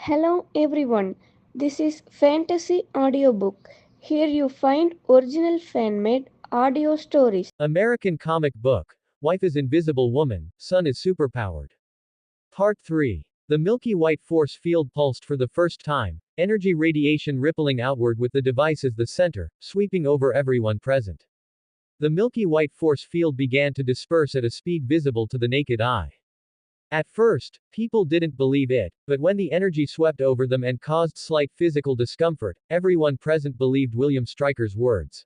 Hello everyone, this is Fantasy Audiobook. Here you find original fan made audio stories. American comic book. Wife is invisible woman, son is superpowered. Part 3. The Milky White force field pulsed for the first time, energy radiation rippling outward with the device as the center, sweeping over everyone present. The Milky White force field began to disperse at a speed visible to the naked eye. At first, people didn't believe it, but when the energy swept over them and caused slight physical discomfort, everyone present believed William Stryker's words.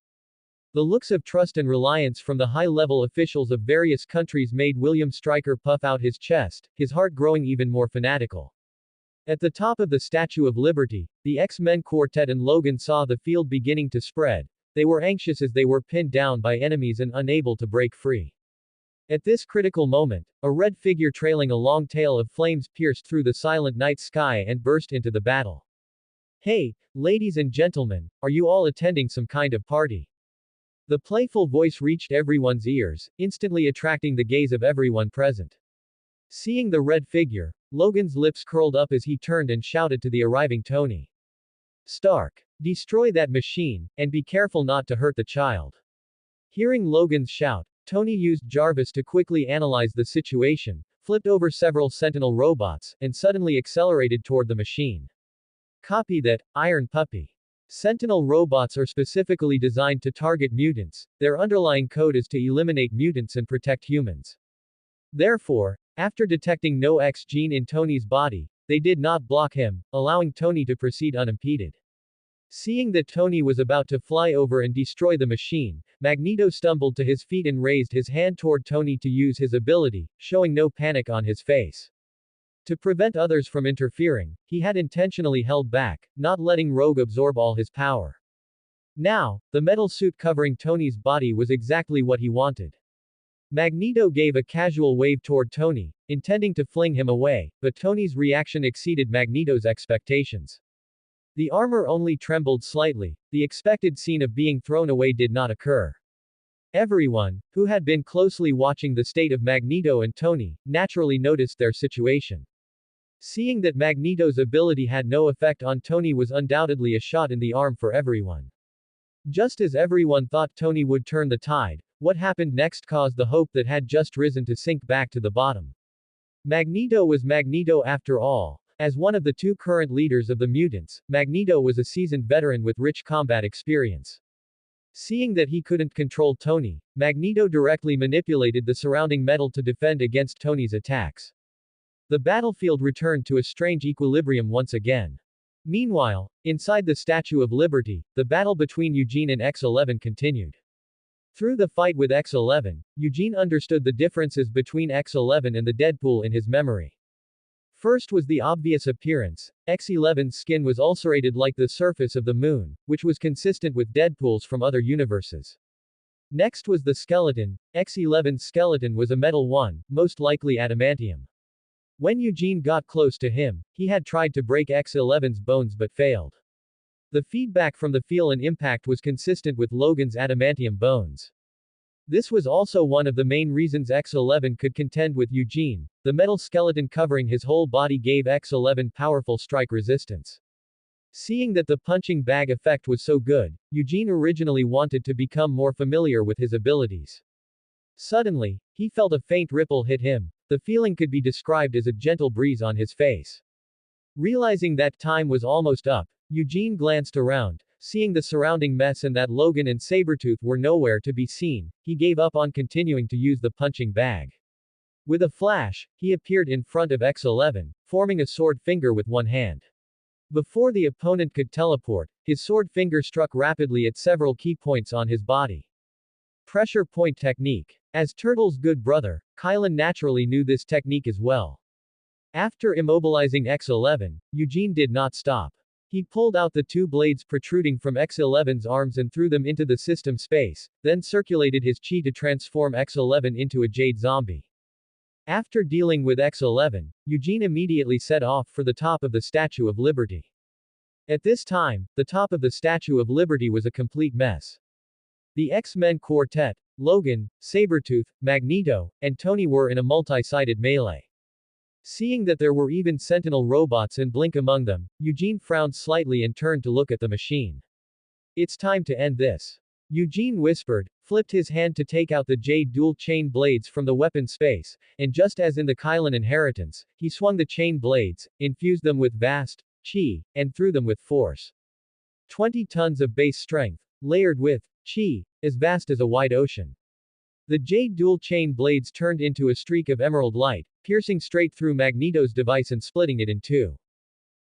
The looks of trust and reliance from the high-level officials of various countries made William Stryker puff out his chest, his heart growing even more fanatical. At the top of the Statue of Liberty, the X-Men quartet and Logan saw the field beginning to spread. They were anxious as they were pinned down by enemies and unable to break free. At this critical moment, a red figure trailing a long tail of flames pierced through the silent night sky and burst into the battle. "Hey, ladies and gentlemen, are you all attending some kind of party?" The playful voice reached everyone's ears, instantly attracting the gaze of everyone present. Seeing the red figure, Logan's lips curled up as he turned and shouted to the arriving Tony Stark, "Destroy that machine, and be careful not to hurt the child." Hearing Logan's shout, Tony used Jarvis to quickly analyze the situation, flipped over several Sentinel robots, and suddenly accelerated toward the machine. Copy that, Iron Puppy. Sentinel robots are specifically designed to target mutants. Their underlying code is to eliminate mutants and protect humans. Therefore, after detecting no X gene in Tony's body, they did not block him, allowing Tony to proceed unimpeded. Seeing that Tony was about to fly over and destroy the machine, Magneto stumbled to his feet and raised his hand toward Tony to use his ability, showing no panic on his face. To prevent others from interfering, he had intentionally held back, not letting Rogue absorb all his power. Now, the metal suit covering Tony's body was exactly what he wanted. Magneto gave a casual wave toward Tony, intending to fling him away, but Tony's reaction exceeded Magneto's expectations. The armor only trembled slightly. The expected scene of being thrown away did not occur. Everyone, who had been closely watching the state of Magneto and Tony, naturally noticed their situation. Seeing that Magneto's ability had no effect on Tony was undoubtedly a shot in the arm for everyone. Just as everyone thought Tony would turn the tide, what happened next caused the hope that had just risen to sink back to the bottom. Magneto was Magneto after all. As one of the two current leaders of the mutants, Magneto was a seasoned veteran with rich combat experience. Seeing that he couldn't control Tony, Magneto directly manipulated the surrounding metal to defend against Tony's attacks. The battlefield returned to a strange equilibrium once again. Meanwhile, inside the Statue of Liberty, the battle between Eugene and X-11 continued. Through the fight with X-11, Eugene understood the differences between X-11 and the Deadpool in his memory. First was the obvious appearance. X-11's skin was ulcerated like the surface of the moon, which was consistent with Deadpool's from other universes. Next was the skeleton. X-11's skeleton was a metal one, most likely adamantium. When Eugene got close to him, he had tried to break X-11's bones but failed. The feedback from the feel and impact was consistent with Logan's adamantium bones. This was also one of the main reasons X-11 could contend with Eugene. The metal skeleton covering his whole body gave X-11 powerful strike resistance. Seeing that the punching bag effect was so good, Eugene originally wanted to become more familiar with his abilities. Suddenly, he felt a faint ripple hit him. The feeling could be described as a gentle breeze on his face. Realizing that time was almost up, Eugene glanced around. Seeing the surrounding mess and that Logan and Sabretooth were nowhere to be seen, he gave up on continuing to use the punching bag. With a flash, he appeared in front of X-11, forming a sword finger with one hand. Before the opponent could teleport, his sword finger struck rapidly at several key points on his body. Pressure point technique. As Turtle's good brother, Kylan naturally knew this technique as well. After immobilizing X-11, Eugene did not stop. He pulled out the two blades protruding from X-11's arms and threw them into the system space, then circulated his chi to transform X-11 into a jade zombie. After dealing with X-11, Eugene immediately set off for the top of the Statue of Liberty. At this time, the top of the Statue of Liberty was a complete mess. The X-Men quartet, Logan, Sabretooth, Magneto, and Tony were in a multi-sided melee. Seeing that there were even Sentinel robots and Blink among them, Eugene frowned slightly and turned to look at the machine. It's time to end this. Eugene whispered, flipped his hand to take out the jade dual-chain blades from the weapon space, and just as in the Kylan inheritance, he swung the chain blades, infused them with vast chi, and threw them with force. 20 tons of base strength, layered with chi, as vast as a wide ocean. The jade dual-chain blades turned into a streak of emerald light, piercing straight through Magneto's device and splitting it in two.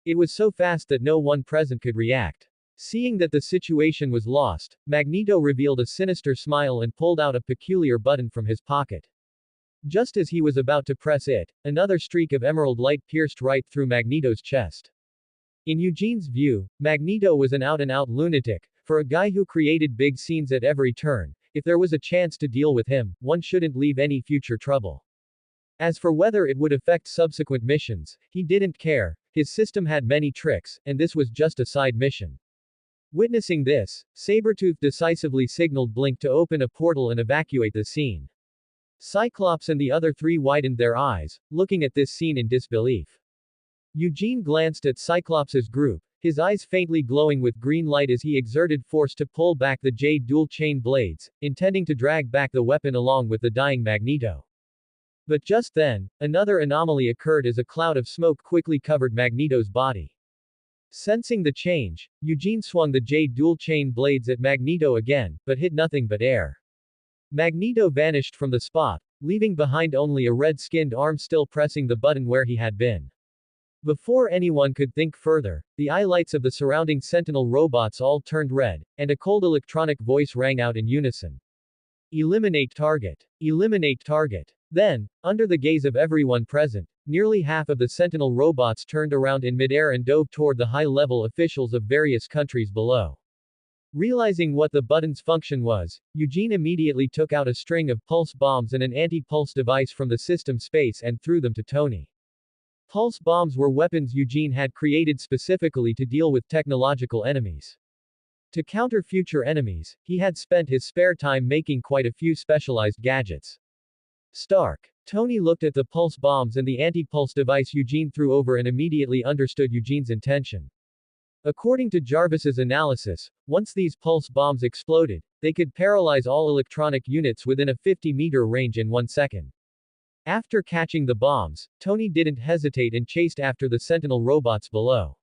It was so fast that no one present could react. Seeing that the situation was lost, Magneto revealed a sinister smile and pulled out a peculiar button from his pocket. Just as he was about to press it, another streak of emerald light pierced right through Magneto's chest. In Eugene's view, Magneto was an out-and-out lunatic. For a guy who created big scenes at every turn, if there was a chance to deal with him, one shouldn't leave any future trouble. As for whether it would affect subsequent missions, he didn't care. His system had many tricks, and this was just a side mission. Witnessing this, Sabretooth decisively signaled Blink to open a portal and evacuate the scene. Cyclops and the other three widened their eyes, looking at this scene in disbelief. Eugene glanced at Cyclops's group, his eyes faintly glowing with green light as he exerted force to pull back the jade dual-chain blades, intending to drag back the weapon along with the dying Magneto. But just then, another anomaly occurred as a cloud of smoke quickly covered Magneto's body. Sensing the change, Eugene swung the jade dual-chain blades at Magneto again, but hit nothing but air. Magneto vanished from the spot, leaving behind only a red-skinned arm still pressing the button where he had been. Before anyone could think further, the eye lights of the surrounding Sentinel robots all turned red, and a cold electronic voice rang out in unison. Eliminate target. Eliminate target. Then, under the gaze of everyone present, nearly half of the Sentinel robots turned around in midair and dove toward the high-level officials of various countries below. Realizing what the button's function was, Eugene immediately took out a string of pulse bombs and an anti-pulse device from the system space and threw them to Tony. Pulse bombs were weapons Eugene had created specifically to deal with technological enemies. To counter future enemies, he had spent his spare time making quite a few specialized gadgets. Stark. Tony looked at the pulse bombs and the anti-pulse device Eugene threw over and immediately understood Eugene's intention. According to Jarvis's analysis, once these pulse bombs exploded, they could paralyze all electronic units within a 50-meter range in 1 second. After catching the bombs, Tony didn't hesitate and chased after the Sentinel robots below.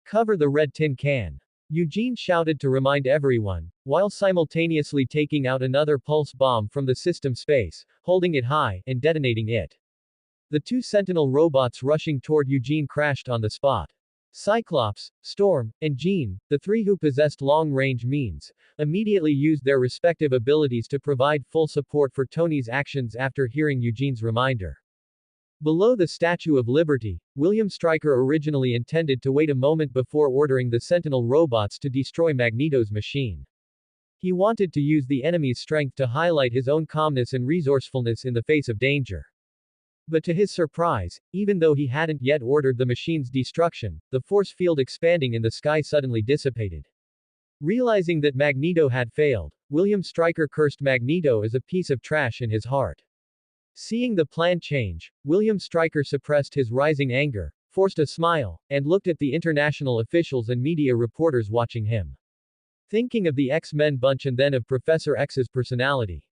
Cover the red tin can. Eugene shouted to remind everyone, while simultaneously taking out another pulse bomb from the system space, holding it high, and detonating it. The two Sentinel robots rushing toward Eugene crashed on the spot. Cyclops, Storm, and Jean, the three who possessed long-range means, immediately used their respective abilities to provide full support for Tony's actions after hearing Eugene's reminder. Below the Statue of Liberty, William Stryker originally intended to wait a moment before ordering the Sentinel robots to destroy Magneto's machine. He wanted to use the enemy's strength to highlight his own calmness and resourcefulness in the face of danger. But to his surprise, even though he hadn't yet ordered the machine's destruction, the force field expanding in the sky suddenly dissipated. Realizing that Magneto had failed, William Stryker cursed Magneto as a piece of trash in his heart. Seeing the plan change, William Stryker suppressed his rising anger, forced a smile, and looked at the international officials and media reporters watching him. Thinking of the X-Men bunch and then of Professor X's personality.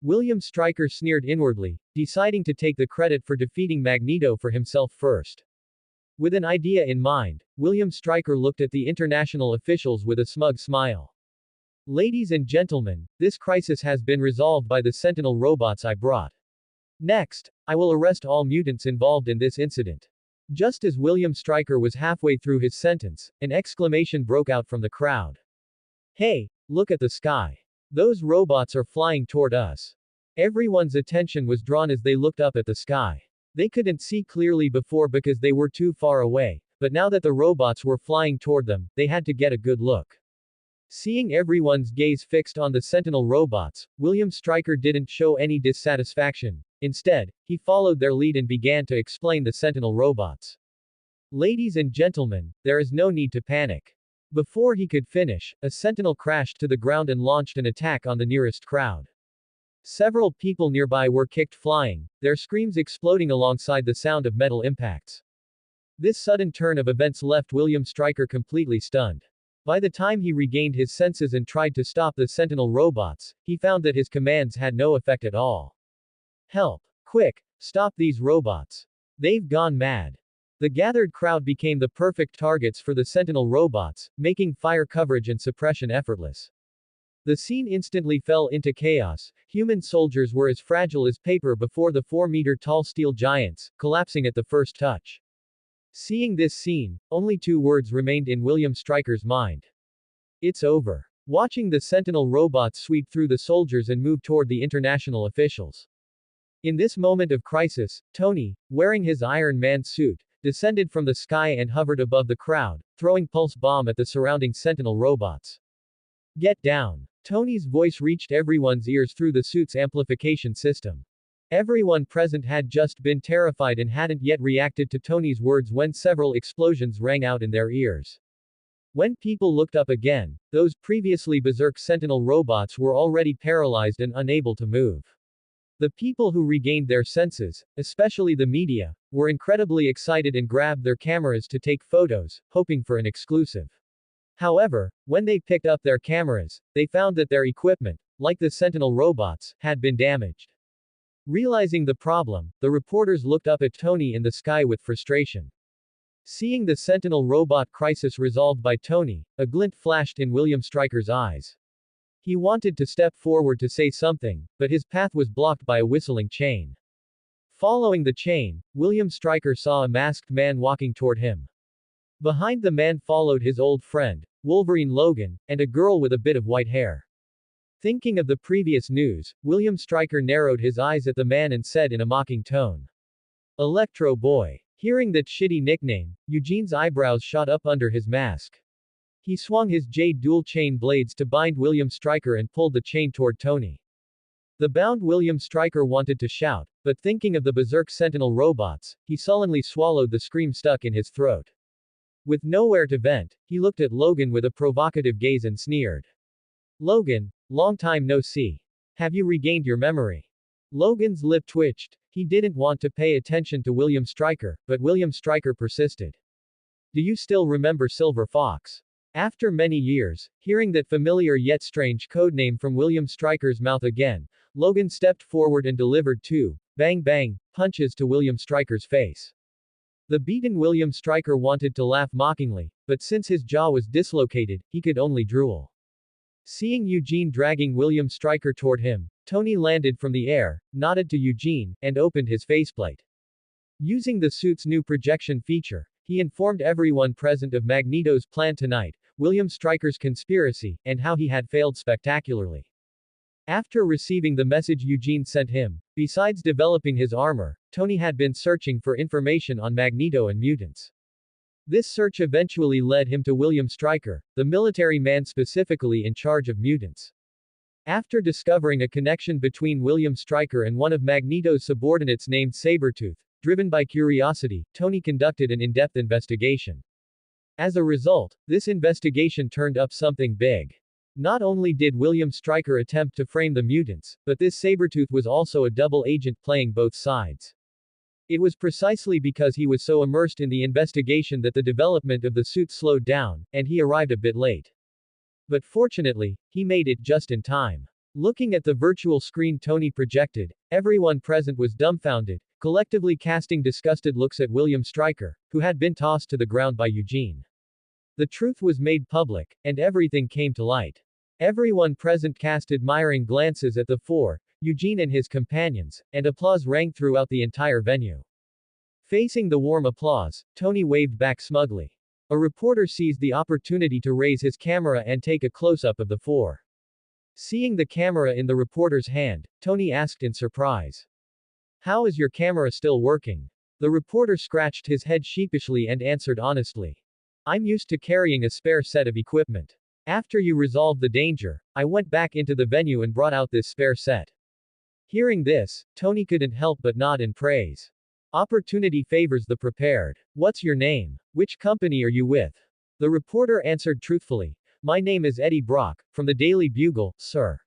William Stryker sneered inwardly, deciding to take the credit for defeating Magneto for himself first. With an idea in mind, William Stryker looked at the international officials with a smug smile. Ladies and gentlemen, this crisis has been resolved by the Sentinel robots I brought. Next, I will arrest all mutants involved in this incident. Just as William Stryker was halfway through his sentence, an exclamation broke out from the crowd. Hey, look at the sky. Those robots are flying toward us. Everyone's attention was drawn as they looked up at the sky. They couldn't see clearly before because they were too far away, but now that the robots were flying toward them, they had to get a good look. Seeing everyone's gaze fixed on the Sentinel robots, William Stryker didn't show any dissatisfaction. Instead, he followed their lead and began to explain the Sentinel robots. Ladies and gentlemen, there is no need to panic. Before he could finish, a Sentinel crashed to the ground and launched an attack on the nearest crowd. Several people nearby were kicked flying, their screams exploding alongside the sound of metal impacts. This sudden turn of events left William Stryker completely stunned. By the time he regained his senses and tried to stop the Sentinel robots, he found that his commands had no effect at all. Help! Quick! Stop these robots! They've gone mad! The gathered crowd became the perfect targets for the Sentinel robots, making fire coverage and suppression effortless. The scene instantly fell into chaos. Human soldiers were as fragile as paper before the 4-meter-tall steel giants, collapsing at the first touch. Seeing this scene, only two words remained in William Stryker's mind. It's over. Watching the Sentinel robots sweep through the soldiers and move toward the international officials. In this moment of crisis, Tony, wearing his Iron Man suit, descended from the sky and hovered above the crowd, throwing pulse bomb at the surrounding Sentinel robots. Get down! Tony's voice reached everyone's ears through the suit's amplification system. Everyone present had just been terrified and hadn't yet reacted to Tony's words when several explosions rang out in their ears. When people looked up again, those previously berserk Sentinel robots were already paralyzed and unable to move. The people who regained their senses, especially the media, were incredibly excited and grabbed their cameras to take photos, hoping for an exclusive. However, when they picked up their cameras, they found that their equipment, like the Sentinel robots, had been damaged. Realizing the problem, the reporters looked up at Tony in the sky with frustration. Seeing the Sentinel robot crisis resolved by Tony, a glint flashed in William Stryker's eyes. He wanted to step forward to say something, but his path was blocked by a whistling chain. Following the chain, William Stryker saw a masked man walking toward him. Behind the man followed his old friend, Wolverine Logan, and a girl with a bit of white hair. Thinking of the previous news, William Stryker narrowed his eyes at the man and said in a mocking tone, "Electro Boy." Hearing that shitty nickname, Eugene's eyebrows shot up under his mask. He swung his jade dual chain blades to bind William Stryker and pulled the chain toward Tony. The bound William Stryker wanted to shout, but thinking of the berserk Sentinel robots, he sullenly swallowed the scream stuck in his throat. With nowhere to vent, he looked at Logan with a provocative gaze and sneered. "Logan, long time no see. Have you regained your memory?" Logan's lip twitched. He didn't want to pay attention to William Stryker, but William Stryker persisted. "Do you still remember Silver Fox?" After many years, hearing that familiar yet strange codename from William Stryker's mouth again, Logan stepped forward and delivered two, bang bang, punches to William Stryker's face. The beaten William Stryker wanted to laugh mockingly, but since his jaw was dislocated, he could only drool. Seeing Eugene dragging William Stryker toward him, Tony landed from the air, nodded to Eugene, and opened his faceplate. Using the suit's new projection feature, he informed everyone present of Magneto's plan tonight, William Stryker's conspiracy, and how he had failed spectacularly. After receiving the message Eugene sent him, besides developing his armor, Tony had been searching for information on Magneto and mutants. This search eventually led him to William Stryker, the military man specifically in charge of mutants. After discovering a connection between William Stryker and one of Magneto's subordinates named Sabretooth, driven by curiosity, Tony conducted an in-depth investigation. As a result, this investigation turned up something big. Not only did William Stryker attempt to frame the mutants, but this Sabretooth was also a double agent playing both sides. It was precisely because he was so immersed in the investigation that the development of the suit slowed down, and he arrived a bit late. But fortunately, he made it just in time. Looking at the virtual screen Tony projected, everyone present was dumbfounded, collectively casting disgusted looks at William Stryker, who had been tossed to the ground by Eugene. The truth was made public, and everything came to light. Everyone present cast admiring glances at the four, Eugene and his companions, and applause rang throughout the entire venue. Facing the warm applause, Tony waved back smugly. A reporter seized the opportunity to raise his camera and take a close-up of the four. Seeing the camera in the reporter's hand, Tony asked in surprise, "How is your camera still working?" The reporter scratched his head sheepishly and answered honestly, "I'm used to carrying a spare set of equipment. After you resolved the danger, I went back into the venue and brought out this spare set." Hearing this, Tony couldn't help but nod in praise. Opportunity favors the prepared. "What's your name? Which company are you with?" The reporter answered truthfully, "My name is Eddie Brock, from the Daily Bugle, sir."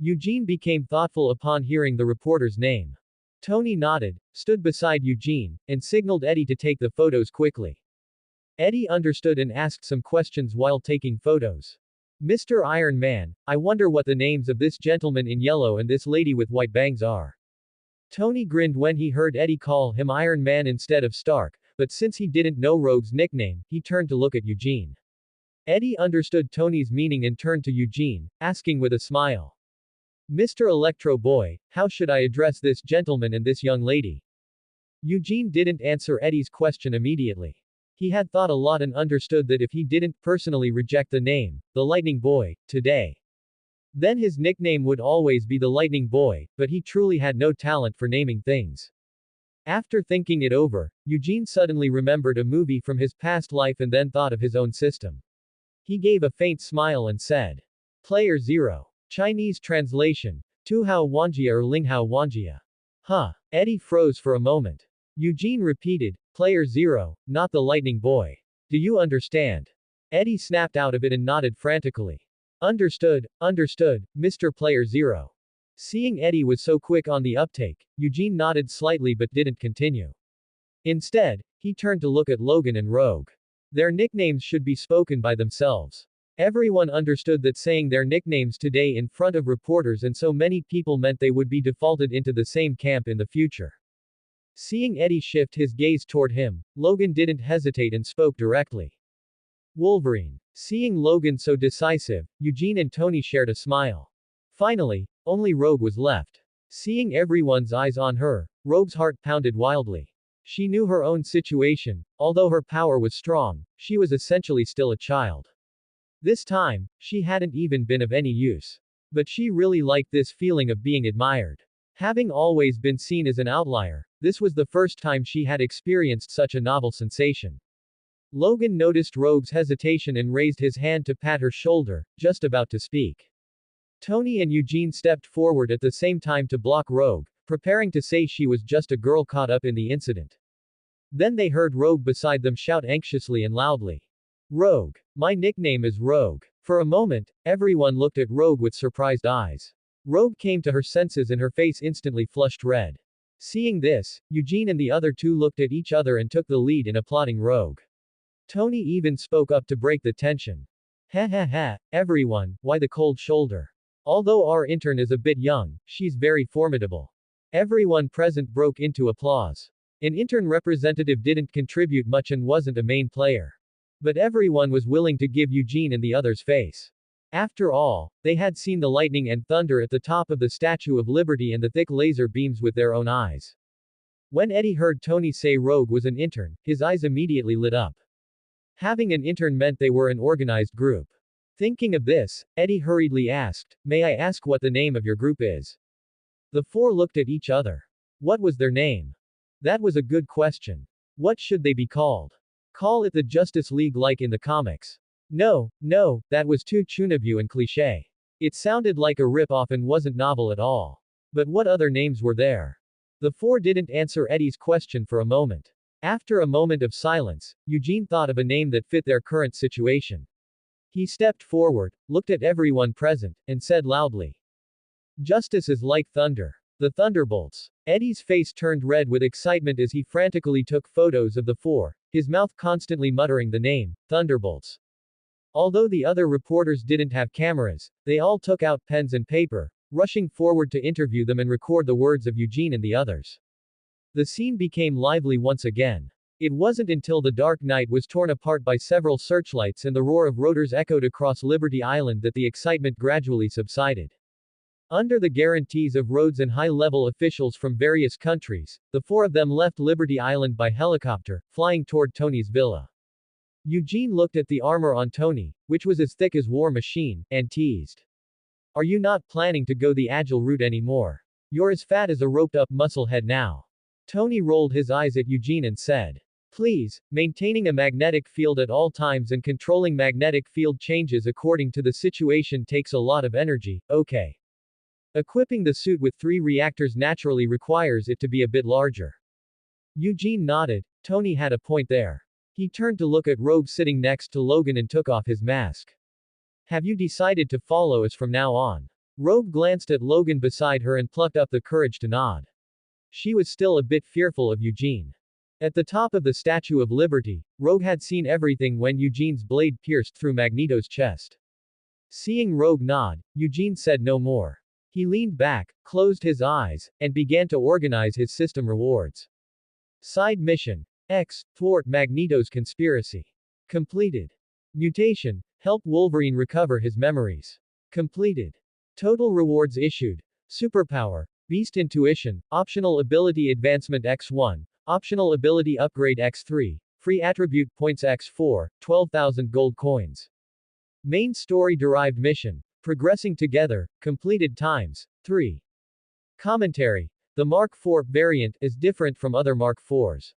Eugene became thoughtful upon hearing the reporter's name. Tony nodded, stood beside Eugene, and signaled Eddie to take the photos quickly. Eddie understood and asked some questions while taking photos. Mr. Iron Man, I wonder what the names of this gentleman in yellow and this lady with white bangs are. Tony grinned when he heard Eddie call him Iron Man instead of Stark, but since he didn't know Rogue's nickname, he turned to look at Eugene. Eddie understood Tony's meaning and turned to Eugene, asking with a smile. Mr. Electro Boy, how should I address this gentleman and this young lady? Eugene didn't answer Eddie's question immediately. He had thought a lot and understood that if he didn't personally reject the name, the Lightning Boy, today, then his nickname would always be the Lightning Boy, but he truly had no talent for naming things. After thinking it over, Eugene suddenly remembered a movie from his past life and then thought of his own system. He gave a faint smile and said, Player 0. Chinese translation, Tu Hao Wanjia or Ling Hao Wanjia. Huh. Eddie froze for a moment. Eugene repeated, Player 0, not the Lightning Boy. Do you understand? Eddie snapped out of it and nodded frantically. Understood, Mr. Player 0. Seeing Eddie was so quick on the uptake, Eugene nodded slightly but didn't continue. Instead, he turned to look at Logan and Rogue. Their nicknames should be spoken by themselves. Everyone understood that saying their nicknames today in front of reporters and so many people meant they would be defaulted into the same camp in the future. Seeing Eddie shift his gaze toward him, Logan didn't hesitate and spoke directly. Wolverine. Seeing Logan so decisive, Eugene and Tony shared a smile. Finally, only Rogue was left. Seeing everyone's eyes on her, Rogue's heart pounded wildly. She knew her own situation, although her power was strong, she was essentially still a child. This time, she hadn't even been of any use. But she really liked this feeling of being admired. Having always been seen as an outlier, this was the first time she had experienced such a novel sensation. Logan noticed Rogue's hesitation and raised his hand to pat her shoulder, just about to speak. Tony and Eugene stepped forward at the same time to block Rogue, preparing to say she was just a girl caught up in the incident. Then they heard Rogue beside them shout anxiously and loudly. Rogue. My nickname is Rogue. For a moment, everyone looked at Rogue with surprised eyes. Rogue came to her senses and her face instantly flushed red. Seeing this, Eugene and the other two looked at each other and took the lead in applauding Rogue. Tony even spoke up to break the tension. Ha ha ha, everyone, why the cold shoulder? Although our intern is a bit young, she's very formidable. Everyone present broke into applause. An intern representative didn't contribute much and wasn't a main player. But everyone was willing to give Eugene and the others face. After all, they had seen the lightning and thunder at the top of the Statue of Liberty and the thick laser beams with their own eyes. When Eddie heard Tony say Rogue was an intern, his eyes immediately lit up. Having an intern meant they were an organized group. Thinking of this, Eddie hurriedly asked, May I ask what the name of your group is? The four looked at each other. What was their name? That was a good question. What should they be called? Call it the Justice League like in the comics. No, that was too Chunabyu and cliché. It sounded like a rip-off and wasn't novel at all. But what other names were there? The four didn't answer Eddie's question for a moment. After a moment of silence, Eugene thought of a name that fit their current situation. He stepped forward, looked at everyone present, and said loudly. Justice is like thunder. The Thunderbolts. Eddie's face turned red with excitement as he frantically took photos of the four, his mouth constantly muttering the name, Thunderbolts. Although the other reporters didn't have cameras, they all took out pens and paper, rushing forward to interview them and record the words of Eugene and the others. The scene became lively once again. It wasn't until the dark night was torn apart by several searchlights and the roar of rotors echoed across Liberty Island that the excitement gradually subsided. Under the guarantees of Rhodes and high-level officials from various countries, the four of them left Liberty Island by helicopter, flying toward Tony's villa. Eugene looked at the armor on Tony, which was as thick as War Machine, and teased. Are you not planning to go the agile route anymore? You're as fat as a roped-up musclehead now. Tony rolled his eyes at Eugene and said. Please, maintaining a magnetic field at all times and controlling magnetic field changes according to the situation takes a lot of energy, okay. Equipping the suit with 3 reactors naturally requires it to be a bit larger. Eugene nodded. Tony had a point there. He turned to look at Rogue sitting next to Logan and took off his mask. Have you decided to follow us from now on? Rogue glanced at Logan beside her and plucked up the courage to nod. She was still a bit fearful of Eugene. At the top of the Statue of Liberty, Rogue had seen everything when Eugene's blade pierced through Magneto's chest. Seeing Rogue nod, Eugene said no more. He leaned back, closed his eyes, and began to organize his system rewards. Side mission. X. Thwart Magneto's conspiracy. Completed. Mutation. Help Wolverine recover his memories. Completed. Total rewards issued. Superpower. Beast Intuition. Optional ability advancement X1. Optional ability upgrade X3. Free attribute points X4. 12,000 gold coins. Main story derived mission. Progressing together. Completed times. 3. Commentary. The Mark IV variant is different from other Mark IVs.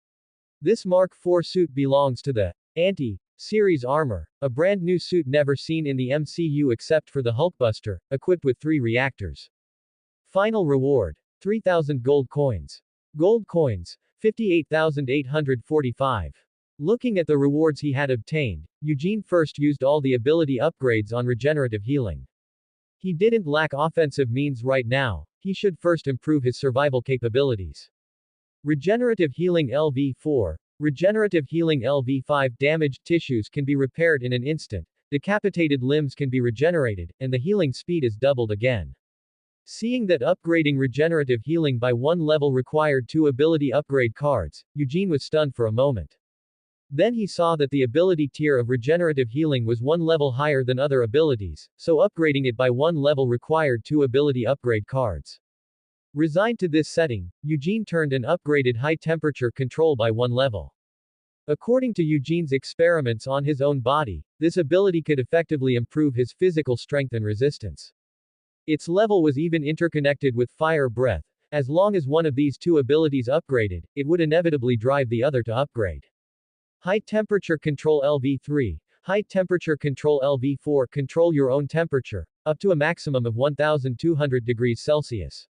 This Mark IV suit belongs to the Anti-Series armor, a brand new suit never seen in the MCU except for the Hulkbuster, equipped with 3 reactors. Final reward. 3,000 gold coins. Gold coins. 58,845. Looking at the rewards he had obtained, Eugene first used all the ability upgrades on regenerative healing. He didn't lack offensive means right now, he should first improve his survival capabilities. Regenerative healing LV4. Regenerative healing LV5. Damaged tissues can be repaired in an instant, decapitated limbs can be regenerated, and the healing speed is doubled again. Seeing that upgrading regenerative healing by 1 level required 2 ability upgrade cards, Eugene was stunned for a moment. Then he saw that the ability tier of regenerative healing was 1 level higher than other abilities, so upgrading it by 1 level required 2 ability upgrade cards. Resigned to this setting, Eugene turned and upgraded high temperature control by 1 level. According to Eugene's experiments on his own body, this ability could effectively improve his physical strength and resistance. Its level was even interconnected with fire breath. As long as one of these 2 abilities upgraded, it would inevitably drive the other to upgrade. High temperature control LV3. High temperature control LV4. Control your own temperature, up to a maximum of 1200 degrees Celsius.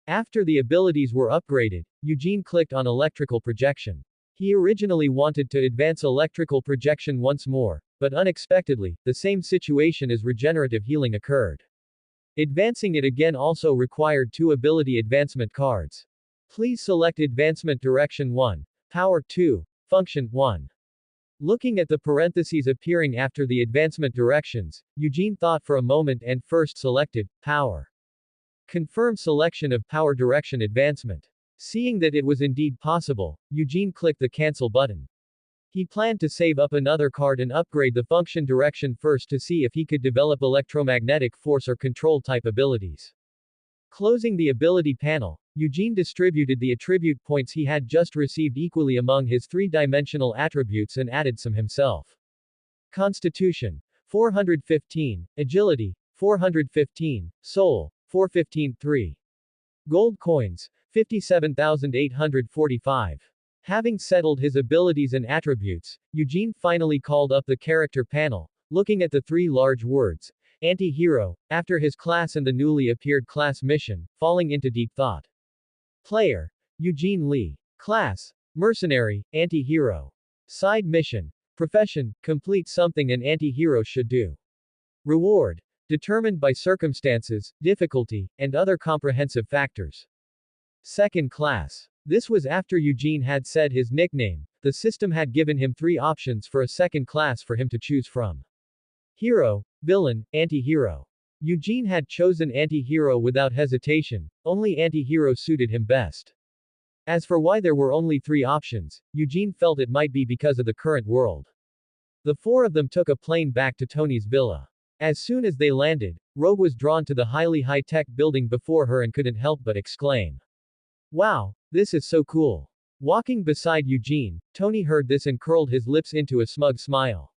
After the abilities were upgraded, Eugene clicked on electrical projection. He originally wanted to advance electrical projection once more, but unexpectedly, the same situation as regenerative healing occurred. Advancing it again also required 2 ability advancement cards. Please select Advancement Direction 1, Power 2, Function 1. Looking at the parentheses appearing after the advancement directions, Eugene thought for a moment and first selected Power. Confirm selection of Power Direction Advancement. Seeing that it was indeed possible, Eugene clicked the Cancel button. He planned to save up another card and upgrade the function direction first to see if he could develop electromagnetic force or control type abilities. Closing the ability panel, Eugene distributed the attribute points he had just received equally among his 3-dimensional attributes and added some himself. Constitution. 415. Agility. 415. Soul. 415. 3. Gold coins. 57,845. Having settled his abilities and attributes, Eugene finally called up the character panel, looking at the 3 large words, anti-hero, after his class and the newly appeared class mission, falling into deep thought. Player. Eugene Lee. Class. Mercenary, anti-hero. Side mission. Profession, complete something an anti-hero should do. Reward. Determined by circumstances, difficulty, and other comprehensive factors. Second class. This was after Eugene had said his nickname. The system had given him 3 options for a second class for him to choose from. Hero, villain, anti-hero. Eugene had chosen anti-hero without hesitation, only anti-hero suited him best. As for why there were only 3 options, Eugene felt it might be because of the current world. The 4 of them took a plane back to Tony's villa. As soon as they landed, Rogue was drawn to the highly high-tech building before her and couldn't help but exclaim. Wow, this is so cool. Walking beside Eugene, Tony heard this and curled his lips into a smug smile.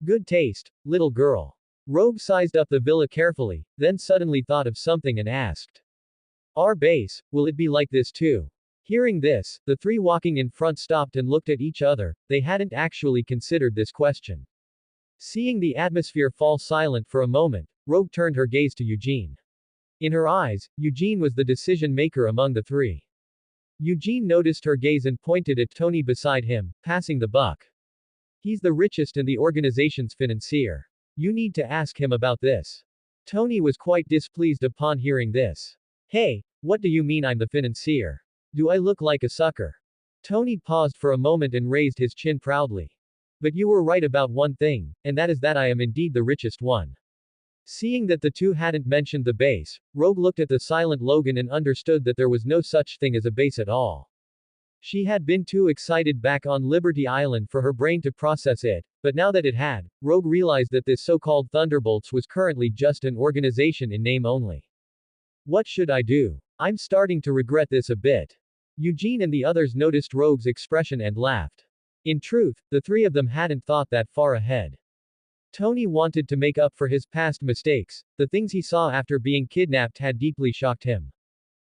Good taste, little girl. Rogue sized up the villa carefully, then suddenly thought of something and asked. Our base, will it be like this too? Hearing this, the 3 walking in front stopped and looked at each other. They hadn't actually considered this question. Seeing the atmosphere fall silent for a moment, Rogue turned her gaze to Eugene. In her eyes, Eugene was the decision maker among the 3. Eugene noticed her gaze and pointed at Tony beside him, passing the buck. He's the richest and the organization's financier. You need to ask him about this. Tony was quite displeased upon hearing this. Hey, what do you mean I'm the financier? Do I look like a sucker? Tony paused for a moment and raised his chin proudly. But you were right about one thing, and that is that I am indeed the richest one. Seeing that the two hadn't mentioned the base, Rogue looked at the silent Logan and understood that there was no such thing as a base at all. She had been too excited back on Liberty Island for her brain to process it, but now that it had, Rogue realized that this so-called Thunderbolts was currently just an organization in name only. What should I do? I'm starting to regret this a bit. Eugene and the others noticed Rogue's expression and laughed. In truth, the three of them hadn't thought that far ahead. Tony wanted to make up for his past mistakes. The things he saw after being kidnapped had deeply shocked him.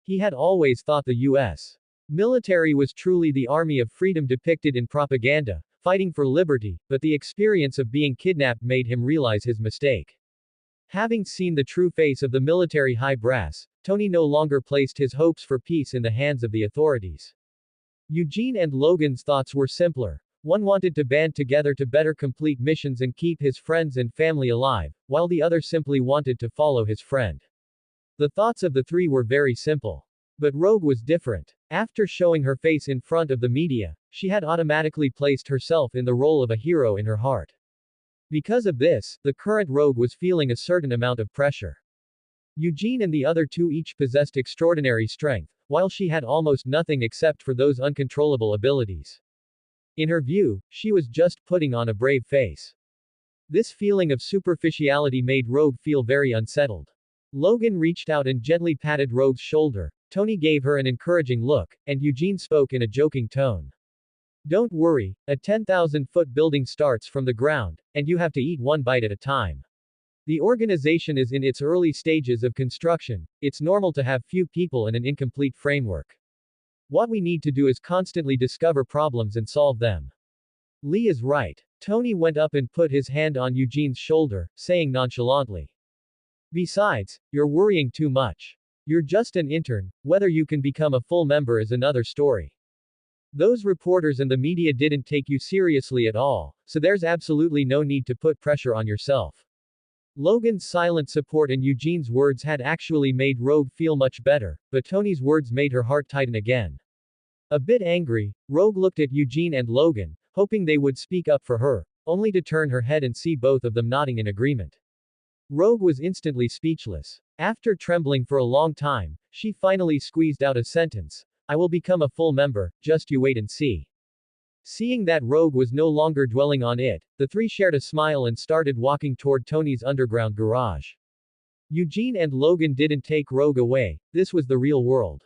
He had always thought the U.S. military was truly the army of freedom depicted in propaganda, fighting for liberty, but the experience of being kidnapped made him realize his mistake. Having seen the true face of the military high brass, Tony no longer placed his hopes for peace in the hands of the authorities. Eugene and Logan's thoughts were simpler. One wanted to band together to better complete missions and keep his friends and family alive, while the other simply wanted to follow his friend. The thoughts of the three were very simple. But Rogue was different. After showing her face in front of the media, she had automatically placed herself in the role of a hero in her heart. Because of this, the current Rogue was feeling a certain amount of pressure. Eugene and the other two each possessed extraordinary strength, while she had almost nothing except for those uncontrollable abilities. In her view, she was just putting on a brave face. This feeling of superficiality made Rogue feel very unsettled. Logan reached out and gently patted Rogue's shoulder, Tony gave her an encouraging look, and Eugene spoke in a joking tone. Don't worry, a 10,000-foot building starts from the ground, and you have to eat one bite at a time. The organization is in its early stages of construction, it's normal to have few people and an incomplete framework. What we need to do is constantly discover problems and solve them. Lee is right. Tony went up and put his hand on Eugene's shoulder, saying nonchalantly. Besides, you're worrying too much. You're just an intern, whether you can become a full member is another story. Those reporters and the media didn't take you seriously at all, so there's absolutely no need to put pressure on yourself. Logan's silent support and Eugene's words had actually made Rogue feel much better, but Tony's words made her heart tighten again. A bit angry, Rogue looked at Eugene and Logan, hoping they would speak up for her, only to turn her head and see both of them nodding in agreement. Rogue was instantly speechless. After trembling for a long time, she finally squeezed out a sentence. I will become a full member, just you wait and see. Seeing that Rogue was no longer dwelling on it, the three shared a smile and started walking toward Tony's underground garage. Eugene and Logan didn't take Rogue away, this was the real world.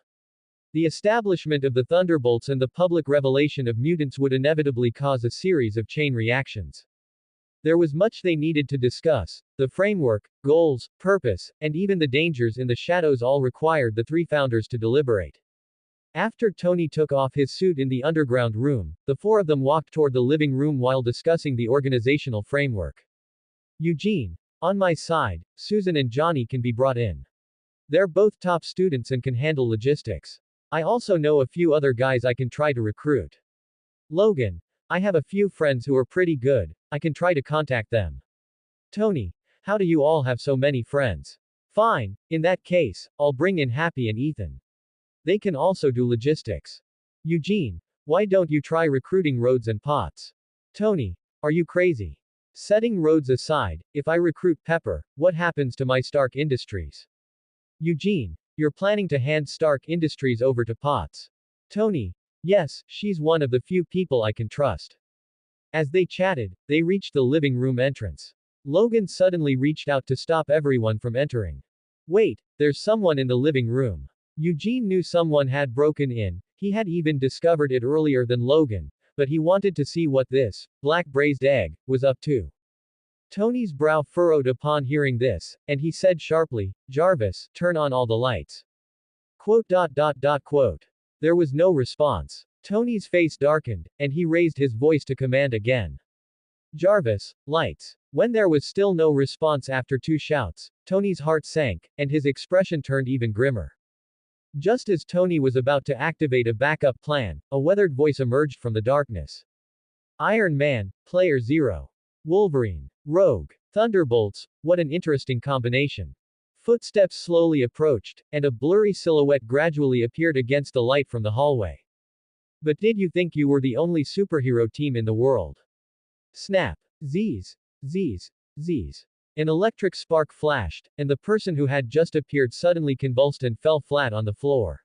The establishment of the Thunderbolts and the public revelation of mutants would inevitably cause a series of chain reactions. There was much they needed to discuss. The framework, goals, purpose, and even the dangers in the shadows all required the three founders to deliberate. After Tony took off his suit in the underground room, the four of them walked toward the living room while discussing the organizational framework. Eugene, on my side, Susan and Johnny can be brought in. They're both top students and can handle logistics. I also know a few other guys I can try to recruit. Logan, I have a few friends who are pretty good, I can try to contact them. Tony, how do you all have so many friends? Fine, in that case, I'll bring in Happy and Ethan. They can also do logistics. Eugene, why don't you try recruiting Rhodes and Potts? Tony, are you crazy? Setting Rhodes aside, if I recruit Pepper, what happens to my Stark Industries? Eugene, you're planning to hand Stark Industries over to Potts. Tony, yes, she's one of the few people I can trust. As they chatted, they reached the living room entrance. Logan suddenly reached out to stop everyone from entering. Wait, there's someone in the living room. Eugene knew someone had broken in, he had even discovered it earlier than Logan, but he wanted to see what this black braised egg was up to. Tony's brow furrowed upon hearing this, and he said sharply, Jarvis, turn on all the lights. Quote. There was no response. Tony's face darkened, and he raised his voice to command again. Jarvis, lights. When there was still no response after two shouts, Tony's heart sank, and his expression turned even grimmer. Just as Tony was about to activate a backup plan, a weathered voice emerged from the darkness. Iron Man, Player 0. Wolverine. Rogue. Thunderbolts, what an interesting combination. Footsteps slowly approached, and a blurry silhouette gradually appeared against the light from the hallway. But did you think you were the only superhero team in the world? Snap. Z's. Z's. Z's. An electric spark flashed, and the person who had just appeared suddenly convulsed and fell flat on the floor.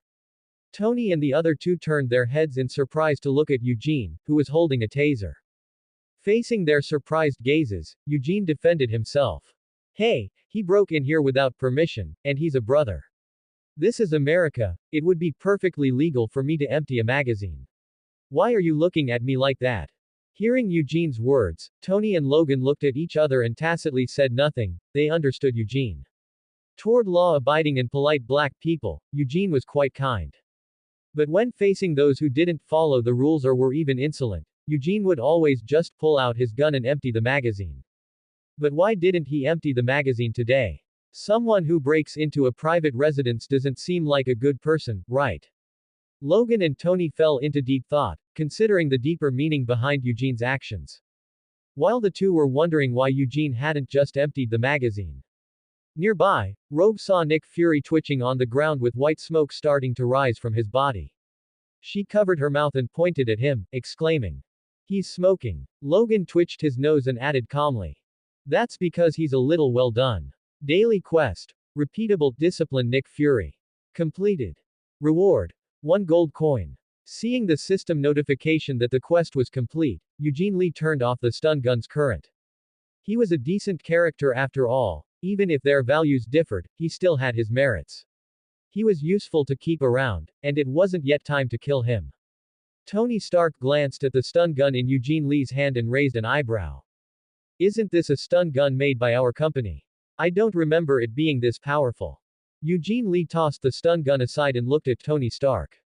Tony and the other two turned their heads in surprise to look at Eugene, who was holding a taser. Facing their surprised gazes, Eugene defended himself. Hey, he broke in here without permission, and he's a brother. This is America, it would be perfectly legal for me to empty a magazine. Why are you looking at me like that? Hearing Eugene's words, Tony and Logan looked at each other and tacitly said nothing, they understood Eugene. Toward law-abiding and polite black people, Eugene was quite kind. But when facing those who didn't follow the rules or were even insolent, Eugene would always just pull out his gun and empty the magazine. But why didn't he empty the magazine today? Someone who breaks into a private residence doesn't seem like a good person, right? Logan and Tony fell into deep thought, considering the deeper meaning behind Eugene's actions. While the two were wondering why Eugene hadn't just emptied the magazine. Nearby, Rogue saw Nick Fury twitching on the ground with white smoke starting to rise from his body. She covered her mouth and pointed at him, exclaiming, "He's smoking." Logan twitched his nose and added calmly, "That's because he's a little well done. Daily quest. Repeatable discipline Nick Fury. Completed. Reward. 1 gold coin." Seeing the system notification that the quest was complete, Eugene Lee turned off the stun gun's current. He was a decent character after all, even if their values differed, he still had his merits. He was useful to keep around, and it wasn't yet time to kill him. Tony Stark glanced at the stun gun in Eugene Lee's hand and raised an eyebrow. "Isn't this a stun gun made by our company? I don't remember it being this powerful." Eugene Lee tossed the stun gun aside and looked at Tony Stark.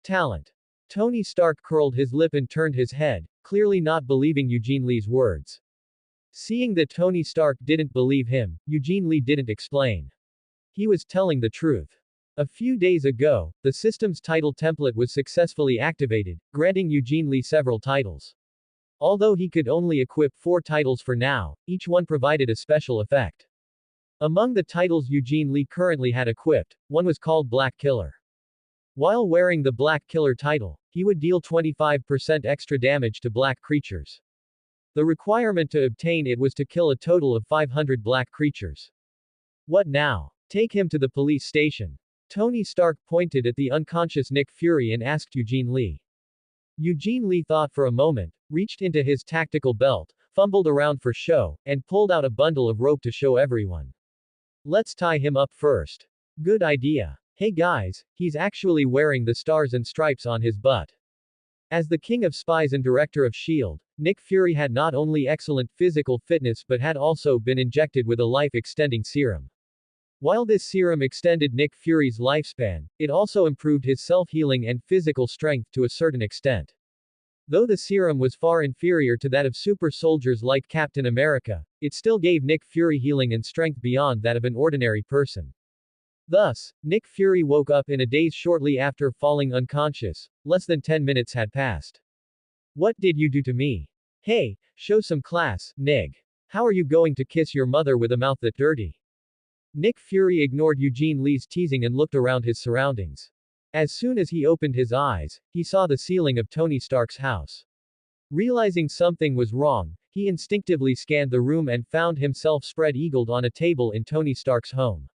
"Talent." Tony Stark curled his lip and turned his head, clearly not believing Eugene Lee's words. Seeing that Tony Stark didn't believe him, Eugene Lee didn't explain. He was telling the truth. A few days ago, the system's title template was successfully activated, granting Eugene Lee several titles. Although he could only equip 4 titles for now, each one provided a special effect. Among the titles Eugene Lee currently had equipped, one was called Black Killer. While wearing the Black Killer title, he would deal 25% extra damage to black creatures. The requirement to obtain it was to kill a total of 500 black creatures. What now? Take him to the police station. Tony Stark pointed at the unconscious Nick Fury and asked Eugene Lee. Eugene Lee thought for a moment, reached into his tactical belt, fumbled around for show, and pulled out a bundle of rope to show everyone. "Let's tie him up first." "Good idea. Hey guys, he's actually wearing the stars and stripes on his butt." As the king of spies and director of S.H.I.E.L.D., Nick Fury had not only excellent physical fitness but had also been injected with a life-extending serum. While this serum extended Nick Fury's lifespan, it also improved his self-healing and physical strength to a certain extent. Though the serum was far inferior to that of super soldiers like Captain America, it still gave Nick Fury healing and strength beyond that of an ordinary person. Thus, Nick Fury woke up in a daze shortly after falling unconscious. Less than 10 minutes had passed. "What did you do to me? Hey, show some class, Nig. How are you going to kiss your mother with a mouth that dirty?" Nick Fury ignored Eugene Lee's teasing and looked around his surroundings. As soon as he opened his eyes, he saw the ceiling of Tony Stark's house. Realizing something was wrong, he instinctively scanned the room and found himself spread-eagled on a table in Tony Stark's home.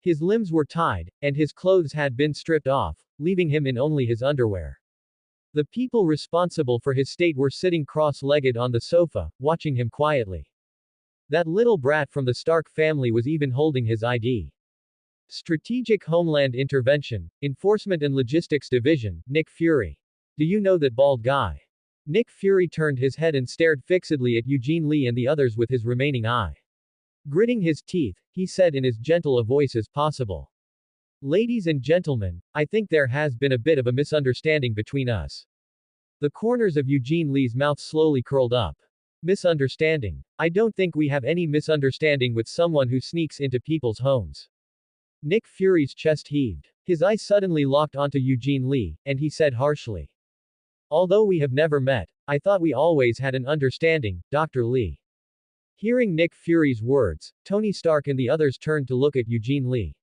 His limbs were tied, and his clothes had been stripped off, leaving him in only his underwear. The people responsible for his state were sitting cross-legged on the sofa, watching him quietly. That little brat from the Stark family was even holding his ID. Strategic Homeland Intervention, Enforcement and Logistics Division, Nick Fury. "Do you know that bald guy?" Nick Fury turned his head and stared fixedly at Eugene Lee and the others with his remaining eye. Gritting his teeth, he said in as gentle a voice as possible. "Ladies and gentlemen, I think there has been a bit of a misunderstanding between us." The corners of Eugene Lee's mouth slowly curled up. "Misunderstanding? I don't think we have any misunderstanding with someone who sneaks into people's homes." Nick Fury's chest heaved. His eyes suddenly locked onto Eugene Lee, and he said harshly. "Although we have never met, I thought we always had an understanding, Dr. Lee." Hearing Nick Fury's words, Tony Stark and the others turned to look at Eugene Lee.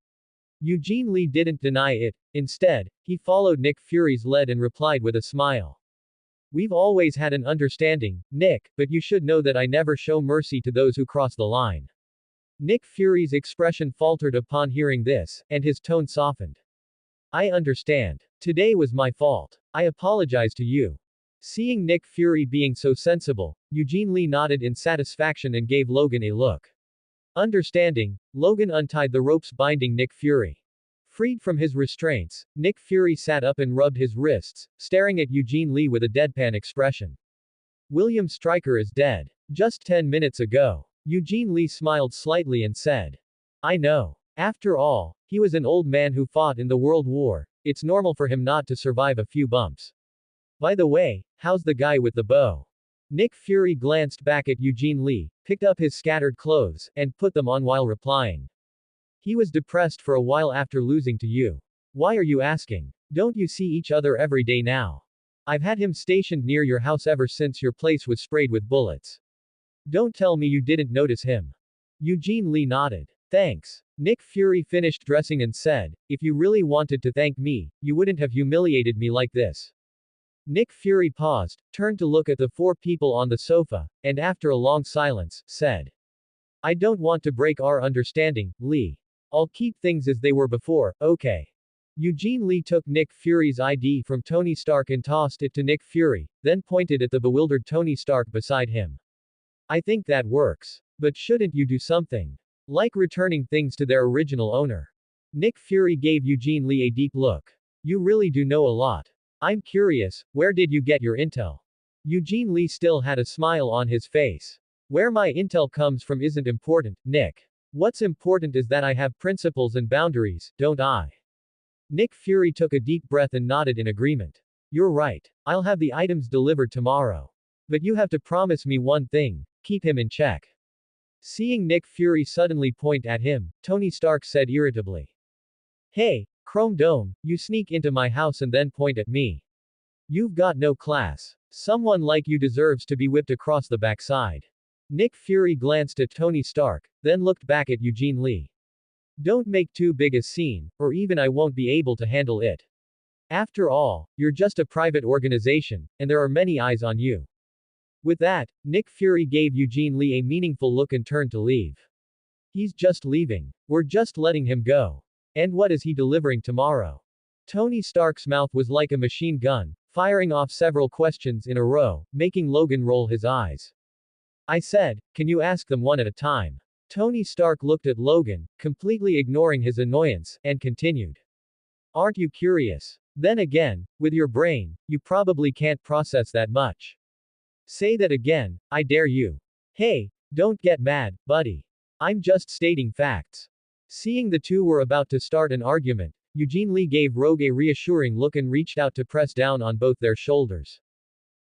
Eugene Lee didn't deny it. Instead, he followed Nick Fury's lead and replied with a smile. We've always had an understanding, Nick, but you should know that I never show mercy to those who cross the line. Nick Fury's expression faltered upon hearing this, and his tone softened. I understand. Today was my fault. I apologize to you. Seeing Nick Fury being so sensible, Eugene Lee nodded in satisfaction and gave Logan a look. Understanding, Logan untied the ropes binding Nick Fury. Freed from his restraints, Nick Fury sat up and rubbed his wrists, staring at Eugene Lee with a deadpan expression. William Stryker is dead. Just 10 minutes ago. Eugene Lee smiled slightly and said. I know. After all, he was an old man who fought in the World War. It's normal for him not to survive a few bumps. By the way, how's the guy with the bow? Nick Fury glanced back at Eugene Lee, picked up his scattered clothes, and put them on while replying. He was depressed for a while after losing to you. Why are you asking? Don't you see each other every day now? I've had him stationed near your house ever since your place was sprayed with bullets. Don't tell me you didn't notice him. Eugene Lee nodded. Thanks. Nick Fury finished dressing and said, if you really wanted to thank me, you wouldn't have humiliated me like this. Nick Fury paused, turned to look at the four people on the sofa, and after a long silence, said. I don't want to break our understanding, Lee. I'll keep things as they were before, okay? Eugene Lee took Nick Fury's ID from Tony Stark and tossed it to Nick Fury, then pointed at the bewildered Tony Stark beside him. I think that works. But shouldn't you do something? Like returning things to their original owner. Nick Fury gave Eugene Lee a deep look. You really do know a lot. I'm curious, where did you get your intel? Eugene Lee still had a smile on his face. Where my intel comes from isn't important, Nick. What's important is that I have principles and boundaries, don't I? Nick Fury took a deep breath and nodded in agreement. You're right. I'll have the items delivered tomorrow. But you have to promise me one thing, keep him in check. Seeing Nick Fury suddenly point at him, Tony Stark said irritably. Hey, Chrome Dome, you sneak into my house and then point at me. You've got no class. Someone like you deserves to be whipped across the backside. Nick Fury glanced at Tony Stark, then looked back at Eugene Lee. Don't make too big a scene, or even I won't be able to handle it. After all, you're just a private organization, and there are many eyes on you. With that, Nick Fury gave Eugene Lee a meaningful look and turned to leave. He's just leaving. We're just letting him go. And what is he delivering tomorrow? Tony Stark's mouth was like a machine gun, firing off several questions in a row, making Logan roll his eyes. I said, can you ask them one at a time? Tony Stark looked at Logan, completely ignoring his annoyance, and continued. Aren't you curious? Then again, with your brain, you probably can't process that much. Say that again, I dare you. Hey, don't get mad, buddy. I'm just stating facts. Seeing the two were about to start an argument, Eugene Lee gave Rogue a reassuring look and reached out to press down on both their shoulders.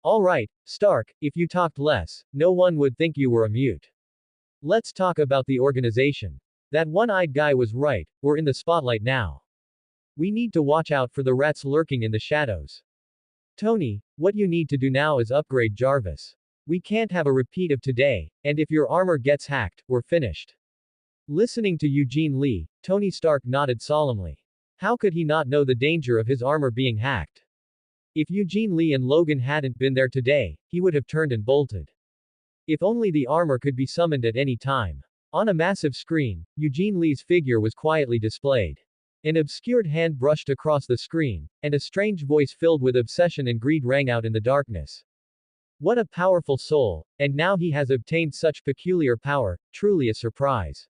All right, Stark, if you talked less, no one would think you were a mute. Let's talk about the organization. That one-eyed guy was right, we're in the spotlight now. We need to watch out for the rats lurking in the shadows. Tony, what you need to do now is upgrade Jarvis. We can't have a repeat of today, and if your armor gets hacked, we're finished. Listening to Eugene Lee, Tony Stark nodded solemnly. How could he not know the danger of his armor being hacked? If Eugene Lee and Logan hadn't been there today, he would have turned and bolted. If only the armor could be summoned at any time. On a massive screen, Eugene Lee's figure was quietly displayed. An obscured hand brushed across the screen, and a strange voice filled with obsession and greed rang out in the darkness. What a powerful soul, and now he has obtained such peculiar power, truly a surprise.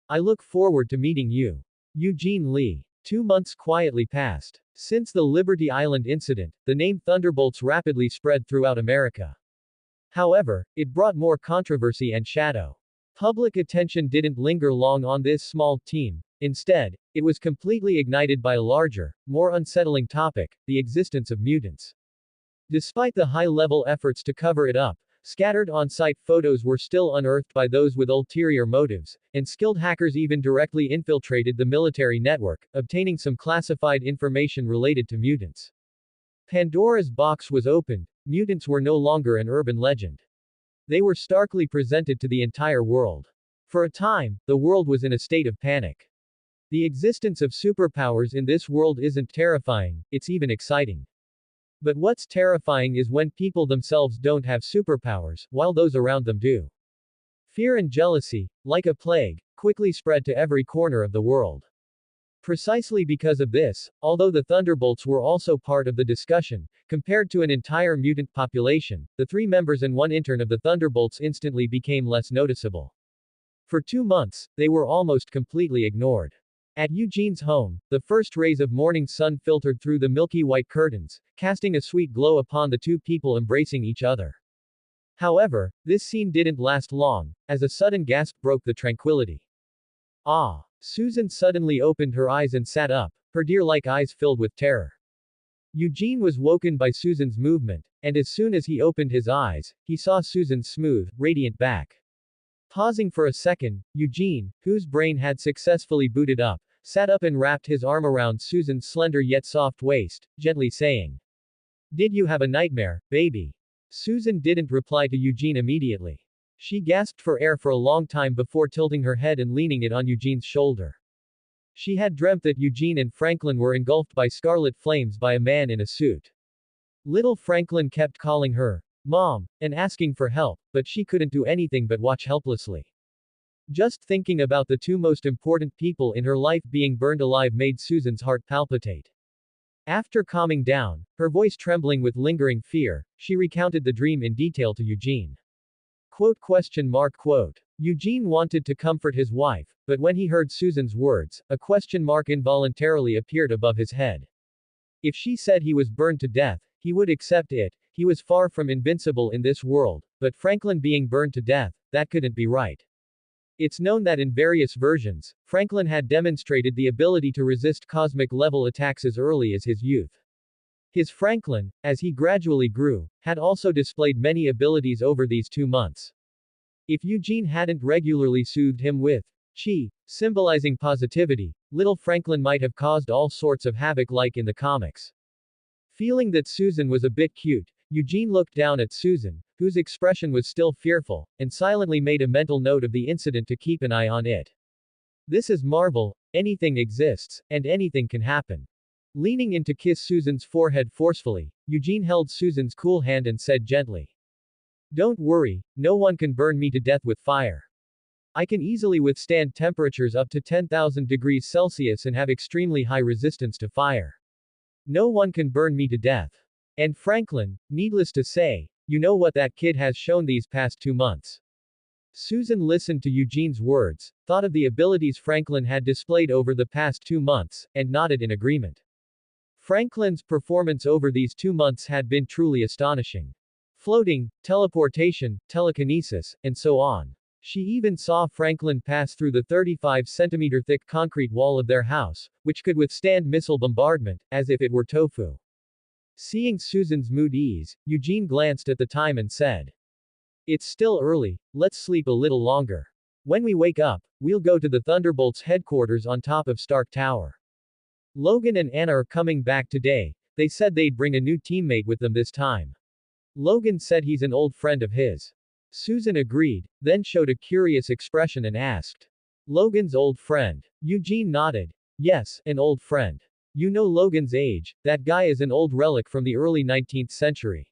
I look forward to meeting you. Eugene Lee. 2 months quietly passed. Since the Liberty Island incident, the name Thunderbolts rapidly spread throughout America. However, it brought more controversy and shadow. Public attention didn't linger long on this small team. Instead, it was completely ignited by a larger, more unsettling topic, the existence of mutants. Despite the high-level efforts to cover it up, scattered on-site photos were still unearthed by those with ulterior motives, and skilled hackers even directly infiltrated the military network, obtaining some classified information related to mutants. Pandora's box was opened. Mutants were no longer an urban legend. They were starkly presented to the entire world. For a time, the world was in a state of panic. The existence of superpowers in this world isn't terrifying, it's even exciting. But what's terrifying is when people themselves don't have superpowers, while those around them do. Fear and jealousy, like a plague, quickly spread to every corner of the world. Precisely because of this, although the Thunderbolts were also part of the discussion, compared to an entire mutant population, the 3 members and 1 intern of the Thunderbolts instantly became less noticeable. For 2 months, they were almost completely ignored. At Eugene's home, the first rays of morning sun filtered through the milky white curtains, casting a sweet glow upon the 2 people embracing each other. However, this scene didn't last long, as a sudden gasp broke the tranquility. Ah! Susan suddenly opened her eyes and sat up, her deer-like eyes filled with terror. Eugene was woken by Susan's movement, and as soon as he opened his eyes, he saw Susan's smooth, radiant back. Pausing for a second, Eugene, whose brain had successfully booted up, sat up and wrapped his arm around Susan's slender yet soft waist, gently saying, "Did you have a nightmare, baby?" Susan didn't reply to Eugene immediately. She gasped for air for a long time before tilting her head and leaning it on Eugene's shoulder. She had dreamt that Eugene and Franklin were engulfed by scarlet flames by a man in a suit. Little Franklin kept calling her, "Mom," and asking for help, but she couldn't do anything but watch helplessly. Just thinking about the 2 most important people in her life being burned alive made Susan's heart palpitate. After calming down, her voice trembling with lingering fear, she recounted the dream in detail to Eugene. Quote. Eugene wanted to comfort his wife, but when he heard Susan's words, a question mark involuntarily appeared above his head. If she said he was burned to death, he would accept it. He was far from invincible in this world, but Franklin being burned to death, that couldn't be right. It's known that in various versions, Franklin had demonstrated the ability to resist cosmic-level attacks as early as his youth. His Franklin, as he gradually grew, had also displayed many abilities over these 2 months. If Eugene hadn't regularly soothed him with chi, symbolizing positivity, little Franklin might have caused all sorts of havoc like in the comics. Feeling that Susan was a bit cute, Eugene looked down at Susan, whose expression was still fearful, and silently made a mental note of the incident to keep an eye on it. This is Marvel, anything exists, and anything can happen. Leaning in to kiss Susan's forehead forcefully, Eugene held Susan's cool hand and said gently, "Don't worry, no one can burn me to death with fire. I can easily withstand temperatures up to 10,000 degrees Celsius and have extremely high resistance to fire. No one can burn me to death. And Franklin, needless to say, you know what that kid has shown these past 2 months." Susan listened to Eugene's words, thought of the abilities Franklin had displayed over the past 2 months, and nodded in agreement. Franklin's performance over these 2 months had been truly astonishing. Floating, teleportation, telekinesis, and so on. She even saw Franklin pass through the 35-centimeter thick concrete wall of their house, which could withstand missile bombardment, as if it were tofu. Seeing Susan's mood ease, Eugene glanced at the time and said, "It's still early, let's sleep a little longer. When we wake up, we'll go to the Thunderbolts headquarters on top of Stark Tower. Logan and Anna are coming back today, they said they'd bring a new teammate with them this time. Logan said he's an old friend of his." Susan agreed, then showed a curious expression and asked, "Logan's old friend?" Eugene nodded. "Yes, an old friend. You know Logan's age, that guy is an old relic from the early 19th century.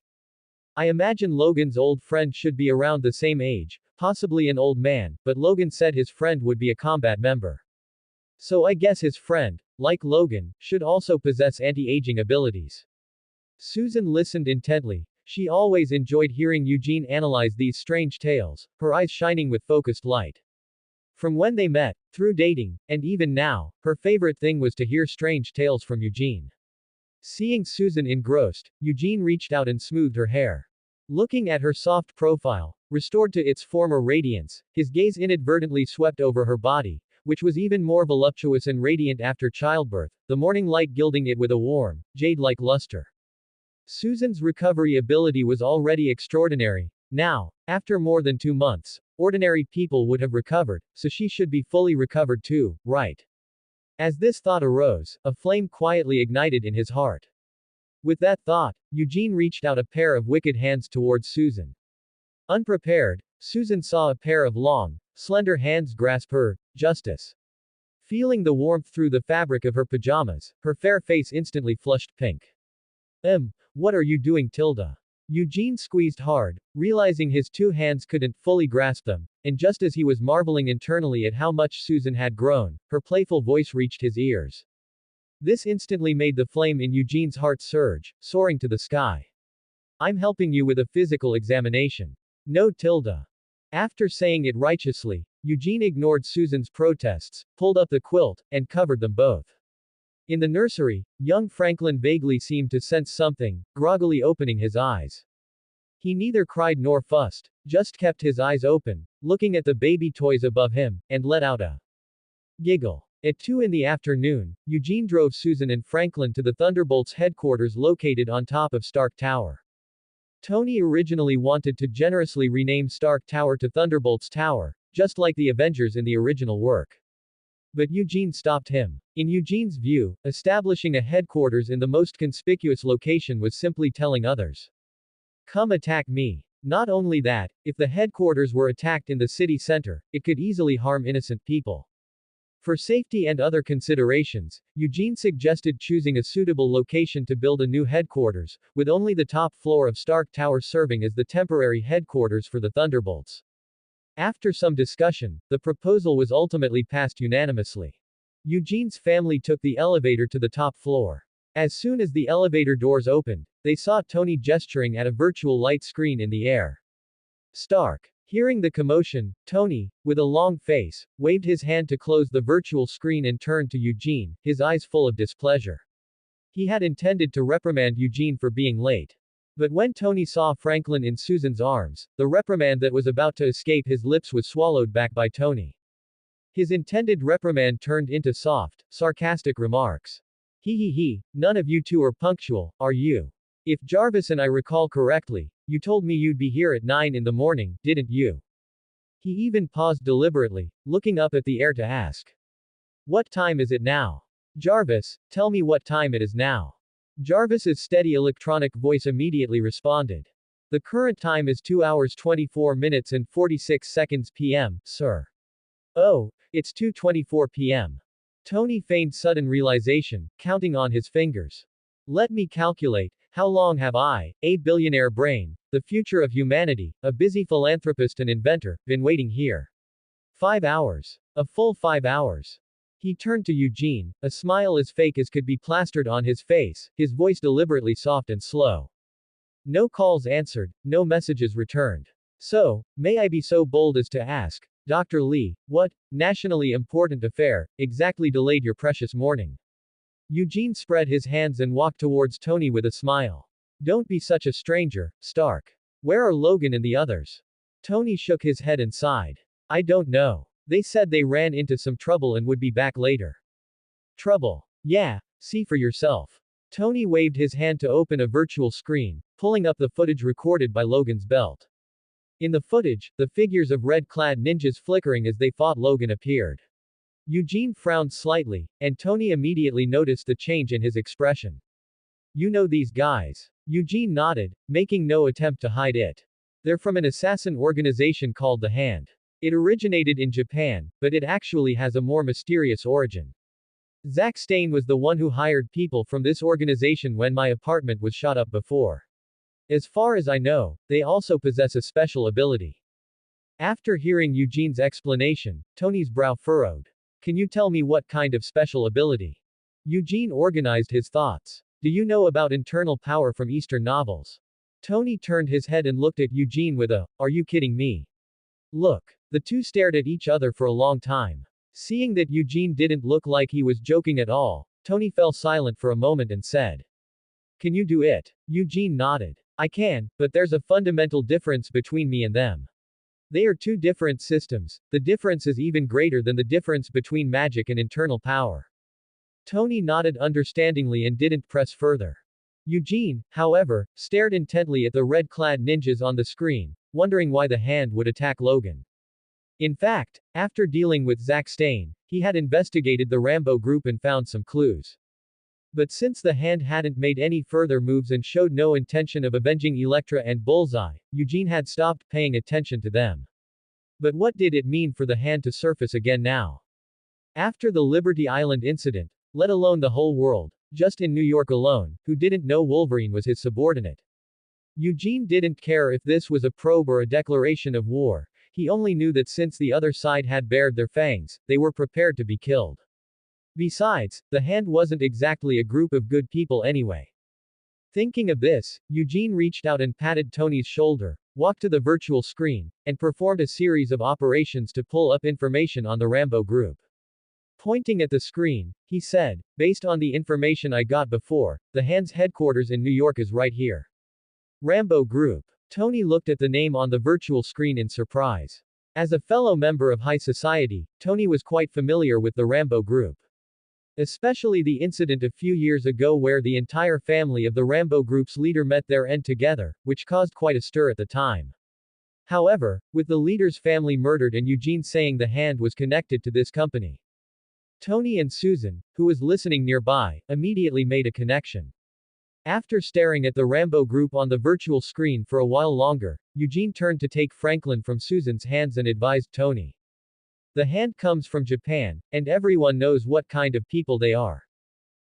I imagine Logan's old friend should be around the same age, possibly an old man, but Logan said his friend would be a combat member. So I guess his friend, like Logan, should also possess anti-aging abilities." Susan listened intently. She always enjoyed hearing Eugene analyze these strange tales, her eyes shining with focused light. From when they met, through dating, and even now, her favorite thing was to hear strange tales from Eugene. Seeing Susan engrossed, Eugene reached out and smoothed her hair. Looking at her soft profile, restored to its former radiance, his gaze inadvertently swept over her body, which was even more voluptuous and radiant after childbirth, the morning light gilding it with a warm, jade-like luster. Susan's recovery ability was already extraordinary. Now, after more than 2 months, ordinary people would have recovered, so she should be fully recovered too, right? As this thought arose, a flame quietly ignited in his heart. With that thought, Eugene reached out a pair of wicked hands towards Susan. Unprepared, Susan saw a pair of long, slender hands grasp her, justice. Feeling the warmth through the fabric of her pajamas, her fair face instantly flushed pink. What are you doing, Tilda? Eugene squeezed hard, realizing his two hands couldn't fully grasp them, and just as he was marveling internally at how much Susan had grown, her playful voice reached his ears. This instantly made the flame in Eugene's heart surge, soaring to the sky. I'm helping you with a physical examination. No, Tilda. After saying it righteously, Eugene ignored Susan's protests, pulled up the quilt, and covered them both. In the nursery, young Franklin vaguely seemed to sense something, groggily opening his eyes. He neither cried nor fussed, just kept his eyes open, looking at the baby toys above him, and let out a giggle. At 2 in the afternoon, Eugene drove Susan and Franklin to the Thunderbolts headquarters located on top of Stark Tower. Tony originally wanted to generously rename Stark Tower to Thunderbolts Tower, just like the Avengers in the original work. But Eugene stopped him. In Eugene's view, establishing a headquarters in the most conspicuous location was simply telling others, "Come attack me." Not only that, if the headquarters were attacked in the city center, it could easily harm innocent people. For safety and other considerations, Eugene suggested choosing a suitable location to build a new headquarters, with only the top floor of Stark Tower serving as the temporary headquarters for the Thunderbolts. After some discussion, the proposal was ultimately passed unanimously. Eugene's family took the elevator to the top floor. As soon as the elevator doors opened, they saw Tony gesturing at a virtual light screen in the air. Stark. Hearing the commotion, Tony, with a long face, waved his hand to close the virtual screen and turned to Eugene, his eyes full of displeasure. He had intended to reprimand Eugene for being late. But when Tony saw Franklin in Susan's arms, the reprimand that was about to escape his lips was swallowed back by Tony. His intended reprimand turned into soft, sarcastic remarks. He, none of you two are punctual, are you? If Jarvis and I recall correctly, you told me you'd be here at 9 in the morning, didn't you? He even paused deliberately, looking up at the air to ask. What time is it now? Jarvis, tell me what time it is now. Jarvis's steady electronic voice immediately responded. The current time is 2 hours 24 minutes and 46 seconds p.m., sir. Oh, it's 2:24 p.m. Tony feigned sudden realization, counting on his fingers. Let me calculate, how long have I, a billionaire brain, the future of humanity, a busy philanthropist and inventor, been waiting here? 5 hours. A full 5 hours. He turned to Eugene, a smile as fake as could be plastered on his face, his voice deliberately soft and slow. No calls answered, no messages returned. So, may I be so bold as to ask, Dr. Lee, what, nationally important affair, exactly delayed your precious morning? Eugene spread his hands and walked towards Tony with a smile. Don't be such a stranger, Stark. Where are Logan and the others? Tony shook his head and sighed. I don't know. They said they ran into some trouble and would be back later. Trouble? Yeah, see for yourself. Tony waved his hand to open a virtual screen, pulling up the footage recorded by Logan's belt. In the footage, the figures of red-clad ninjas flickering as they fought Logan appeared. Eugene frowned slightly, and Tony immediately noticed the change in his expression. You know these guys? Eugene nodded, making no attempt to hide it. They're from an assassin organization called The Hand. It originated in Japan, but it actually has a more mysterious origin. Zack Stane was the one who hired people from this organization when my apartment was shot up before. As far as I know, they also possess a special ability. After hearing Eugene's explanation, Tony's brow furrowed. Can you tell me what kind of special ability? Eugene organized his thoughts. Do you know about internal power from Eastern novels? Tony turned his head and looked at Eugene with a, are you kidding me? Look. The two stared at each other for a long time. Seeing that Eugene didn't look like he was joking at all, Tony fell silent for a moment and said, Can you do it? Eugene nodded. I can, but there's a fundamental difference between me and them. They are two different systems. The difference is even greater than the difference between magic and internal power. Tony nodded understandingly and didn't press further. Eugene, however, stared intently at the red-clad ninjas on the screen, wondering why the Hand would attack Logan. In fact, after dealing with Zack Stane, he had investigated the Rambo group and found some clues. But since the hand hadn't made any further moves and showed no intention of avenging Elektra and Bullseye, Eugene had stopped paying attention to them. But what did it mean for the hand to surface again now? After the Liberty Island incident, let alone the whole world, just in New York alone, who didn't know Wolverine was his subordinate? Eugene didn't care if this was a probe or a declaration of war, he only knew that since the other side had bared their fangs, they were prepared to be killed. Besides, the hand wasn't exactly a group of good people anyway. Thinking of this, Eugene reached out and patted Tony's shoulder, walked to the virtual screen, and performed a series of operations to pull up information on the Rambo group. Pointing at the screen, he said, based on the information I got before, the hand's headquarters in New York is right here. Rambo Group. Tony looked at the name on the virtual screen in surprise. As a fellow member of high society, Tony was quite familiar with the Rambo Group. Especially the incident a few years ago where the entire family of the Rambo Group's leader met their end together, which caused quite a stir at the time. However, with the leader's family murdered and Eugene saying the hand was connected to this company, Tony and Susan, who was listening nearby, immediately made a connection. After staring at the Rambo Group on the virtual screen for a while longer, Eugene turned to take Franklin from Susan's hands and advised Tony. The hand comes from Japan, and everyone knows what kind of people they are.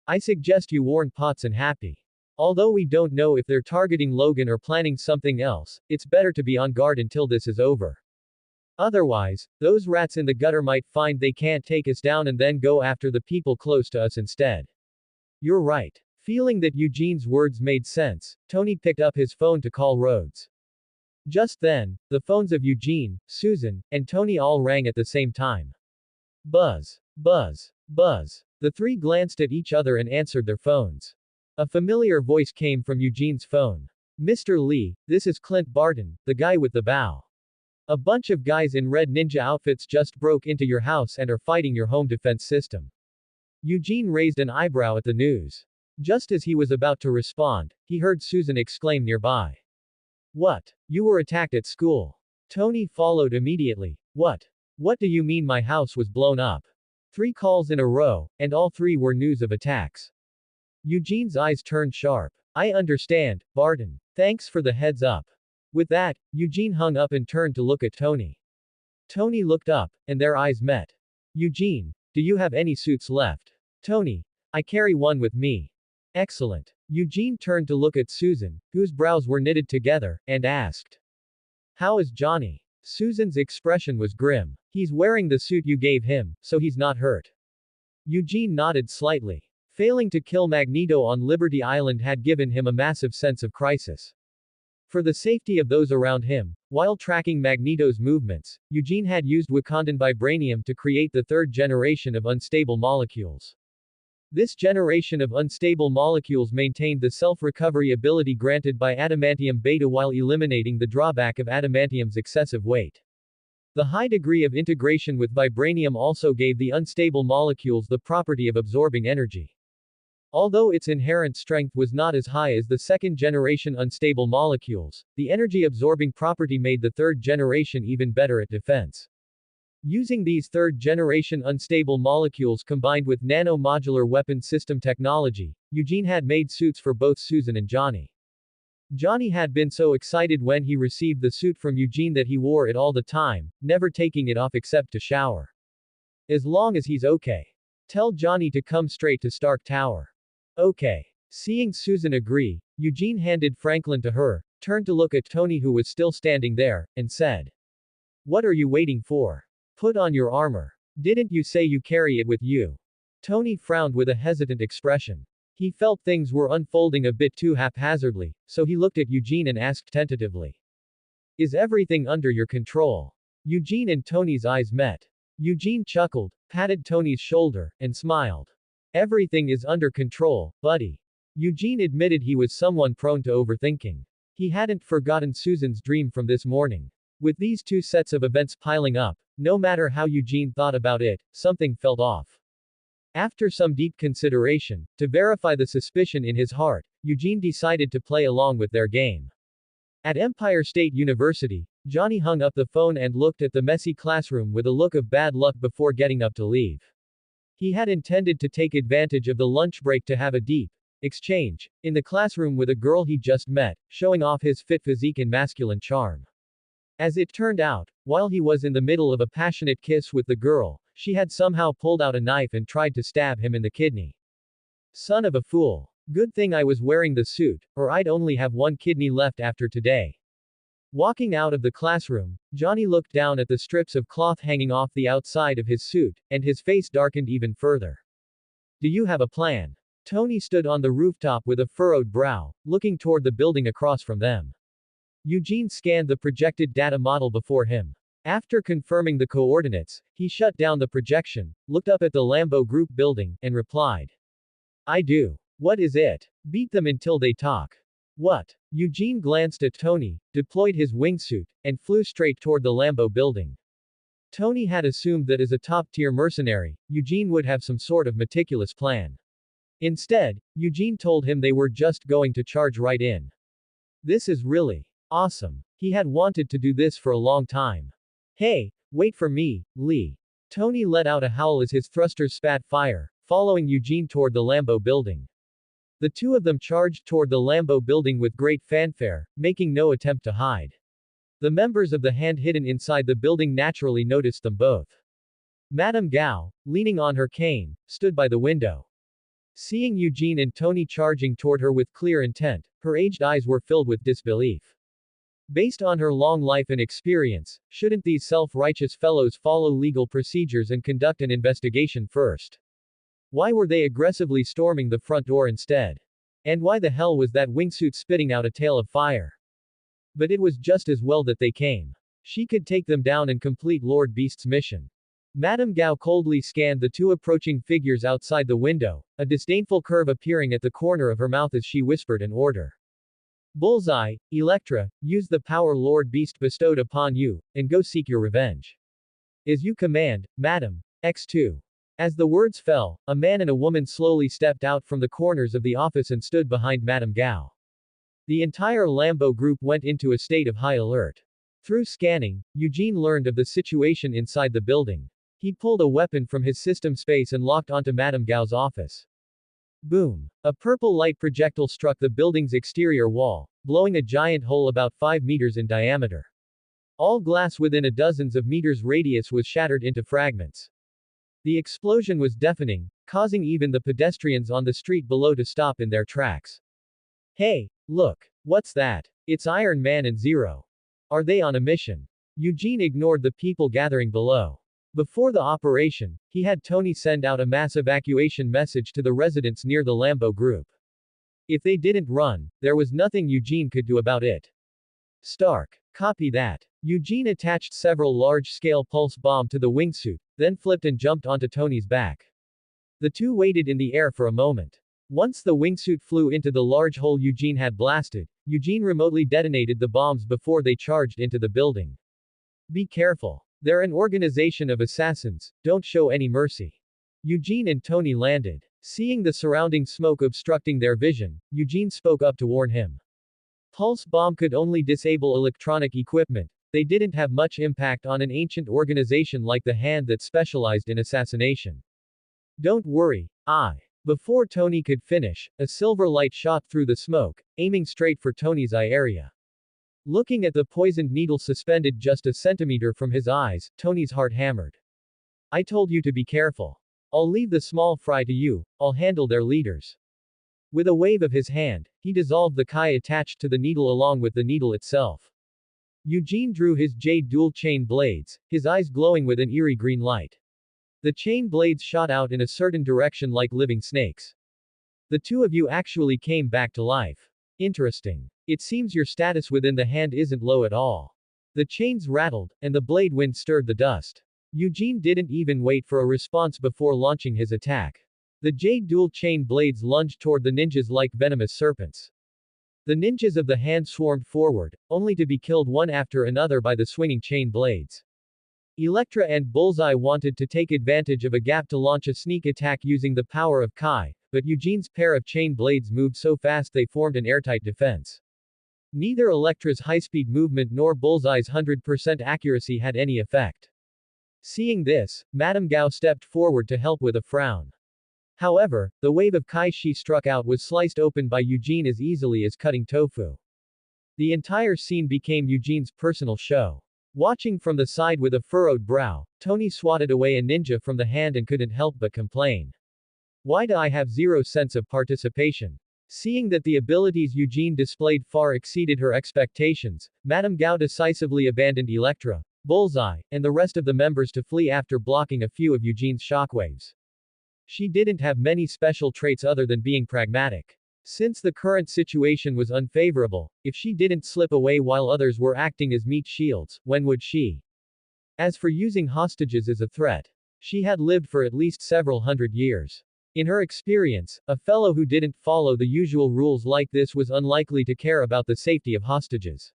I suggest you warn Potts and Happy. Although we don't know if they're targeting Logan or planning something else, it's better to be on guard until this is over. Otherwise, those rats in the gutter might find they can't take us down and then go after the people close to us instead. You're right. Feeling that Eugene's words made sense, Tony picked up his phone to call Rhodes. Just then, the phones of Eugene, Susan, and Tony all rang at the same time. Buzz. Buzz. Buzz. The three glanced at each other and answered their phones. A familiar voice came from Eugene's phone. Mr. Lee, this is Clint Barton, the guy with the bow. A bunch of guys in red ninja outfits just broke into your house and are fighting your home defense system. Eugene raised an eyebrow at the news. Just as he was about to respond, he heard Susan exclaim nearby. What? You were attacked at school. Tony followed immediately. What? What do you mean my house was blown up? 3 calls in a row, and all 3 were news of attacks. Eugene's eyes turned sharp. I understand, Barton. Thanks for the heads up. With that, Eugene hung up and turned to look at Tony. Tony looked up, and their eyes met. Eugene, do you have any suits left? Tony, I carry one with me. Excellent. Eugene turned to look at Susan, whose brows were knitted together, and asked. How is Johnny? Susan's expression was grim. He's wearing the suit you gave him, so he's not hurt. Eugene nodded slightly. Failing to kill Magneto on Liberty Island had given him a massive sense of crisis. For the safety of those around him, while tracking Magneto's movements, Eugene had used Wakandan vibranium to create the 3rd generation of unstable molecules. This generation of unstable molecules maintained the self-recovery ability granted by adamantium beta while eliminating the drawback of adamantium's excessive weight. The high degree of integration with vibranium also gave the unstable molecules the property of absorbing energy. Although its inherent strength was not as high as the 2nd generation unstable molecules, the energy-absorbing property made the 3rd generation even better at defense. Using these 3rd generation unstable molecules combined with nano-modular weapon system technology, Eugene had made suits for both Susan and Johnny. Johnny had been so excited when he received the suit from Eugene that he wore it all the time, never taking it off except to shower. As long as he's okay. Tell Johnny to come straight to Stark Tower. Okay. Seeing Susan agree, Eugene handed Franklin to her, turned to look at Tony who was still standing there, and said. What are you waiting for? Put on your armor. Didn't you say you carry it with you? Tony frowned with a hesitant expression. He felt things were unfolding a bit too haphazardly, so he looked at Eugene and asked tentatively. Is everything under your control? Eugene and Tony's eyes met. Eugene chuckled, patted Tony's shoulder, and smiled. Everything is under control, buddy. Eugene admitted he was someone prone to overthinking. He hadn't forgotten Susan's dream from this morning. With these 2 sets of events piling up, no matter how Eugene thought about it, something felt off. After some deep consideration, to verify the suspicion in his heart, Eugene decided to play along with their game. At Empire State University, Johnny hung up the phone and looked at the messy classroom with a look of bad luck before getting up to leave. He had intended to take advantage of the lunch break to have a deep exchange in the classroom with a girl he just met, showing off his fit physique and masculine charm. As it turned out, while he was in the middle of a passionate kiss with the girl, she had somehow pulled out a knife and tried to stab him in the kidney. Son of a fool. Good thing I was wearing the suit, or I'd only have one kidney left after today. Walking out of the classroom, Johnny looked down at the strips of cloth hanging off the outside of his suit, and his face darkened even further. Do you have a plan? Tony stood on the rooftop with a furrowed brow, looking toward the building across from them. Eugene scanned the projected data model before him. After confirming the coordinates, he shut down the projection, looked up at the Lambo Group building, and replied. I do. What is it? Beat them until they talk. What? Eugene glanced at Tony, deployed his wingsuit, and flew straight toward the Lambo building. Tony had assumed that as a top-tier mercenary, Eugene would have some sort of meticulous plan. Instead, Eugene told him they were just going to charge right in. This is really awesome. He had wanted to do this for a long time. Hey, wait for me, Lee. Tony let out a howl as his thrusters spat fire, following Eugene toward the Lambo building. The two of them charged toward the Lambo building with great fanfare, making no attempt to hide. The members of the hand hidden inside the building naturally noticed them both. Madame Gao, leaning on her cane, stood by the window. Seeing Eugene and Tony charging toward her with clear intent, her aged eyes were filled with disbelief. Based on her long life and experience, shouldn't these self-righteous fellows follow legal procedures and conduct an investigation first? Why were they aggressively storming the front door instead? And why the hell was that wingsuit spitting out a tail of fire? But it was just as well that they came. She could take them down and complete Lord Beast's mission. Madame Gao coldly scanned the two approaching figures outside the window, a disdainful curve appearing at the corner of her mouth as she whispered an order. Bullseye, Electra, use the power Lord Beast bestowed upon you, and go seek your revenge. As you command, Madam. X2. As the words fell, a man and a woman slowly stepped out from the corners of the office and stood behind Madame Gao. The entire Lambo group went into a state of high alert. Through scanning, Eugene learned of the situation inside the building. He pulled a weapon from his system space and locked onto Madame Gao's office. Boom! A purple light projectile struck the building's exterior wall, blowing a giant hole about 5 meters in diameter. All glass within a dozens of meters radius was shattered into fragments. The explosion was deafening, causing even the pedestrians on the street below to stop in their tracks. Hey, look! What's that? It's Iron Man and Zero. Are they on a mission? Eugene ignored the people gathering below. Before the operation, he had Tony send out a mass evacuation message to the residents near the Lambo group. If they didn't run, there was nothing Eugene could do about it. Stark. Copy that. Eugene attached several large-scale pulse bomb to the wingsuit, then flipped and jumped onto Tony's back. The two waited in the air for a moment. Once the wingsuit flew into the large hole Eugene had blasted, Eugene remotely detonated the bombs before they charged into the building. Be careful. They're an organization of assassins, don't show any mercy. Eugene and Tony landed. Seeing the surrounding smoke obstructing their vision, Eugene spoke up to warn him. Pulse bomb could only disable electronic equipment. They didn't have much impact on an ancient organization like the Hand that specialized in assassination. Don't worry, Before Tony could finish, a silver light shot through the smoke, aiming straight for Tony's eye area. Looking at the poisoned needle suspended just a centimeter from his eyes, Tony's heart hammered. I told you to be careful. I'll leave the small fry to you, I'll handle their leaders. With a wave of his hand, he dissolved the Kai attached to the needle along with the needle itself. Eugene drew his jade dual chain blades, his eyes glowing with an eerie green light. The chain blades shot out in a certain direction like living snakes. The two of you actually came back to life. Interesting. It seems your status within the Hand isn't low at all. The chains rattled, and the blade wind stirred the dust. Eugene didn't even wait for a response before launching his attack. The jade dual chain blades lunged toward the ninjas like venomous serpents. The ninjas of the Hand swarmed forward, only to be killed one after another by the swinging chain blades. Electra and Bullseye wanted to take advantage of a gap to launch a sneak attack using the power of Kai, but Eugene's pair of chain blades moved so fast they formed an airtight defense. Neither Electra's high-speed movement nor Bullseye's 100% accuracy had any effect. Seeing this, Madame Gao stepped forward to help with a frown. However, the wave of kai she struck out was sliced open by Eugene as easily as cutting tofu. The entire scene became Eugene's personal show. Watching from the side with a furrowed brow, Tony swatted away a ninja from the hand and couldn't help but complain. Why do I have zero sense of participation? Seeing that the abilities Eugene displayed far exceeded her expectations, Madame Gao decisively abandoned Electra, Bullseye, and the rest of the members to flee after blocking a few of Eugene's shockwaves. She didn't have many special traits other than being pragmatic. Since the current situation was unfavorable, if she didn't slip away while others were acting as meat shields, when would she? As for using hostages as a threat, she had lived for at least several hundred years. In her experience, a fellow who didn't follow the usual rules like this was unlikely to care about the safety of hostages.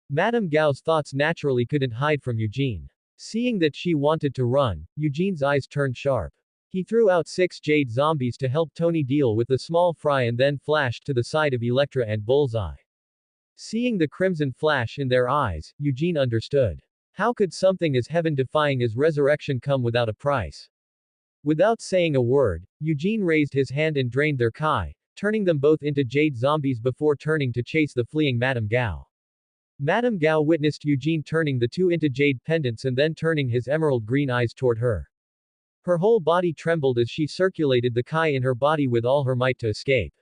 Madame Gao's thoughts naturally couldn't hide from Eugene. Seeing that she wanted to run, Eugene's eyes turned sharp. He threw out 6 jade zombies to help Tony deal with the small fry and then flashed to the side of Electra and Bullseye. Seeing the crimson flash in their eyes, Eugene understood. How could something as heaven-defying as resurrection come without a price? Without saying a word, Eugene raised his hand and drained their kai, turning them both into jade zombies before turning to chase the fleeing Madame Gao. Madame Gao witnessed Eugene turning the two into jade pendants and then turning his emerald green eyes toward her. Her whole body trembled as she circulated the kai in her body with all her might to escape.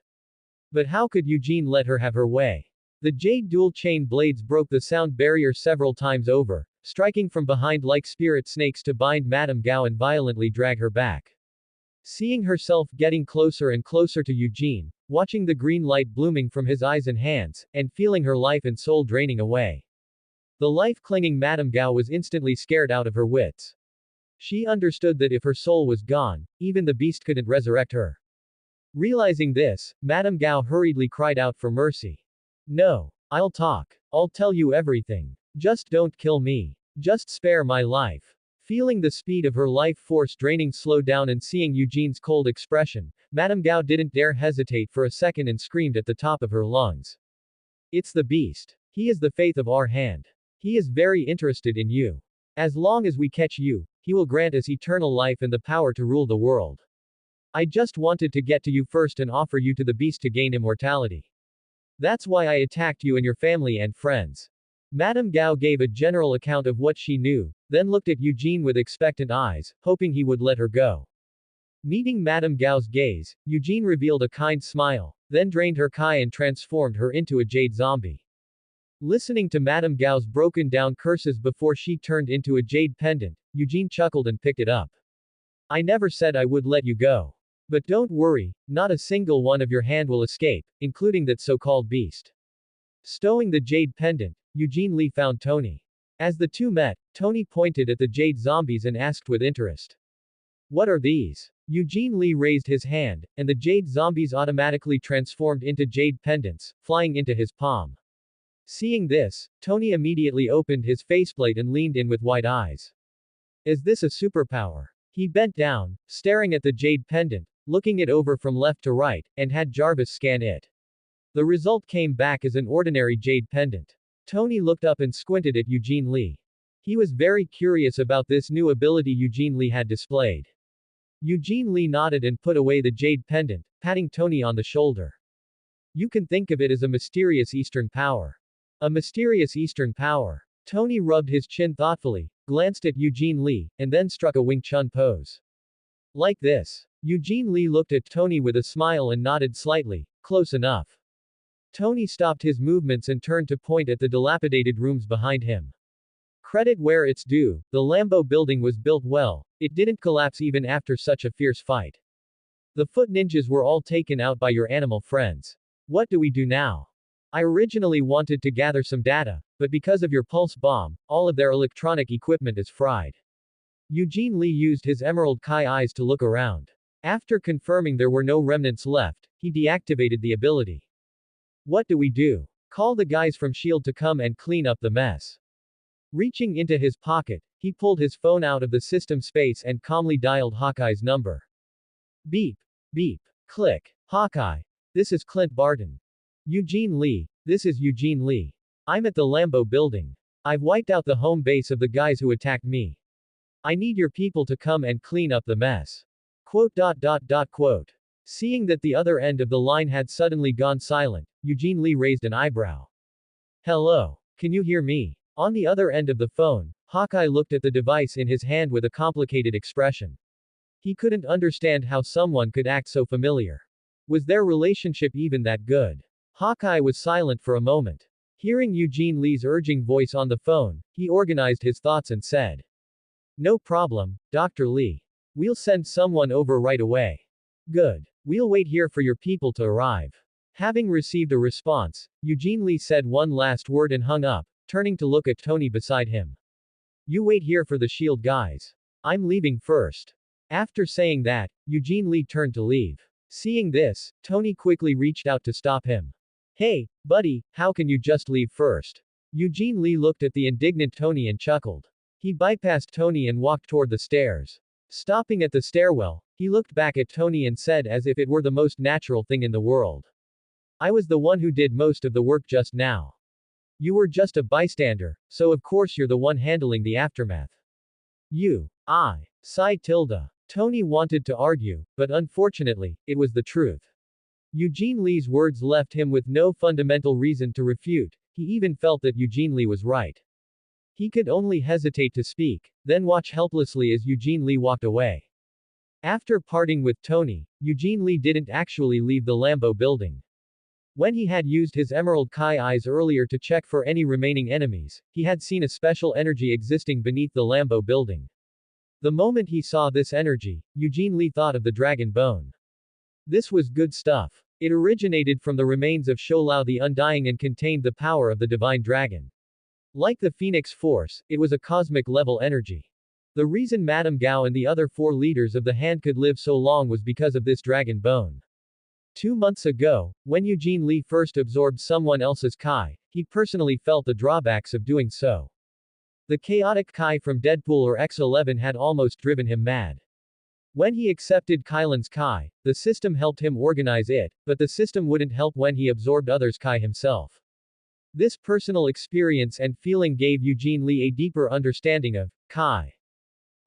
But how could Eugene let her have her way? The jade dual chain blades broke the sound barrier several times over, striking from behind like spirit snakes to bind Madame Gao and violently drag her back. Seeing herself getting closer and closer to Eugene, watching the green light blooming from his eyes and hands, and feeling her life and soul draining away. The life-clinging Madame Gao was instantly scared out of her wits. She understood that if her soul was gone, even the beast couldn't resurrect her. Realizing this, Madame Gao hurriedly cried out for mercy. No. I'll talk. I'll tell you everything. Just don't kill me. Just spare my life. Feeling the speed of her life force draining slow down and seeing Eugene's cold expression, Madame Gao didn't dare hesitate for a second and screamed at the top of her lungs. It's the beast. He is the faith of our hand. He is very interested in you. As long as we catch you, he will grant us eternal life and the power to rule the world. I just wanted to get to you first and offer you to the beast to gain immortality. That's why I attacked you and your family and friends. Madame Gao gave a general account of what she knew, then looked at Eugene with expectant eyes, hoping he would let her go. Meeting Madame Gao's gaze, Eugene revealed a kind smile, then drained her kai and transformed her into a jade zombie. Listening to Madame Gao's broken down curses before she turned into a jade pendant, Eugene chuckled and picked it up. I never said I would let you go. But don't worry, not a single one of your hand will escape, including that so-called beast. Stowing the jade pendant, Eugene Lee found Tony. As the two met, Tony pointed at the jade zombies and asked with interest. What are these? Eugene Lee raised his hand, and the jade zombies automatically transformed into jade pendants, flying into his palm. Seeing this, Tony immediately opened his faceplate and leaned in with wide eyes. Is this a superpower? He bent down, staring at the jade pendant, looking it over from left to right, and had Jarvis scan it. The result came back as an ordinary jade pendant. Tony looked up and squinted at Eugene Lee. He was very curious about this new ability Eugene Lee had displayed. Eugene Lee nodded and put away the jade pendant, patting Tony on the shoulder. You can think of it as a mysterious Eastern power. A mysterious Eastern power. Tony rubbed his chin thoughtfully, glanced at Eugene Lee, and then struck a Wing Chun pose. Like this. Eugene Lee looked at Tony with a smile and nodded slightly, close enough. Tony stopped his movements and turned to point at the dilapidated rooms behind him. Credit where it's due, the Lambo building was built well, it didn't collapse even after such a fierce fight. The foot ninjas were all taken out by your animal friends. What do we do now? I originally wanted to gather some data, but because of your pulse bomb, all of their electronic equipment is fried. Eugene Lee used his emerald kai eyes to look around. After confirming there were no remnants left, he deactivated the ability. What do we do? Call the guys from SHIELD to come and clean up the mess. Reaching into his pocket, he pulled his phone out of the system space and calmly dialed Hawkeye's number. Beep. Beep. Click. Hawkeye. This is Clint Barton. Eugene Lee. This is Eugene Lee. I'm at the Lambo building. I've wiped out the home base of the guys who attacked me. I need your people to come and clean up the mess. Quote. Seeing that the other end of the line had suddenly gone silent, Eugene Lee raised an eyebrow. Hello. Can you hear me? On the other end of the phone, Hawkeye looked at the device in his hand with a complicated expression. He couldn't understand how someone could act so familiar. Was their relationship even that good? Hawkeye was silent for a moment. Hearing Eugene Lee's urging voice on the phone, he organized his thoughts and said, "No problem, Dr. Lee. We'll send someone over right away." "Good. We'll wait here for your people to arrive." Having received a response, Eugene Lee said one last word and hung up, turning to look at Tony beside him. "You wait here for the SHIELD guys. I'm leaving first." After saying that, Eugene Lee turned to leave. Seeing this, Tony quickly reached out to stop him. "Hey, buddy, how can you just leave first?" Eugene Lee looked at the indignant Tony and chuckled. He bypassed Tony and walked toward the stairs. Stopping at the stairwell, he looked back at Tony and said as if it were the most natural thing in the world. "I was the one who did most of the work just now. You were just a bystander, so of course you're the one handling the aftermath." Sigh tilde. Tony wanted to argue, but unfortunately, it was the truth. Eugene Lee's words left him with no fundamental reason to refute. He even felt that Eugene Lee was right. He could only hesitate to speak, then watch helplessly as Eugene Lee walked away. After parting with Tony, Eugene Lee didn't actually leave the Lambo building. When he had used his Emerald Kai eyes earlier to check for any remaining enemies, he had seen a special energy existing beneath the Lambo building. The moment he saw this energy, Eugene Lee thought of the dragon bone. This was good stuff. It originated from the remains of Shoulao the Undying and contained the power of the divine dragon. Like the Phoenix Force, it was a cosmic-level energy. The reason Madame Gao and the other 4 leaders of the Hand could live so long was because of this dragon bone. 2 months ago, when Eugene Lee first absorbed someone else's Kai, he personally felt the drawbacks of doing so. The chaotic Kai from Deadpool or X-11 had almost driven him mad. When he accepted Kylan's Kai, the system helped him organize it, but the system wouldn't help when he absorbed others' Kai himself. This personal experience and feeling gave Eugene Lee a deeper understanding of Kai.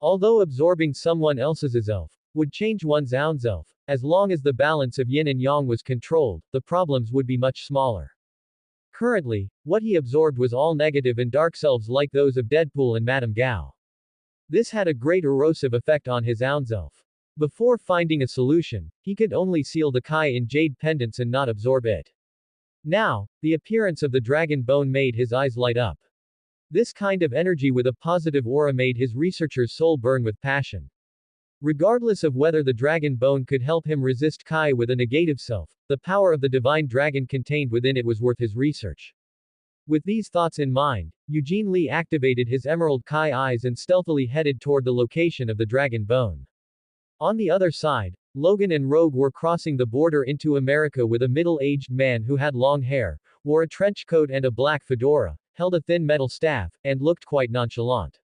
Although absorbing someone else's self would change one's own self, as long as the balance of yin and yang was controlled, the problems would be much smaller. Currently, what he absorbed was all negative and dark selves like those of Deadpool and Madame Gao. This had a great erosive effect on his own self. Before finding a solution, he could only seal the Kai in jade pendants and not absorb it. Now, the appearance of the dragon bone made his eyes light up. This kind of energy with a positive aura made his researcher's soul burn with passion. Regardless of whether the dragon bone could help him resist Kai with a negative self, the power of the divine dragon contained within it was worth his research. With these thoughts in mind, Eugene Lee activated his Emerald Kai eyes and stealthily headed toward the location of the dragon bone. On the other side, Logan and Rogue were crossing the border into America with a middle-aged man who had long hair, wore a trench coat and a black fedora, held a thin metal staff, and looked quite nonchalant.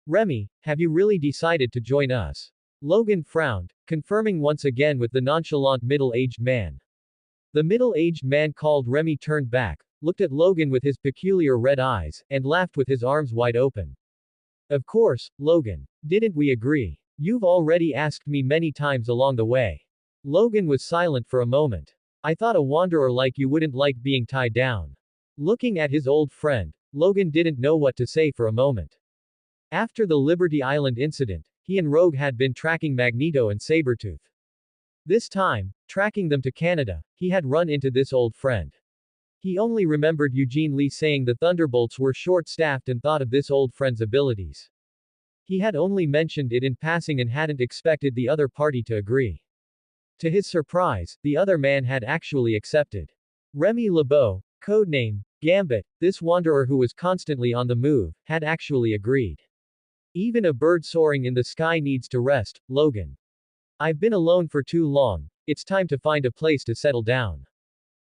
"Remy, have you really decided to join us?" Logan frowned, confirming once again with the nonchalant middle-aged man. The middle-aged man called Remy turned back, looked at Logan with his peculiar red eyes, and laughed with his arms wide open. "Of course, Logan. Didn't we agree? You've already asked me many times along the way." Logan was silent for a moment. "I thought a wanderer like you wouldn't like being tied down." Looking at his old friend, Logan didn't know what to say for a moment. After the Liberty Island incident, he and Rogue had been tracking Magneto and Sabretooth. This time, tracking them to Canada, he had run into this old friend. He only remembered Eugene Lee saying the Thunderbolts were short-staffed and thought of this old friend's abilities. He had only mentioned it in passing and hadn't expected the other party to agree. To his surprise, the other man had actually accepted. Remy LeBeau, codename Gambit, this wanderer who was constantly on the move, had actually agreed. "Even a bird soaring in the sky needs to rest, Logan. I've been alone for too long, it's time to find a place to settle down."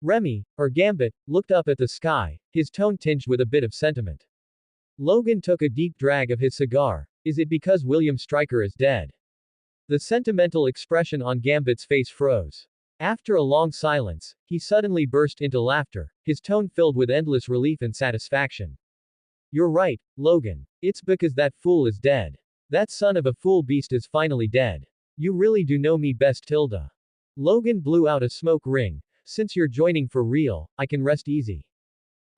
Remy, or Gambit, looked up at the sky, his tone tinged with a bit of sentiment. Logan took a deep drag of his cigar. "Is it because William Stryker is dead?" The sentimental expression on Gambit's face froze. After a long silence, he suddenly burst into laughter, his tone filled with endless relief and satisfaction. "You're right, Logan. It's because that fool is dead. That son of a fool beast is finally dead. You really do know me best, Tilda. Logan blew out a smoke ring. Since you're joining for real, I can rest easy.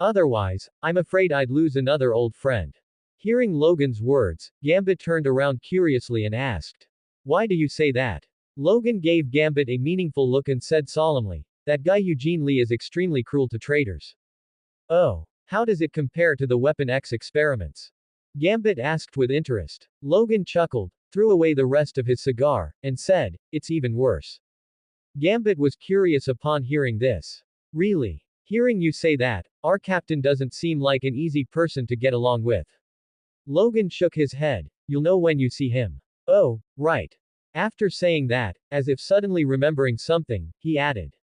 Otherwise, I'm afraid I'd lose another old friend. Hearing Logan's words, Gambit turned around curiously and asked, "Why do you say that?" Logan gave Gambit a meaningful look and said solemnly, "That guy Eugene Lee is extremely cruel to traitors." "Oh. How does it compare to the Weapon X experiments?" Gambit asked with interest. Logan chuckled, threw away the rest of his cigar, and said, "It's even worse." Gambit was curious upon hearing this. "Really? Hearing you say that, our captain doesn't seem like an easy person to get along with." Logan shook his head. "You'll know when you see him." "Oh, right." After saying that, as if suddenly remembering something, he added,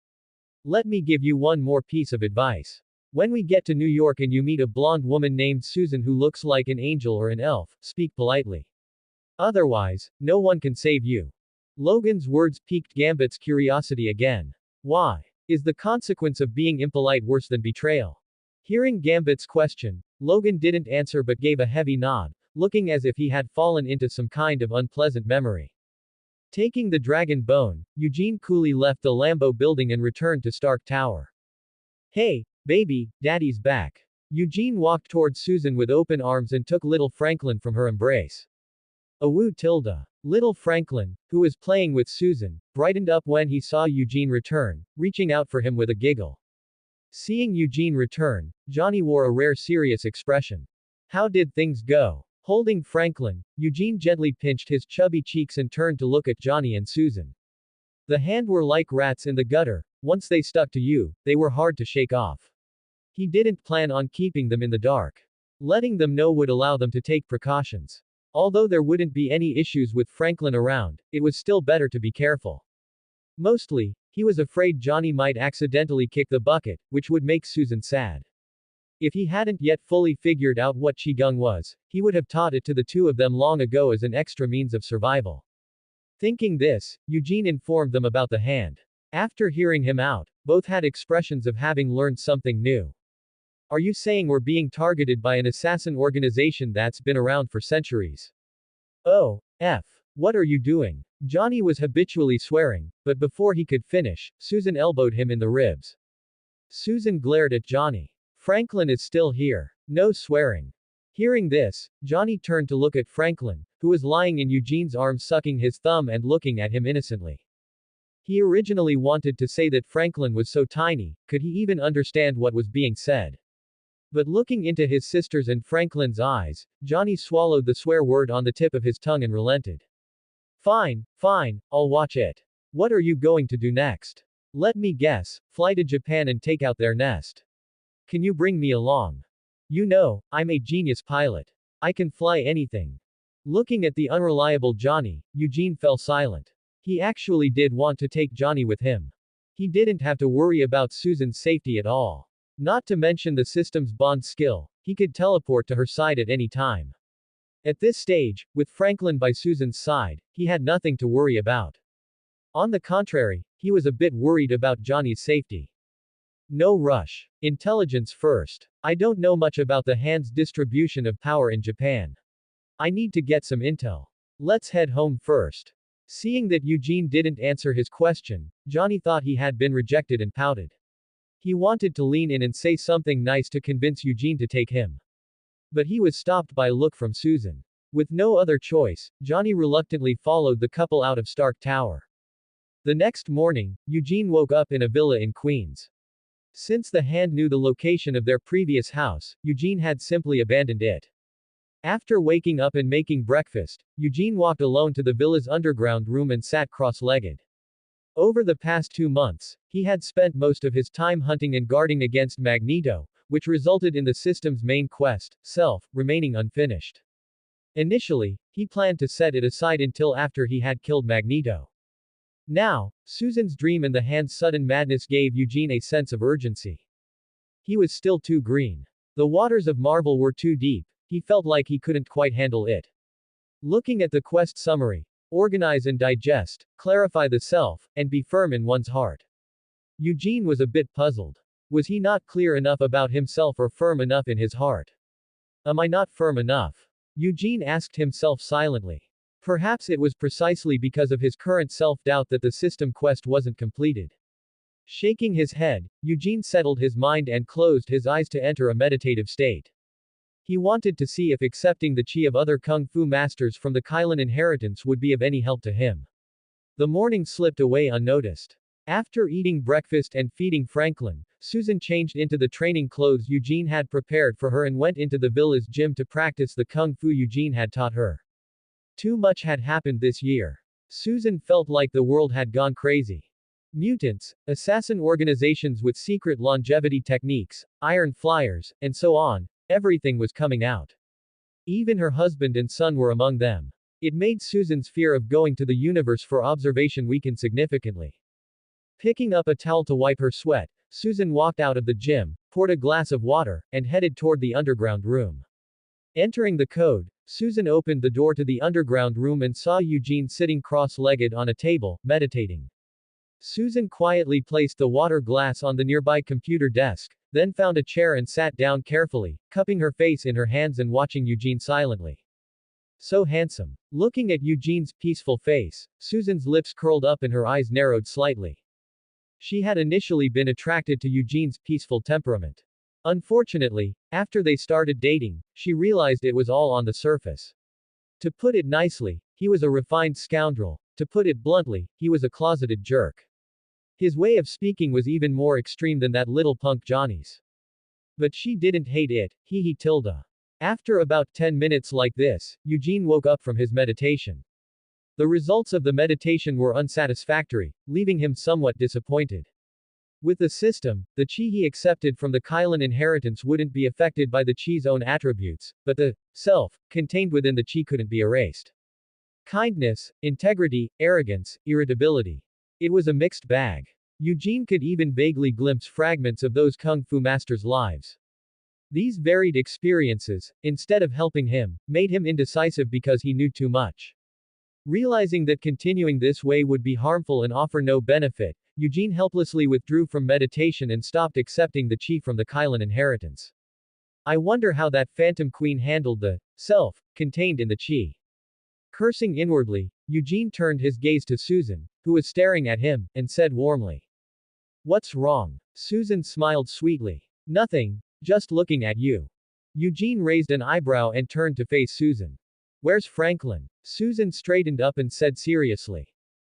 "Let me give you one more piece of advice. When we get to New York and you meet a blonde woman named Susan who looks like an angel or an elf, speak politely. Otherwise, no one can save you." Logan's words piqued Gambit's curiosity again. Why? Is the consequence of being impolite worse than betrayal? Hearing Gambit's question, Logan didn't answer but gave a heavy nod, looking as if he had fallen into some kind of unpleasant memory. Taking the dragon bone, Eugene coolly left the Lambo building and returned to Stark Tower. "Hey, baby, Daddy's back." Eugene walked toward Susan with open arms and took little Franklin from her embrace. "Awoo, Tilda." Little Franklin, who was playing with Susan, brightened up when he saw Eugene return, reaching out for him with a giggle. Seeing Eugene return, Johnny wore a rare serious expression. "How did things go?" Holding Franklin, Eugene gently pinched his chubby cheeks and turned to look at Johnny and Susan. The hand were like rats in the gutter. Once they stuck to you, they were hard to shake off. He didn't plan on keeping them in the dark. Letting them know would allow them to take precautions. Although there wouldn't be any issues with Franklin around, it was still better to be careful. Mostly, he was afraid Johnny might accidentally kick the bucket, which would make Susan sad. If he hadn't yet fully figured out what Qigong was, he would have taught it to the two of them long ago as an extra means of survival. Thinking this, Eugene informed them about the hand. After hearing him out, both had expressions of having learned something new. "Are you saying we're being targeted by an assassin organization that's been around for centuries?" "Oh, what are you doing?" Johnny was habitually swearing, but before he could finish, Susan elbowed him in the ribs. Susan glared at Johnny. "Franklin is still here. No swearing." Hearing this, Johnny turned to look at Franklin, who was lying in Eugene's arms sucking his thumb and looking at him innocently. He originally wanted to say that Franklin was so tiny, could he even understand what was being said? But looking into his sister's and Franklin's eyes, Johnny swallowed the swear word on the tip of his tongue and relented. Fine, I'll watch it. What are you going to do next?" "Let me guess, fly to Japan and take out their nest. Can you bring me along? You know, I'm a genius pilot. I can fly anything." Looking at the unreliable Johnny, Eugene fell silent. He actually did want to take Johnny with him. He didn't have to worry about Susan's safety at all. Not to mention the system's bond skill, he could teleport to her side at any time. At this stage, with Franklin by Susan's side, he had nothing to worry about. On the contrary, he was a bit worried about Johnny's safety. "No rush. Intelligence first. I don't know much about the hand's distribution of power in Japan. I need to get some intel. Let's head home first." Seeing that Eugene didn't answer his question, Johnny thought he had been rejected and pouted. He wanted to lean in and say something nice to convince Eugene to take him. But he was stopped by a look from Susan. With no other choice, Johnny reluctantly followed the couple out of Stark Tower. The next morning, Eugene woke up in a villa in Queens. Since the hand knew the location of their previous house, Eugene had simply abandoned it. After waking up and making breakfast, Eugene walked alone to the villa's underground room and sat cross-legged. Over the past 2 months, he had spent most of his time hunting and guarding against Magneto, which resulted in the system's main quest, Self, remaining unfinished. Initially, he planned to set it aside until after he had killed Magneto. Now, Susan's dream and the hand's sudden madness gave Eugene a sense of urgency. He was still too green. The waters of Marvel were too deep, he felt like he couldn't quite handle it. Looking at the quest summary, organize and digest, clarify the self, and be firm in one's heart. Eugene was a bit puzzled. Was he not clear enough about himself or firm enough in his heart? Am I not firm enough? Eugene asked himself silently. Perhaps it was precisely because of his current self-doubt that the system quest wasn't completed. Shaking his head, Eugene settled his mind and closed his eyes to enter a meditative state. He wanted to see if accepting the chi of other kung fu masters from the Kylan inheritance would be of any help to him. The morning slipped away unnoticed. After eating breakfast and feeding Franklin, Susan changed into the training clothes Eugene had prepared for her and went into the village gym to practice the kung fu Eugene had taught her. Too much had happened this year. Susan felt like the world had gone crazy. Mutants, assassin organizations with secret longevity techniques, iron flyers, and so on, everything was coming out. Even her husband and son were among them. It made Susan's fear of going to the universe for observation weaken significantly. Picking up a towel to wipe her sweat, Susan walked out of the gym, poured a glass of water, and headed toward the underground room. Entering the code, Susan opened the door to the underground room and saw Eugene sitting cross-legged on a table, meditating. Susan quietly placed the water glass on the nearby computer desk, then found a chair and sat down carefully, cupping her face in her hands and watching Eugene silently. So handsome. Looking at Eugene's peaceful face, Susan's lips curled up and her eyes narrowed slightly. She had initially been attracted to Eugene's peaceful temperament. Unfortunately, after they started dating, she realized it was all on the surface. To put it nicely, he was a refined scoundrel. To put it bluntly, he was a closeted jerk. His way of speaking was even more extreme than that little punk Johnny's. But she didn't hate it, he tilde. After about 10 minutes like this, Eugene woke up from his meditation. The results of the meditation were unsatisfactory, leaving him somewhat disappointed. With the system, the chi he accepted from the Kylan inheritance wouldn't be affected by the chi's own attributes, but the self contained within the chi couldn't be erased. Kindness, integrity, arrogance, irritability. It was a mixed bag. Eugene could even vaguely glimpse fragments of those kung fu masters' lives. These varied experiences, instead of helping him, made him indecisive because he knew too much. Realizing that continuing this way would be harmful and offer no benefit, Eugene helplessly withdrew from meditation and stopped accepting the chi from the Kylan inheritance. I wonder how that Phantom Queen handled the self contained in the chi. Cursing inwardly, Eugene turned his gaze to Susan, who was staring at him, and said warmly, "What's wrong?" Susan smiled sweetly. "Nothing, just looking at you." Eugene raised an eyebrow and turned to face Susan. "Where's Franklin?" Susan straightened up and said seriously.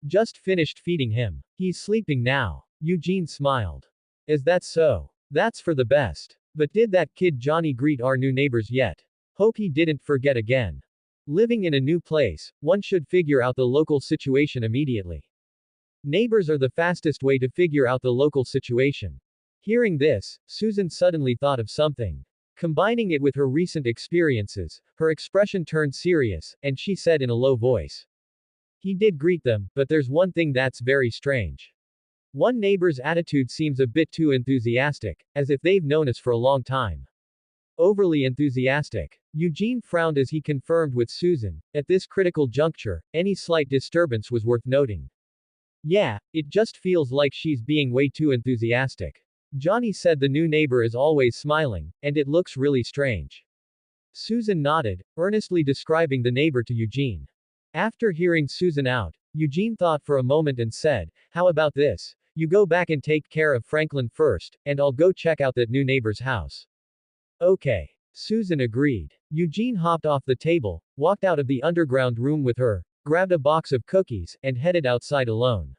"Just finished feeding him. He's sleeping now." Eugene smiled. "Is that so? That's for the best. But did that kid Johnny greet our new neighbors yet? Hope he didn't forget again. Living in a new place, one should figure out the local situation immediately. Neighbors are the fastest way to figure out the local situation." Hearing this, Susan suddenly thought of something. Combining it with her recent experiences, her expression turned serious, and she said in a low voice, "He did greet them, but there's one thing that's very strange. One neighbor's attitude seems a bit too enthusiastic, as if they've known us for a long time." Overly enthusiastic. Eugene frowned as he confirmed with Susan, at this critical juncture, any slight disturbance was worth noting. "Yeah, it just feels like she's being way too enthusiastic. Johnny said the new neighbor is always smiling, and it looks really strange." Susan nodded, earnestly describing the neighbor to Eugene. After hearing Susan out, Eugene thought for a moment and said, "How about this? You go back and take care of Franklin first, and I'll go check out that new neighbor's house." "Okay." Susan agreed. Eugene hopped off the table, walked out of the underground room with her, grabbed a box of cookies, and headed outside alone.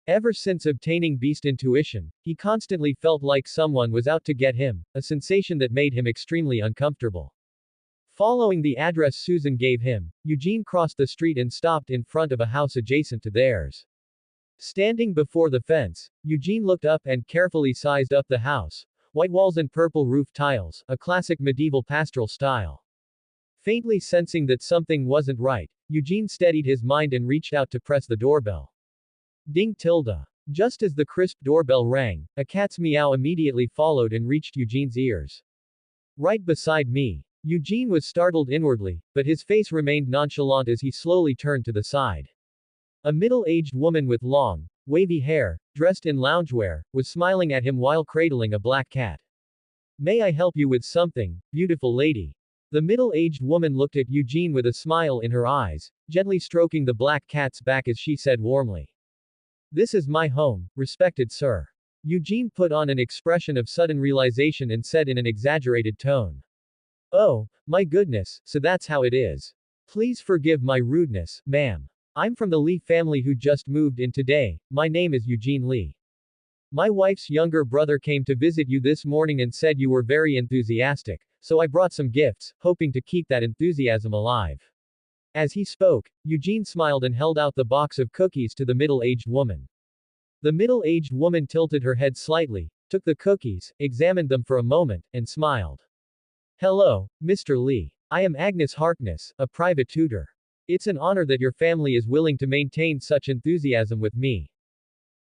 Ever since obtaining beast intuition, he constantly felt like someone was out to get him, a sensation that made him extremely uncomfortable. Following the address Susan gave him, Eugene crossed the street and stopped in front of a house adjacent to theirs. Standing before the fence, Eugene looked up and carefully sized up the house. White walls and purple roof tiles, a classic medieval pastoral style. Faintly sensing that something wasn't right, Eugene steadied his mind and reached out to press the doorbell. Ding tilde. Just as the crisp doorbell rang, a cat's meow immediately followed and reached Eugene's ears. Right beside me. Eugene was startled inwardly, but his face remained nonchalant as he slowly turned to the side. A middle-aged woman with long, wavy hair, dressed in loungewear, was smiling at him while cradling a black cat. "May I help you with something, beautiful lady?" The middle-aged woman looked at Eugene with a smile in her eyes, gently stroking the black cat's back as she said warmly, "This is my home, respected sir." Eugene put on an expression of sudden realization and said in an exaggerated tone, "Oh, my goodness, so that's how it is. Please forgive my rudeness, ma'am. I'm from the Lee family who just moved in today. My name is Eugene Lee. My wife's younger brother came to visit you this morning and said you were very enthusiastic, so I brought some gifts, hoping to keep that enthusiasm alive." As he spoke, Eugene smiled and held out the box of cookies to the middle-aged woman. The middle-aged woman tilted her head slightly, took the cookies, examined them for a moment, and smiled. "Hello, Mr. Lee. I am Agnes Harkness, a private tutor. It's an honor that your family is willing to maintain such enthusiasm with me."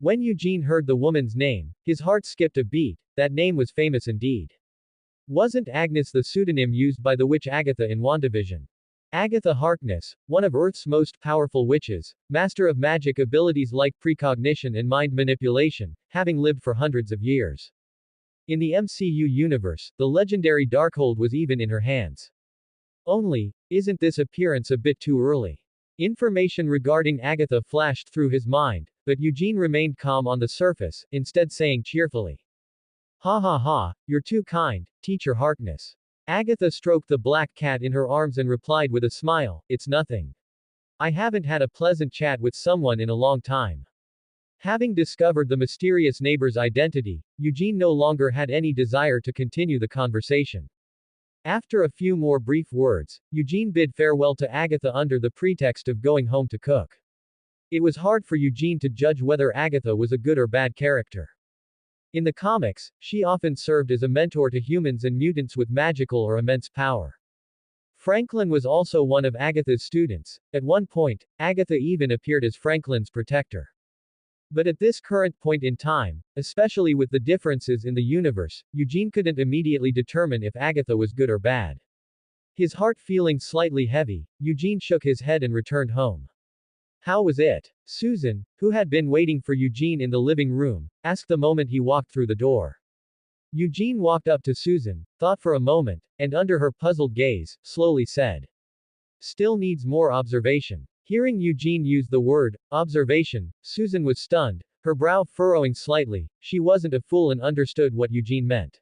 When Eugene heard the woman's name, his heart skipped a beat. That name was famous indeed. Wasn't Agnes the pseudonym used by the witch Agatha in WandaVision? Agatha Harkness, one of Earth's most powerful witches, master of magic abilities like precognition and mind manipulation, having lived for hundreds of years. In the MCU universe, the legendary Darkhold was even in her hands. Only, isn't this appearance a bit too early? Information regarding Agatha flashed through his mind, but Eugene remained calm on the surface, instead saying cheerfully, "Ha ha ha, you're too kind, Teacher Harkness." Agatha stroked the black cat in her arms and replied with a smile, "It's nothing. I haven't had a pleasant chat with someone in a long time." Having discovered the mysterious neighbor's identity, Eugene no longer had any desire to continue the conversation. After a few more brief words, Eugene bid farewell to Agatha under the pretext of going home to cook. It was hard for Eugene to judge whether Agatha was a good or bad character. In the comics, she often served as a mentor to humans and mutants with magical or immense power. Franklin was also one of Agatha's students. At one point, Agatha even appeared as Franklin's protector. But at this current point in time, especially with the differences in the universe, Eugene couldn't immediately determine if Agatha was good or bad. His heart feeling slightly heavy, Eugene shook his head and returned home. How was it? Susan, who had been waiting for Eugene in the living room, asked the moment he walked through the door. Eugene walked up to Susan, thought for a moment, and under her puzzled gaze, slowly said, "Still needs more observation." Hearing Eugene use the word, observation, Susan was stunned, her brow furrowing slightly. She wasn't a fool and understood what Eugene meant.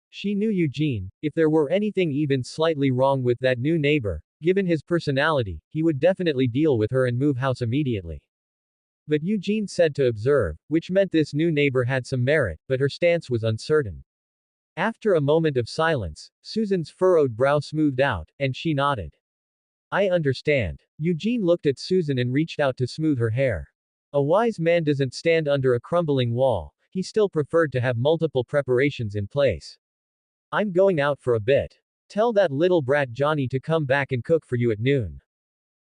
She knew Eugene. If there were anything even slightly wrong with that new neighbor, given his personality, he would definitely deal with her and move house immediately. But Eugene said to observe, which meant this new neighbor had some merit, but her stance was uncertain. After a moment of silence, Susan's furrowed brow smoothed out, and she nodded. "I understand." Eugene looked at Susan and reached out to smooth her hair. A wise man doesn't stand under a crumbling wall. He still preferred to have multiple preparations in place. "I'm going out for a bit. Tell that little brat Johnny to come back and cook for you at noon."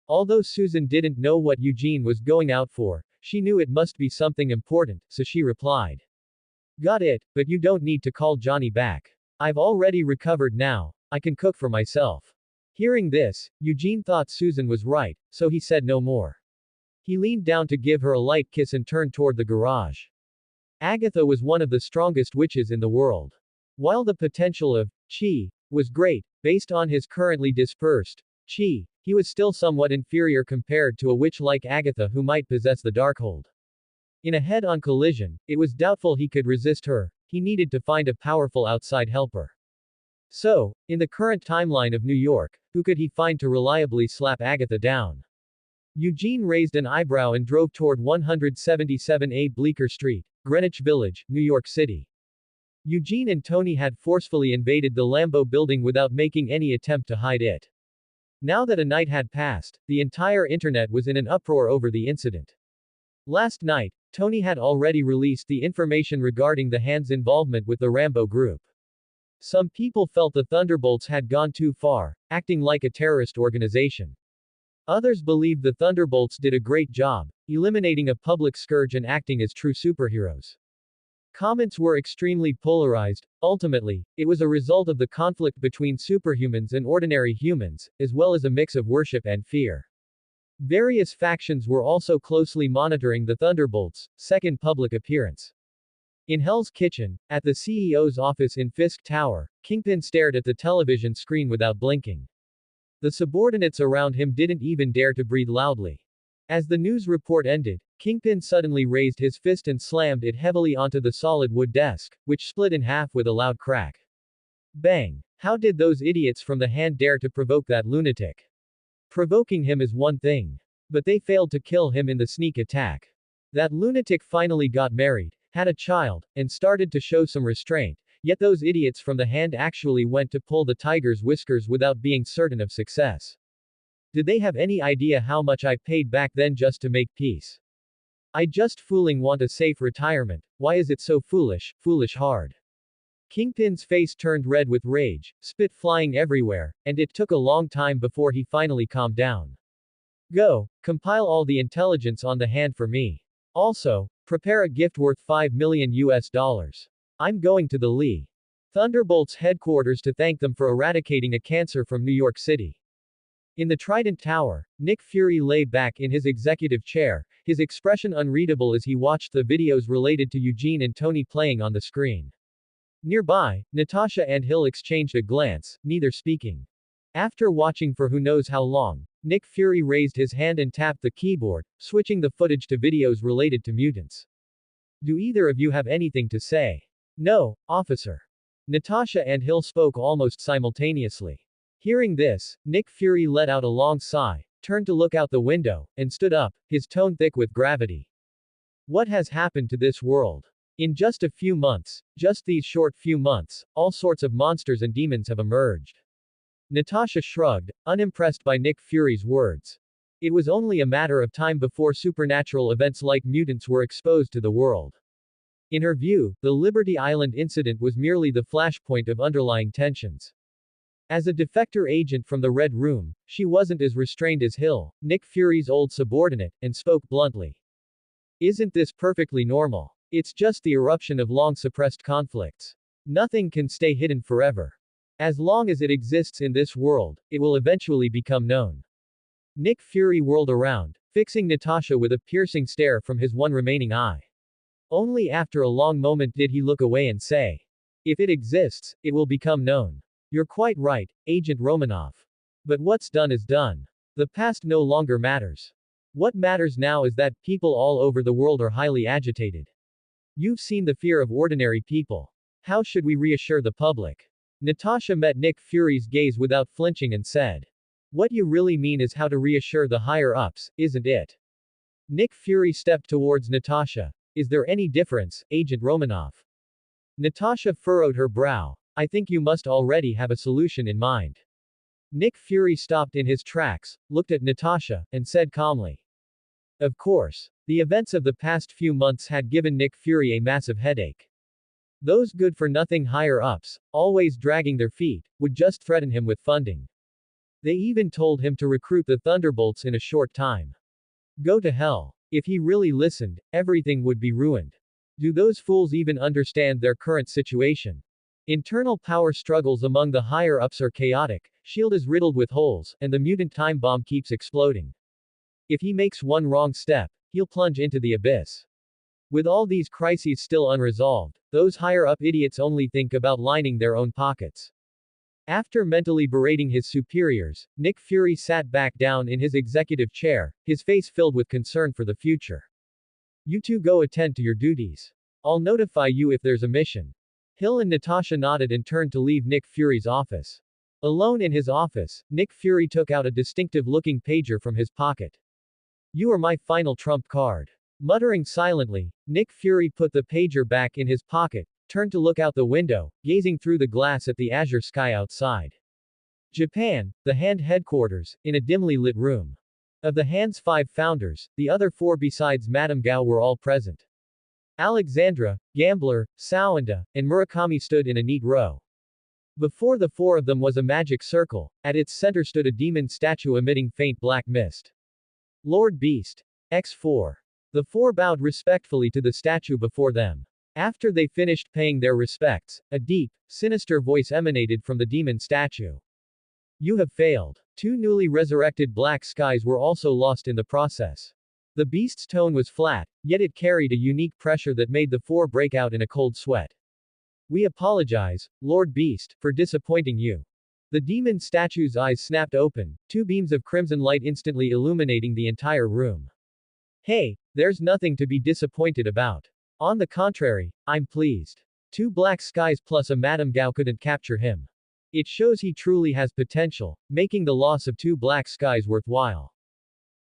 Although Susan didn't know what Eugene was going out for, she knew it must be something important, so she replied, "Got it, but you don't need to call Johnny back. I've already recovered now. I can cook for myself." Hearing this, Eugene thought Susan was right, so he said no more. He leaned down to give her a light kiss and turned toward the garage. Agatha was one of the strongest witches in the world. While the potential of Chi was great, based on his currently dispersed Chi, he was still somewhat inferior compared to a witch like Agatha who might possess the Darkhold. In a head-on collision, it was doubtful he could resist her. He needed to find a powerful outside helper. So, in the current timeline of New York, who could he find to reliably slap Agatha down? Eugene raised an eyebrow and drove toward 177A Bleecker Street, Greenwich Village, New York City. Eugene and Tony had forcefully invaded the Lambeau building without making any attempt to hide it. Now that a night had passed, the entire internet was in an uproar over the incident. Last night, Tony had already released the information regarding the Hand's involvement with the Rambo group. Some people felt the Thunderbolts had gone too far, acting like a terrorist organization. Others believed the Thunderbolts did a great job, eliminating a public scourge and acting as true superheroes. Comments were extremely polarized. Ultimately, it was a result of the conflict between superhumans and ordinary humans, as well as a mix of worship and fear. Various factions were also closely monitoring the Thunderbolts' second public appearance. In Hell's Kitchen, at the CEO's office in Fisk Tower, Kingpin stared at the television screen without blinking. The subordinates around him didn't even dare to breathe loudly. As the news report ended, Kingpin suddenly raised his fist and slammed it heavily onto the solid wood desk, which split in half with a loud crack. Bang! How did those idiots from the hand dare to provoke that lunatic? Provoking him is one thing. But they failed to kill him in the sneak attack. That lunatic finally got married, had a child, and started to show some restraint, yet those idiots from the hand actually went to pull the tiger's whiskers without being certain of success. Did they have any idea how much I paid back then just to make peace? I just fooling want a safe retirement, why is it so foolish, foolish hard? Kingpin's face turned red with rage, spit flying everywhere, and it took a long time before he finally calmed down. Go, compile all the intelligence on the hand for me. Also, prepare a gift worth $5 million US. I'm going to the Lee Thunderbolts headquarters to thank them for eradicating a cancer from New York City. In the Trident Tower, Nick Fury lay back in his executive chair, his expression unreadable as he watched the videos related to Eugene and Tony playing on the screen. Nearby, Natasha and Hill exchanged a glance, neither speaking. After watching for who knows how long, Nick Fury raised his hand and tapped the keyboard, switching the footage to videos related to mutants. Do either of you have anything to say? No, officer. Natasha and Hill spoke almost simultaneously. Hearing this, Nick Fury let out a long sigh, turned to look out the window, and stood up, his tone thick with gravity. What has happened to this world? In just a few months, just these short few months, all sorts of monsters and demons have emerged. Natasha shrugged, unimpressed by Nick Fury's words. It was only a matter of time before supernatural events like mutants were exposed to the world. In her view, the Liberty Island incident was merely the flashpoint of underlying tensions. As a defector agent from the Red Room, she wasn't as restrained as Hill, Nick Fury's old subordinate, and spoke bluntly. Isn't this perfectly normal? It's just the eruption of long-suppressed conflicts. Nothing can stay hidden forever. As long as it exists in this world, it will eventually become known. Nick Fury whirled around, fixing Natasha with a piercing stare from his one remaining eye. Only after a long moment did he look away and say, if it exists, it will become known. You're quite right, Agent Romanov. But what's done is done. The past no longer matters. What matters now is that people all over the world are highly agitated. You've seen the fear of ordinary people. How should we reassure the public? Natasha met Nick Fury's gaze without flinching and said, what you really mean is how to reassure the higher-ups, isn't it? Nick Fury stepped towards Natasha. Is there any difference, Agent Romanov? Natasha furrowed her brow. I think you must already have a solution in mind. Nick Fury stopped in his tracks, looked at Natasha, and said calmly. Of course. The events of the past few months had given Nick Fury a massive headache. Those good-for-nothing higher-ups, always dragging their feet, would just threaten him with funding. They even told him to recruit the Thunderbolts in a short time. Go to hell. If he really listened, everything would be ruined. Do those fools even understand their current situation? Internal power struggles among the higher-ups are chaotic, S.H.I.E.L.D. is riddled with holes, and the mutant time bomb keeps exploding. If he makes one wrong step, he'll plunge into the abyss. With all these crises still unresolved, those higher-up idiots only think about lining their own pockets. After mentally berating his superiors, Nick Fury sat back down in his executive chair, his face filled with concern for the future. You two go attend to your duties. I'll notify you if there's a mission. Hill and Natasha nodded and turned to leave Nick Fury's office. Alone in his office, Nick Fury took out a distinctive-looking pager from his pocket. You are my final trump card. Muttering silently, Nick Fury put the pager back in his pocket, turned to look out the window, gazing through the glass at the azure sky outside. Japan, the Hand headquarters, in a dimly lit room. Of the Hand's 5 founders, the other 4 besides Madame Gao were all present. Alexandra, Gambler, Sawanda, and Murakami stood in a neat row. Before the 4 of them was a magic circle, at its center stood a demon statue emitting faint black mist. Lord Beast. X4. The 4 bowed respectfully to the statue before them. After they finished paying their respects, a deep, sinister voice emanated from the demon statue. You have failed. 2 newly resurrected black skies were also lost in the process. The beast's tone was flat, yet it carried a unique pressure that made the four break out in a cold sweat. We apologize, Lord Beast, for disappointing you. The demon statue's eyes snapped open, two beams of crimson light instantly illuminating the entire room. Hey, there's nothing to be disappointed about. On the contrary, I'm pleased. Two black skies plus a Madame Gao couldn't capture him. It shows he truly has potential, making the loss of two black skies worthwhile.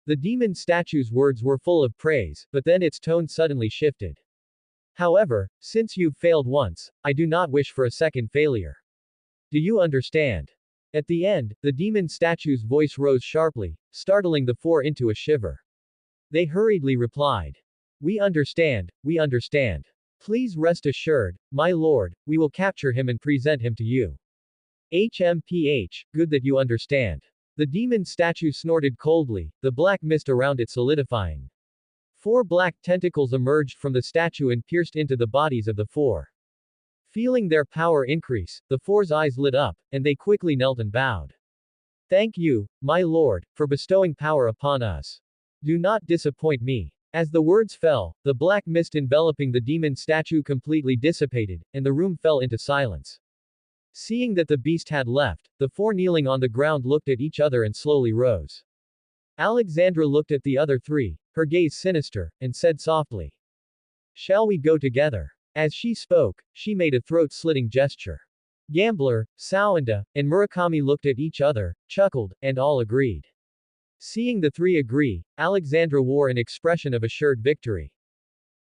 The demon statue's words were full of praise, but then its tone suddenly shifted. However, since you've failed once, I do not wish for a second failure. Do you understand? At the end, the demon statue's voice rose sharply, startling the four into a shiver. They hurriedly replied. We understand, we understand. Please rest assured, my lord, we will capture him and present him to you. HMPH, good that you understand. The demon statue snorted coldly, the black mist around it solidifying. Four black tentacles emerged from the statue and pierced into the bodies of the four. Feeling their power increase, the four's eyes lit up, and they quickly knelt and bowed. Thank you, my lord, for bestowing power upon us. Do not disappoint me. As the words fell, the black mist enveloping the demon statue completely dissipated, and the room fell into silence. Seeing that the beast had left, the four kneeling on the ground looked at each other and slowly rose. Alexandra looked at the other three, her gaze sinister, and said softly, Shall we go together? As she spoke, she made a throat-slitting gesture. Gambler, Sawanda, and Murakami looked at each other, chuckled, and all agreed. Seeing the three agree, Alexandra wore an expression of assured victory.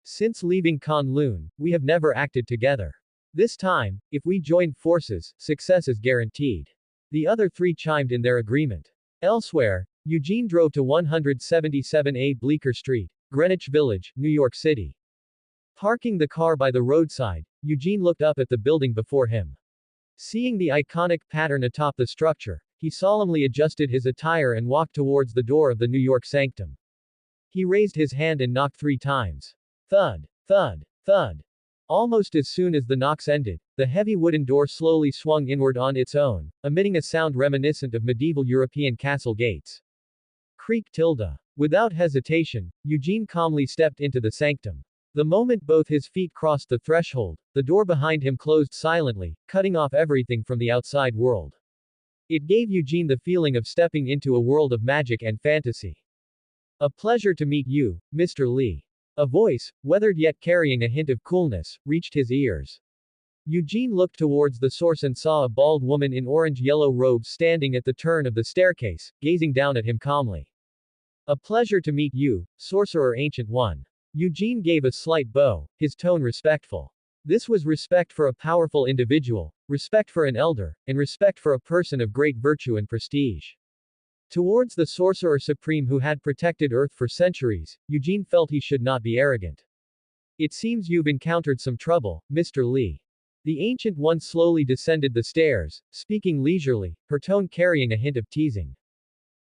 Since leaving Kowloon, we have never acted together. This time, if we join forces, success is guaranteed. The other three chimed in their agreement. Elsewhere, Eugene drove to 177A Bleecker Street, Greenwich Village, New York City. Parking the car by the roadside, Eugene looked up at the building before him. Seeing the iconic pattern atop the structure, he solemnly adjusted his attire and walked towards the door of the New York sanctum. He raised his hand and knocked 3 times. Thud, thud, thud. Almost as soon as the knocks ended, the heavy wooden door slowly swung inward on its own, emitting a sound reminiscent of medieval European castle gates. Creak tilde. Without hesitation, Eugene calmly stepped into the sanctum. The moment both his feet crossed the threshold, the door behind him closed silently, cutting off everything from the outside world. It gave Eugene the feeling of stepping into a world of magic and fantasy. A pleasure to meet you, Mr. Lee. A voice, weathered yet carrying a hint of coolness, reached his ears. Eugene looked towards the source and saw a bald woman in orange-yellow robes standing at the turn of the staircase, gazing down at him calmly. A pleasure to meet you, Sorcerer Ancient One. Eugene gave a slight bow, his tone respectful. This was respect for a powerful individual, respect for an elder, and respect for a person of great virtue and prestige. Towards the Sorcerer Supreme who had protected Earth for centuries, Eugene felt he should not be arrogant. It seems you've encountered some trouble, Mr. Lee. The Ancient One slowly descended the stairs, speaking leisurely, her tone carrying a hint of teasing.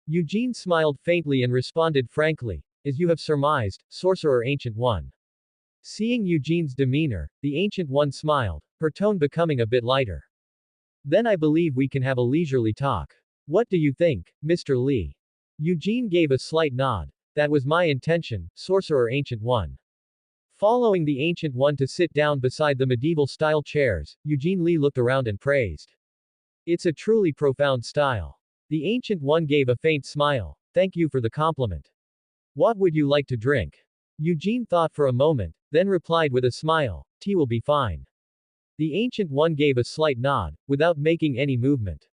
Eugene smiled faintly and responded frankly, as you have surmised, Sorcerer Ancient One. Seeing Eugene's demeanor, the Ancient One smiled, her tone becoming a bit lighter. Then I believe we can have a leisurely talk. What do you think, Mr. Lee? Eugene gave a slight nod. That was my intention, Sorcerer Ancient One. Following the Ancient One to sit down beside the medieval-style chairs, Eugene Lee looked around and praised. It's a truly profound style. The Ancient One gave a faint smile. Thank you for the compliment. What would you like to drink? Eugene thought for a moment, then replied with a smile, tea will be fine. The Ancient One gave a slight nod, without making any movement.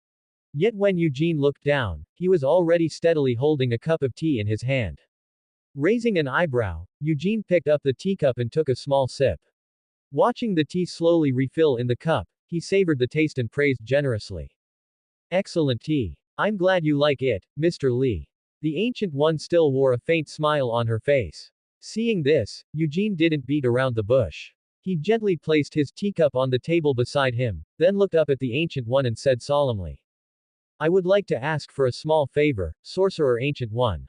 Yet when Eugene looked down, he was already steadily holding a cup of tea in his hand. Raising an eyebrow, Eugene picked up the teacup and took a small sip. Watching the tea slowly refill in the cup, he savored the taste and praised generously. Excellent tea. I'm glad you like it, Mr. Lee. The Ancient One still wore a faint smile on her face. Seeing this, Eugene didn't beat around the bush. He gently placed his teacup on the table beside him, then looked up at the Ancient One and said solemnly. I would like to ask for a small favor, Sorcerer Ancient One.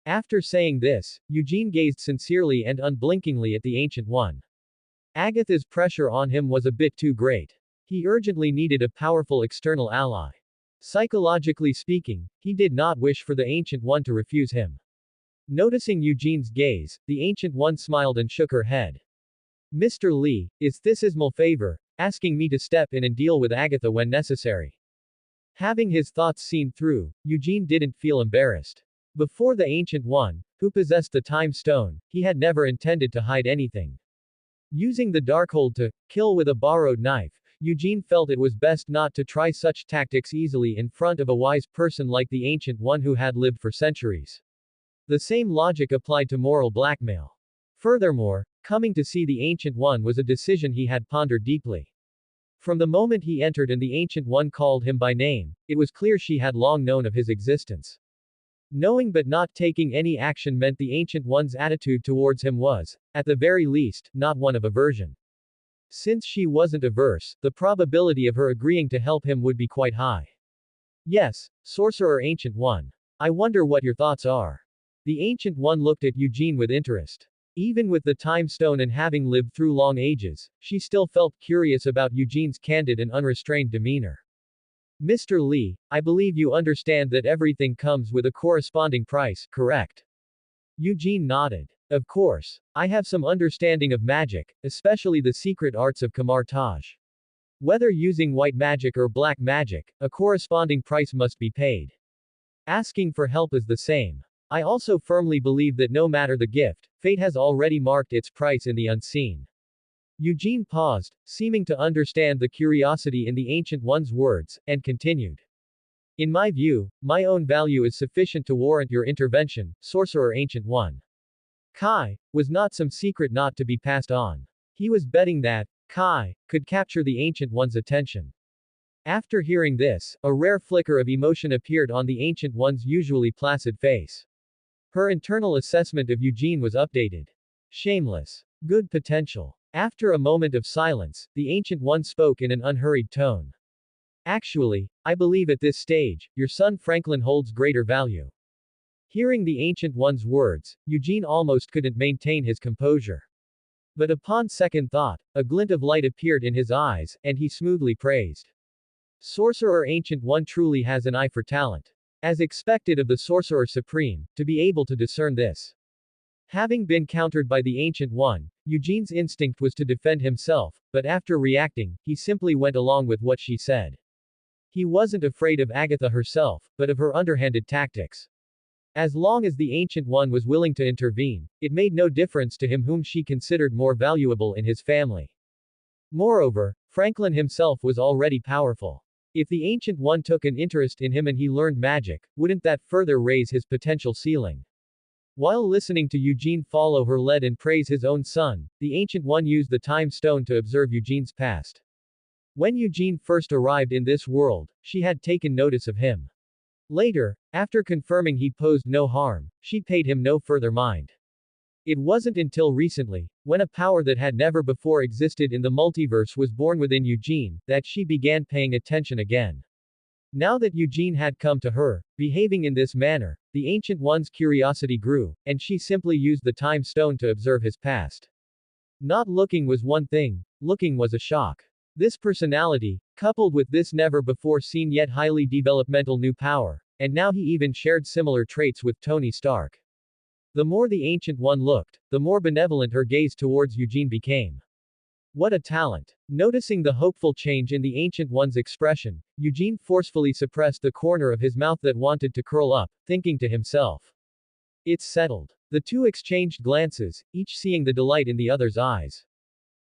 After saying this, Eugene gazed sincerely and unblinkingly at the Ancient One. Agatha's pressure on him was a bit too great. He urgently needed a powerful external ally. Psychologically speaking, he did not wish for the Ancient One to refuse him. Noticing Eugene's gaze, the Ancient One smiled and shook her head. Mr. Lee, is this a small favor, asking me to step in and deal with Agatha when necessary? Having his thoughts seen through, Eugene didn't feel embarrassed. Before the Ancient One, who possessed the Time Stone, he had never intended to hide anything. Using the Darkhold to kill with a borrowed knife, Eugene felt it was best not to try such tactics easily in front of a wise person like the Ancient One who had lived for centuries. The same logic applied to moral blackmail. Furthermore, coming to see the Ancient One was a decision he had pondered deeply. From the moment he entered and the Ancient One called him by name, it was clear she had long known of his existence. Knowing but not taking any action meant the Ancient One's attitude towards him was, at the very least, not one of aversion. Since she wasn't averse, the probability of her agreeing to help him would be quite high. Yes, Sorcerer Ancient One. I wonder what your thoughts are. The Ancient One looked at Eugene with interest. Even with the Time Stone and having lived through long ages, she still felt curious about Eugene's candid and unrestrained demeanor. Mr. Lee, I believe you understand that everything comes with a corresponding price, correct? Eugene nodded. Of course. I have some understanding of magic, especially the secret arts of Kamartaj. Whether using white magic or black magic, a corresponding price must be paid. Asking for help is the same. I also firmly believe that no matter the gift, fate has already marked its price in the unseen. Eugene paused, seeming to understand the curiosity in the Ancient One's words, and continued. In my view, my own value is sufficient to warrant your intervention, Sorcerer Ancient One. Kai was not some secret not to be passed on. He was betting that Kai could capture the Ancient One's attention. After hearing this, a rare flicker of emotion appeared on the Ancient One's usually placid face. Her internal assessment of Eugene was updated. Shameless. Good potential. After a moment of silence, the Ancient One spoke in an unhurried tone. Actually, I believe at this stage, your son Franklin holds greater value. Hearing the Ancient One's words, Eugene almost couldn't maintain his composure. But upon second thought, a glint of light appeared in his eyes, and he smoothly praised. Sorcerer Ancient One truly has an eye for talent. As expected of the Sorcerer Supreme, to be able to discern this. Having been countered by the Ancient One, Eugene's instinct was to defend himself, but after reacting, he simply went along with what she said. He wasn't afraid of Agatha herself, but of her underhanded tactics. As long as the Ancient One was willing to intervene, it made no difference to him whom she considered more valuable in his family. Moreover, Franklin himself was already powerful. If the Ancient One took an interest in him and he learned magic, wouldn't that further raise his potential ceiling? While listening to Eugene follow her lead and praise his own son, the Ancient One used the Time Stone to observe Eugene's past. When Eugene first arrived in this world, she had taken notice of him. Later, after confirming he posed no harm, she paid him no further mind. It wasn't until recently, when a power that had never before existed in the multiverse was born within Eugene, that she began paying attention again. Now that Eugene had come to her, behaving in this manner, the Ancient One's curiosity grew, and she simply used the Time Stone to observe his past. Not looking was one thing, looking was a shock. This personality, coupled with this never before seen yet highly developmental new power, and now he even shared similar traits with Tony Stark. The more the Ancient One looked, the more benevolent her gaze towards Eugene became. What a talent! Noticing the hopeful change in the Ancient One's expression, Eugene forcefully suppressed the corner of his mouth that wanted to curl up, thinking to himself. It's settled. The two exchanged glances, each seeing the delight in the other's eyes.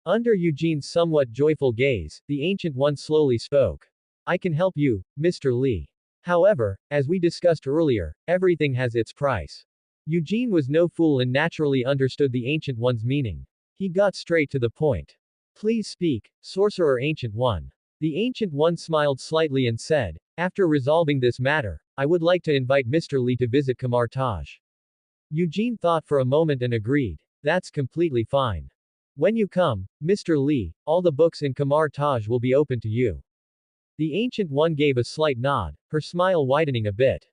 Under Eugene's somewhat joyful gaze, the Ancient One slowly spoke. I can help you, Mr. Lee. However, as we discussed earlier, everything has its price. Eugene was no fool and naturally understood the Ancient One's meaning. He got straight to the point. Please speak, Sorcerer Ancient One. The Ancient One smiled slightly and said, after resolving this matter, I would like to invite Mr. Lee to visit Kamartaj. Eugene thought for a moment and agreed. That's completely fine. When you come, Mr. Lee, all the books in Kamartaj will be open to you. The Ancient One gave a slight nod, her smile widening a bit.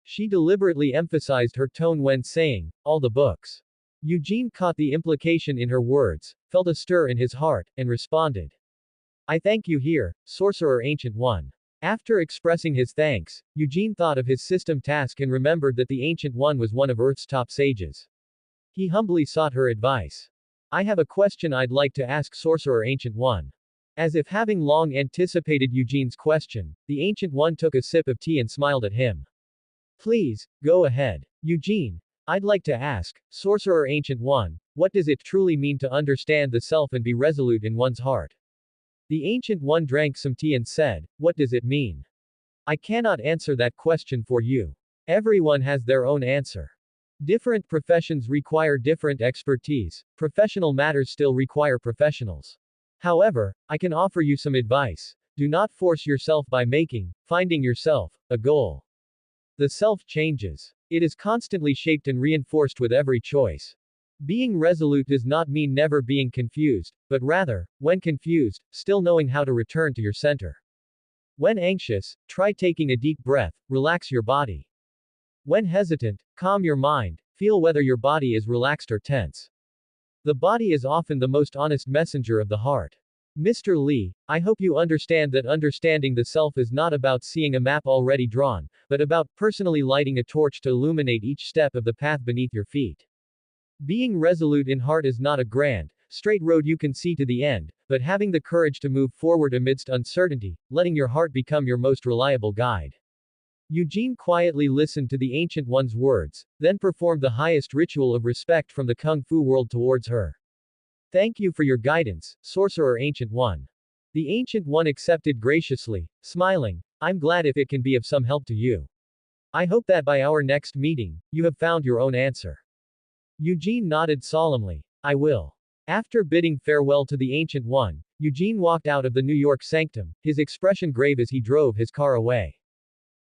She deliberately emphasized her tone when saying, all the books. Eugene caught the implication in her words, felt a stir in his heart, and responded. I thank you here, Sorcerer Ancient One. After expressing his thanks, Eugene thought of his system task and remembered that the Ancient One was one of Earth's top sages. He humbly sought her advice. I have a question I'd like to ask Sorcerer Ancient One. As if having long anticipated Eugene's question, the Ancient One took a sip of tea and smiled at him. Please, go ahead. Eugene, I'd like to ask, Sorcerer Ancient One, what does it truly mean to understand the self and be resolute in one's heart? The Ancient One drank some tea and said, what does it mean? I cannot answer that question for you. Everyone has their own answer. Different professions require different expertise, professional matters still require professionals. However, I can offer you some advice. Do not force yourself by finding yourself, a goal. The self changes. It is constantly shaped and reinforced with every choice. Being resolute does not mean never being confused, but rather, when confused, still knowing how to return to your center. When anxious, try taking a deep breath, relax your body. When hesitant, calm your mind, feel whether your body is relaxed or tense. The body is often the most honest messenger of the heart. Mr. Lee, I hope you understand that understanding the self is not about seeing a map already drawn, but about personally lighting a torch to illuminate each step of the path beneath your feet. Being resolute in heart is not a grand, straight road you can see to the end, but having the courage to move forward amidst uncertainty, letting your heart become your most reliable guide. Eugene quietly listened to the Ancient One's words, then performed the highest ritual of respect from the Kung Fu world towards her. Thank you for your guidance, Sorcerer Ancient One. The Ancient One accepted graciously, smiling, I'm glad if it can be of some help to you. I hope that by our next meeting, you have found your own answer. Eugene nodded solemnly. I will. After bidding farewell to the Ancient One, Eugene walked out of the New York sanctum, his expression grave as he drove his car away.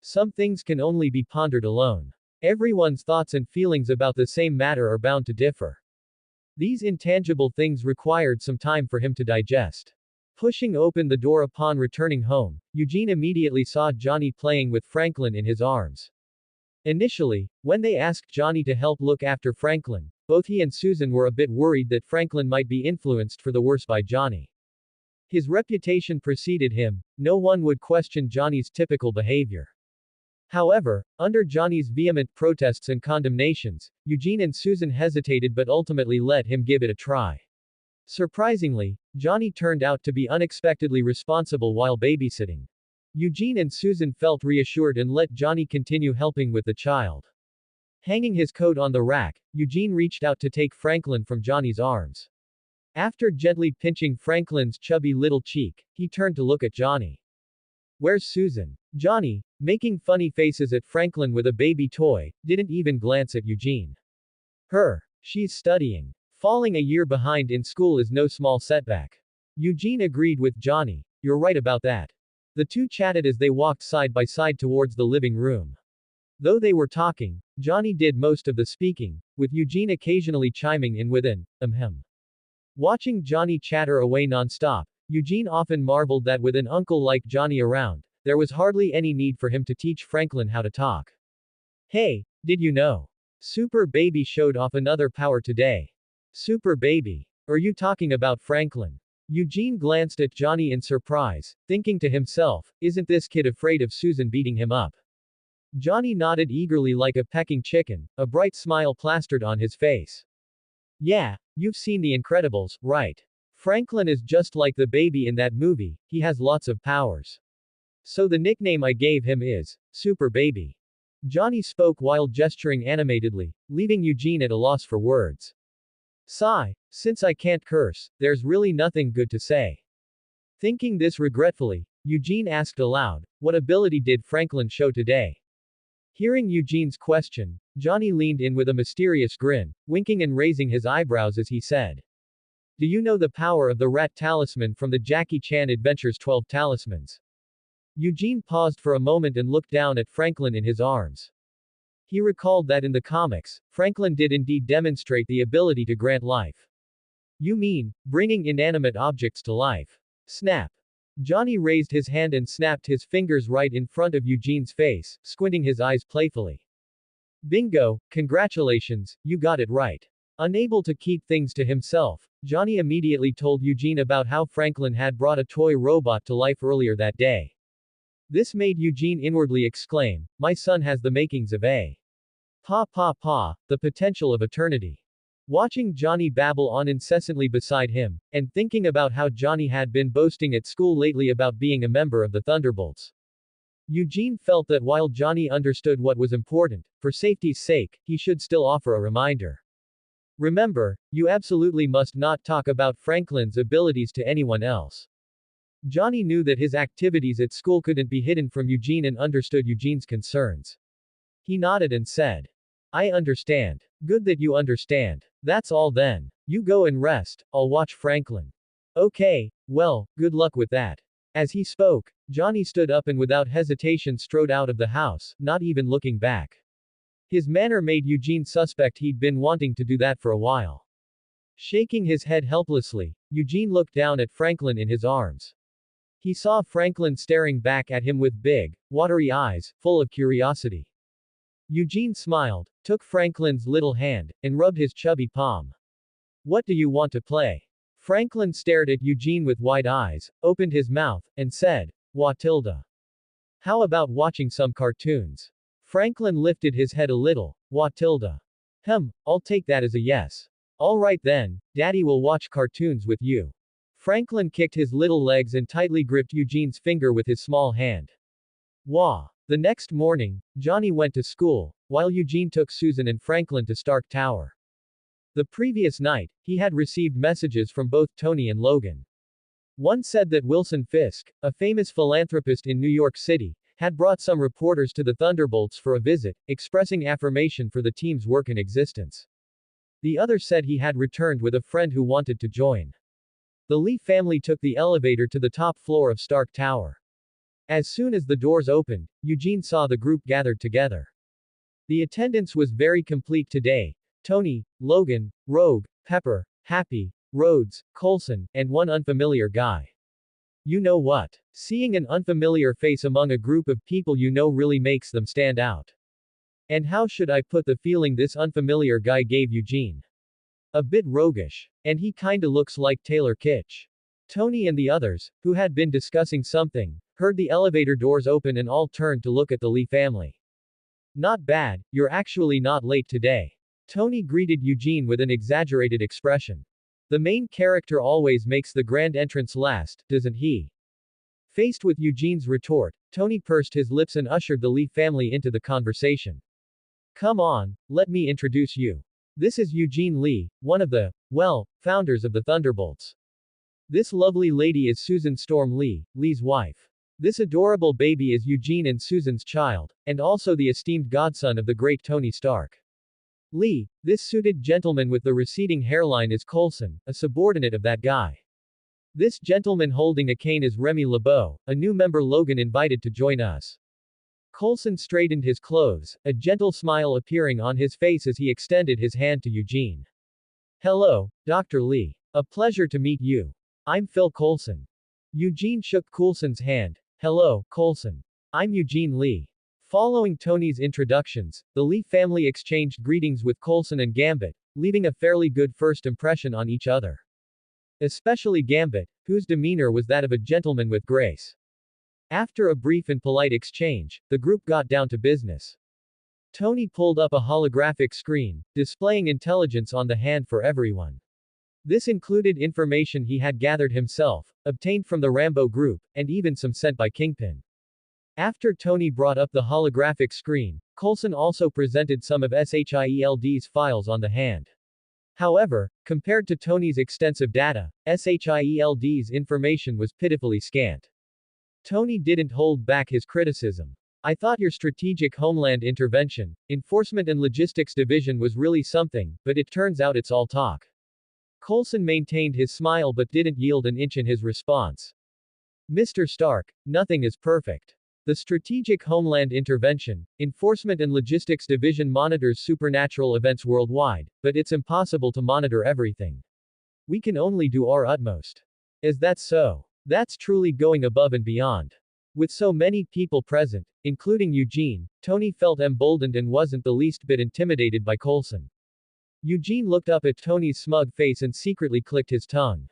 Some things can only be pondered alone. Everyone's thoughts and feelings about the same matter are bound to differ. These intangible things required some time for him to digest. Pushing open the door upon returning home, Eugene immediately saw Johnny playing with Franklin in his arms. Initially, when they asked Johnny to help look after Franklin, both he and Susan were a bit worried that Franklin might be influenced for the worse by Johnny. His reputation preceded him, no one would question Johnny's typical behavior. However, under Johnny's vehement protests and condemnations, Eugene and Susan hesitated but ultimately let him give it a try. Surprisingly, Johnny turned out to be unexpectedly responsible while babysitting. Eugene and Susan felt reassured and let Johnny continue helping with the child. Hanging his coat on the rack, Eugene reached out to take Franklin from Johnny's arms. After gently pinching Franklin's chubby little cheek, he turned to look at Johnny. Where's Susan? Johnny, making funny faces at Franklin with a baby toy, didn't even glance at Eugene. She's studying. Falling a year behind in school is no small setback. Eugene agreed with Johnny. You're right about that. The two chatted as they walked side by side towards the living room. Though they were talking, Johnny did most of the speaking, with Eugene occasionally chiming in with an hem. Watching Johnny chatter away non-stop, Eugene often marveled that with an uncle like Johnny around, there was hardly any need for him to teach Franklin how to talk. Hey, did you know? Super Baby showed off another power today. Super Baby. Are you talking about Franklin? Eugene glanced at Johnny in surprise, thinking to himself, isn't this kid afraid of Susan beating him up? Johnny nodded eagerly like a pecking chicken, a bright smile plastered on his face. Yeah, you've seen The Incredibles, right? Franklin is just like the baby in that movie, he has lots of powers. So the nickname I gave him is Super Baby. Johnny spoke while gesturing animatedly, leaving Eugene at a loss for words. Sigh, since I can't curse, there's really nothing good to say. Thinking this regretfully, Eugene asked aloud, what ability did Franklin show today? Hearing Eugene's question, Johnny leaned in with a mysterious grin, winking and raising his eyebrows as he said. Do you know the power of the rat talisman from the Jackie Chan Adventures 12 Talismans? Eugene paused for a moment and looked down at Franklin in his arms. He recalled that in the comics, Franklin did indeed demonstrate the ability to grant life. You mean, bringing inanimate objects to life? Snap. Johnny raised his hand and snapped his fingers right in front of Eugene's face, squinting his eyes playfully. Bingo, congratulations, you got it right. Unable to keep things to himself, Johnny immediately told Eugene about how Franklin had brought a toy robot to life earlier that day. This made Eugene inwardly exclaim, "My son has the makings of a the potential of eternity." Watching Johnny babble on incessantly beside him, and thinking about how Johnny had been boasting at school lately about being a member of the Thunderbolts, Eugene felt that while Johnny understood what was important, for safety's sake, he should still offer a reminder. "Remember, you absolutely must not talk about Franklin's abilities to anyone else." Johnny knew that his activities at school couldn't be hidden from Eugene and understood Eugene's concerns. He nodded and said, "I understand. Good that you understand. That's all then. You go and rest, I'll watch Franklin." "Okay, well, good luck with that." As he spoke, Johnny stood up and without hesitation strode out of the house, not even looking back. His manner made Eugene suspect he'd been wanting to do that for a while. Shaking his head helplessly, Eugene looked down at Franklin in his arms. He saw Franklin staring back at him with big, watery eyes, full of curiosity. Eugene smiled, took Franklin's little hand, and rubbed his chubby palm. "What do you want to play?" Franklin stared at Eugene with wide eyes, opened his mouth, and said, "Wah tilde. How about watching some cartoons?" Franklin lifted his head a little. "Wah tilde. I'll take that as a yes." "All right then, Daddy will watch cartoons with you." Franklin kicked his little legs and tightly gripped Eugene's finger with his small hand. Wah. The next morning, Johnny went to school, while Eugene took Susan and Franklin to Stark Tower. The previous night, he had received messages from both Tony and Logan. One said that Wilson Fisk, a famous philanthropist in New York City, had brought some reporters to the Thunderbolts for a visit, expressing affirmation for the team's work and existence. The other said he had returned with a friend who wanted to join. The Lee family took the elevator to the top floor of Stark Tower. As soon as the doors opened, Eugene saw the group gathered together. The attendance was very complete today. Tony, Logan, Rogue, Pepper, Happy, Rhodes, Coulson, and one unfamiliar guy. You know what? Seeing an unfamiliar face among a group of people you know really makes them stand out. And how should I put the feeling this unfamiliar guy gave Eugene? A bit roguish. And he kinda looks like Taylor Kitsch. Tony and the others, who had been discussing something, heard the elevator doors open and all turned to look at the Lee family. Not bad, you're actually not late today. Tony greeted Eugene with an exaggerated expression. The main character always makes the grand entrance last, doesn't he? Faced with Eugene's retort, Tony pursed his lips and ushered the Lee family into the conversation. Come on, let me introduce you. This is Eugene Lee, one of the, founders of the Thunderbolts. This lovely lady is Susan Storm Lee, Lee's wife. This adorable baby is Eugene and Susan's child, and also the esteemed godson of the great Tony Stark. Lee, this suited gentleman with the receding hairline is Coulson, a subordinate of that guy. This gentleman holding a cane is Remy LeBeau, a new member Logan invited to join us. Coulson straightened his clothes, a gentle smile appearing on his face as he extended his hand to Eugene. Hello, Dr. Lee. A pleasure to meet you. I'm Phil Coulson. Eugene shook Coulson's hand. Hello, Coulson. I'm Eugene Lee. Following Tony's introductions, the Lee family exchanged greetings with Coulson and Gambit, leaving a fairly good first impression on each other. Especially Gambit, whose demeanor was that of a gentleman with grace. After a brief and polite exchange, the group got down to business. Tony pulled up a holographic screen, displaying intelligence on the hand for everyone. This included information he had gathered himself, obtained from the Rambo group, and even some sent by Kingpin. After Tony brought up the holographic screen, Coulson also presented some of SHIELD's files on the hand. However, compared to Tony's extensive data, SHIELD's information was pitifully scant. Tony didn't hold back his criticism. I thought your strategic homeland intervention, enforcement and logistics division was really something, but it turns out it's all talk. Coulson maintained his smile but didn't yield an inch in his response. Mr. Stark, nothing is perfect. The Strategic Homeland Intervention, Enforcement and Logistics Division monitors supernatural events worldwide, but it's impossible to monitor everything. We can only do our utmost. Is that so? That's truly going above and beyond. With so many people present, including Eugene, Tony felt emboldened and wasn't the least bit intimidated by Coulson. Eugene looked up at Tony's smug face and secretly clicked his tongue.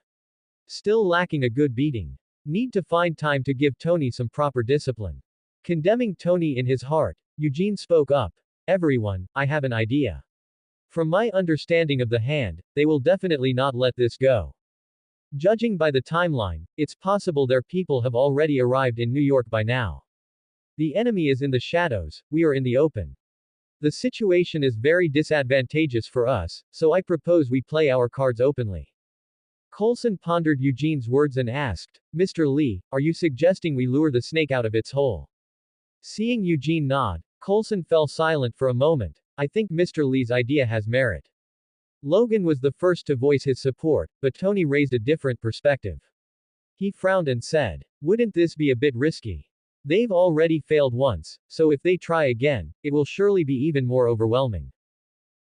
Still lacking a good beating. Need to find time to give Tony some proper discipline. Condemning Tony in his heart, Eugene spoke up. Everyone, I have an idea. From my understanding of the hand, they will definitely not let this go. Judging by the timeline, it's possible their people have already arrived in New York by now. The enemy is in the shadows, we are in the open. The situation is very disadvantageous for us, so I propose we play our cards openly. Coulson pondered Eugene's words and asked, Mr. Lee, are you suggesting we lure the snake out of its hole? Seeing Eugene nod, Coulson fell silent for a moment. I think Mr. Lee's idea has merit. Logan was the first to voice his support, but Tony raised a different perspective. He frowned and said, wouldn't this be a bit risky? They've already failed once, so if they try again, it will surely be even more overwhelming.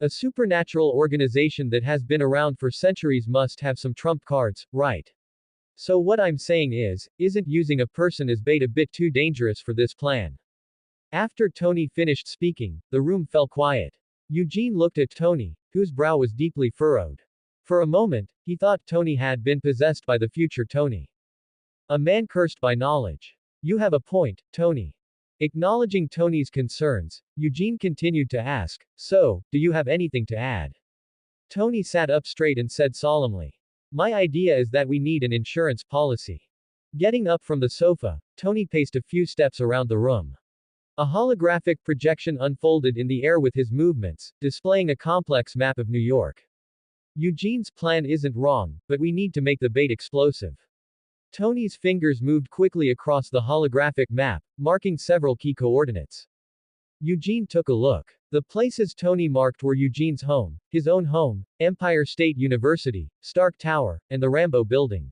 A supernatural organization that has been around for centuries must have some trump cards, right? So what I'm saying is, isn't using a person as bait a bit too dangerous for this plan? After Tony finished speaking, the room fell quiet. Eugene looked at Tony, whose brow was deeply furrowed. For a moment, he thought Tony had been possessed by the future Tony. A man cursed by knowledge. You have a point, Tony. Acknowledging Tony's concerns, Eugene continued to ask, so, do you have anything to add? Tony sat up straight and said solemnly, my idea is that we need an insurance policy. Getting up from the sofa, Tony paced a few steps around the room. A holographic projection unfolded in the air with his movements, displaying a complex map of New York. Eugene's plan isn't wrong, but we need to make the bait explosive. Tony's fingers moved quickly across the holographic map, marking several key coordinates. Eugene took a look. The places Tony marked were Eugene's home, his own home, Empire State University, Stark Tower, and the Rambo Building.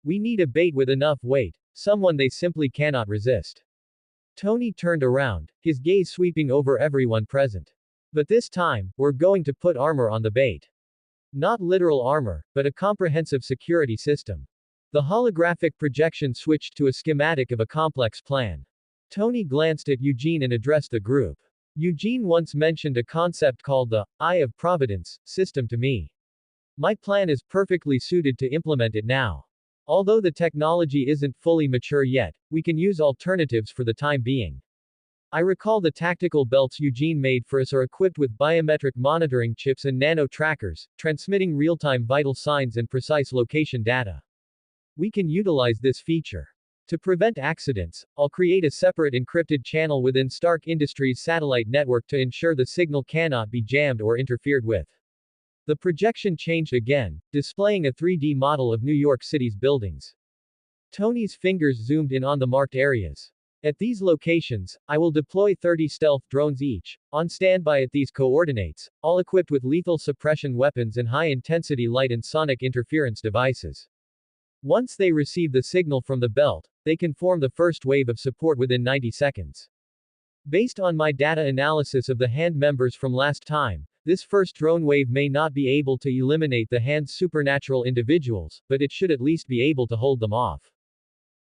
We need a bait with enough weight, someone they simply cannot resist. Tony turned around, his gaze sweeping over everyone present. But this time, we're going to put armor on the bait. Not literal armor, but a comprehensive security system. The holographic projection switched to a schematic of a complex plan. Tony glanced at Eugene and addressed the group. Eugene once mentioned a concept called the Eye of Providence system to me. My plan is perfectly suited to implement it now. Although the technology isn't fully mature yet, we can use alternatives for the time being. I recall the tactical belts Eugene made for us are equipped with biometric monitoring chips and nano trackers, transmitting real-time vital signs and precise location data. We can utilize this feature. To prevent accidents, I'll create a separate encrypted channel within Stark Industries' satellite network to ensure the signal cannot be jammed or interfered with. The projection changed again, displaying a 3D model of New York City's buildings. Tony's fingers zoomed in on the marked areas. At these locations, I will deploy 30 stealth drones each, on standby at these coordinates, all equipped with lethal suppression weapons and high-intensity light and sonic interference devices. Once they receive the signal from the belt, they can form the first wave of support within 90 seconds. Based on my data analysis of the hand members from last time, this first drone wave may not be able to eliminate the hand's supernatural individuals, but it should at least be able to hold them off.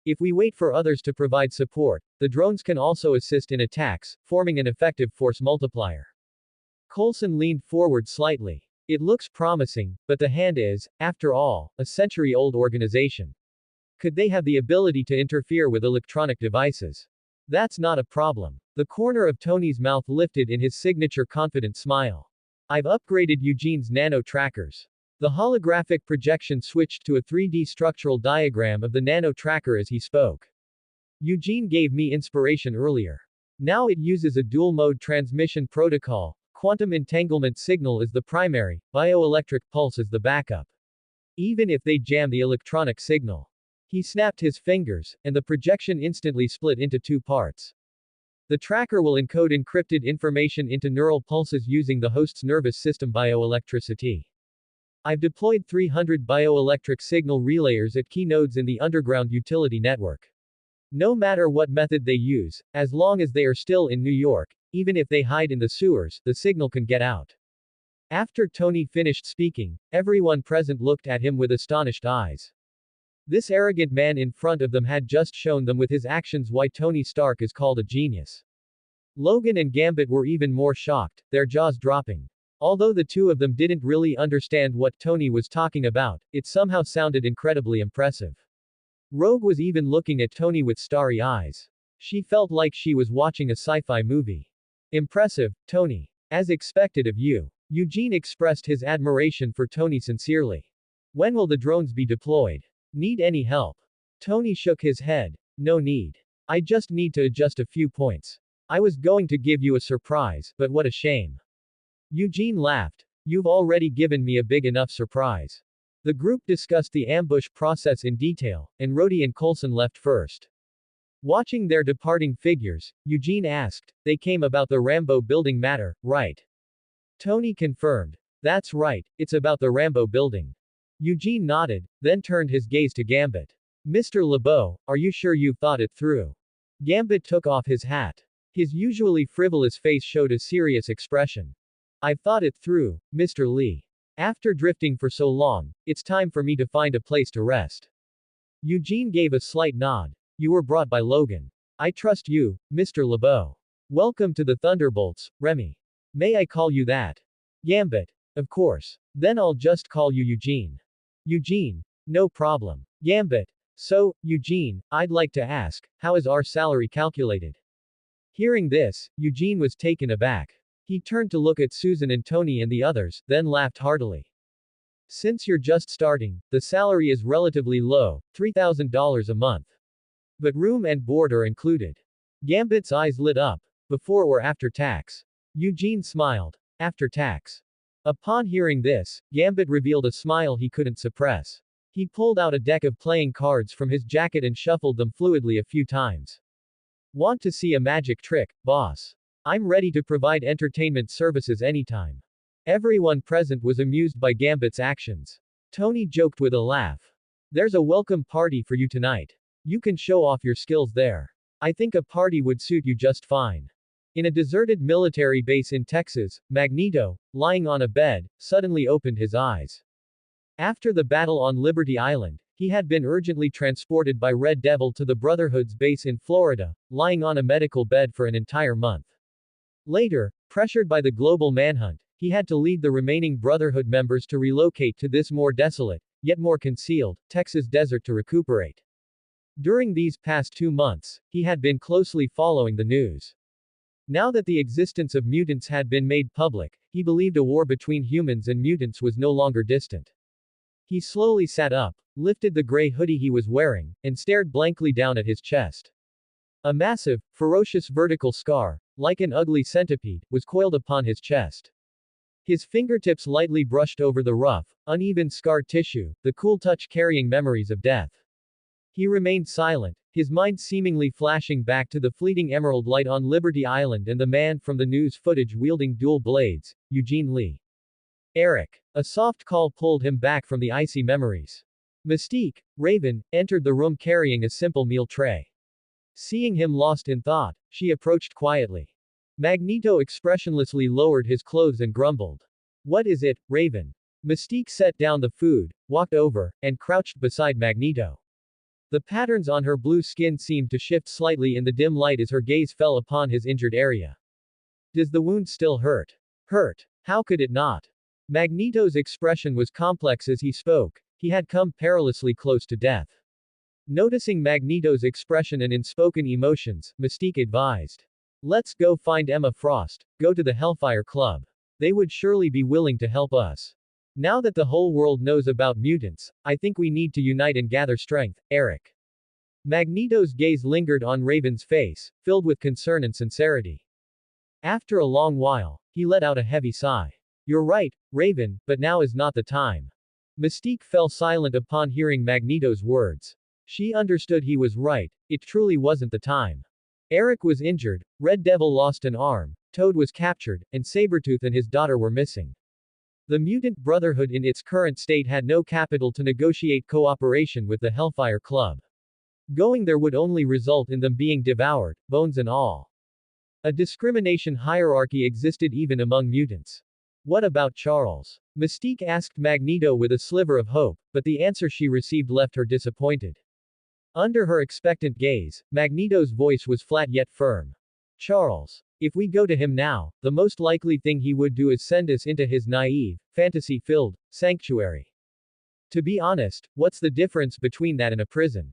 If we wait for others to provide support, the drones can also assist in attacks, forming an effective force multiplier. Coulson leaned forward slightly. It looks promising, but the hand is, after all, a century-old organization. Could they have the ability to interfere with electronic devices? That's not a problem. The corner of Tony's mouth lifted in his signature confident smile. I've upgraded Eugene's nano trackers. The holographic projection switched to a 3D structural diagram of the nano tracker as he spoke. Eugene gave me inspiration earlier. Now it uses a dual-mode transmission protocol. Quantum entanglement signal is the primary, bioelectric pulse is the backup. Even if they jam the electronic signal. He snapped his fingers, and the projection instantly split into two parts. The tracker will encode encrypted information into neural pulses using the host's nervous system bioelectricity. I've deployed 300 bioelectric signal relayers at key nodes in the underground utility network. No matter what method they use, as long as they are still in New York, even if they hide in the sewers, the signal can get out. After Tony finished speaking, everyone present looked at him with astonished eyes. This arrogant man in front of them had just shown them with his actions why Tony Stark is called a genius. Logan and Gambit were even more shocked, their jaws dropping. Although the two of them didn't really understand what Tony was talking about, it somehow sounded incredibly impressive. Rogue was even looking at Tony with starry eyes. She felt like she was watching a sci-fi movie. Impressive, Tony. As expected of you. Eugene expressed his admiration for Tony sincerely. When will the drones be deployed? Need any help? Tony shook his head. No need. I just need to adjust a few points. I was going to give you a surprise, but what a shame. Eugene laughed. You've already given me a big enough surprise. The group discussed the ambush process in detail, and Rhodey and Coulson left first. Watching their departing figures, Eugene asked, they came about the Rambo building matter, right? Tony confirmed. That's right, it's about the Rambo building. Eugene nodded, then turned his gaze to Gambit. Mr. LeBeau, are you sure you've thought it through? Gambit took off his hat. His usually frivolous face showed a serious expression. I've thought it through, Mr. Lee. After drifting for so long, it's time for me to find a place to rest. Eugene gave a slight nod. You were brought by Logan. I trust you, Mr. LeBeau. Welcome to the Thunderbolts, Remy. May I call you that? Gambit. Of course. Then I'll just call you Eugene. Eugene. No problem. Gambit. So, Eugene, I'd like to ask, how is our salary calculated? Hearing this, Eugene was taken aback. He turned to look at Susan and Tony and the others, then laughed heartily. Since you're just starting, the salary is relatively low, $3,000 a month. But room and board are included. Gambit's eyes lit up. Before or after tax? Eugene smiled. After tax. Upon hearing this, Gambit revealed a smile he couldn't suppress. He pulled out a deck of playing cards from his jacket and shuffled them fluidly a few times. Want to see a magic trick, boss? I'm ready to provide entertainment services anytime. Everyone present was amused by Gambit's actions. Tony joked with a laugh. There's a welcome party for you tonight. You can show off your skills there. I think a party would suit you just fine. In a deserted military base in Texas, Magneto, lying on a bed, suddenly opened his eyes. After the battle on Liberty Island, he had been urgently transported by Red Devil to the Brotherhood's base in Florida, lying on a medical bed for an entire month. Later, pressured by the global manhunt, he had to lead the remaining Brotherhood members to relocate to this more desolate, yet more concealed, Texas desert to recuperate. During these past 2 months, he had been closely following the news. Now that the existence of mutants had been made public, he believed a war between humans and mutants was no longer distant. He slowly sat up, lifted the gray hoodie he was wearing, and stared blankly down at his chest. A massive, ferocious vertical scar, like an ugly centipede, was coiled upon his chest. His fingertips lightly brushed over the rough, uneven scar tissue, the cool touch carrying memories of death. He remained silent, his mind seemingly flashing back to the fleeting emerald light on Liberty Island and the man from the news footage wielding dual blades, Eugene Lee. Eric. A soft call pulled him back from the icy memories. Mystique, Raven, entered the room carrying a simple meal tray. Seeing him lost in thought, she approached quietly. Magneto expressionlessly lowered his clothes and grumbled. What is it, Raven? Mystique set down the food, walked over, and crouched beside Magneto. The patterns on her blue skin seemed to shift slightly in the dim light as her gaze fell upon his injured area. Does the wound still hurt? Hurt. How could it not? Magneto's expression was complex as he spoke. He had come perilously close to death. Noticing Magneto's expression and unspoken emotions, Mystique advised. Let's go find Emma Frost, go to the Hellfire Club. They would surely be willing to help us. Now that the whole world knows about mutants, I think we need to unite and gather strength, Eric. Magneto's gaze lingered on Raven's face, filled with concern and sincerity. After a long while, he let out a heavy sigh. You're right, Raven, but now is not the time. Mystique fell silent upon hearing Magneto's words. She understood he was right, it truly wasn't the time. Eric was injured, Red Devil lost an arm, Toad was captured, and Sabretooth and his daughter were missing. The Mutant Brotherhood in its current state had no capital to negotiate cooperation with the Hellfire Club. Going there would only result in them being devoured, bones and all. A discrimination hierarchy existed even among mutants. What about Charles? Mystique asked Magneto with a sliver of hope, but the answer she received left her disappointed. Under her expectant gaze, Magneto's voice was flat yet firm. Charles. If we go to him now, the most likely thing he would do is send us into his naive, fantasy-filled, sanctuary. To be honest, what's the difference between that and a prison?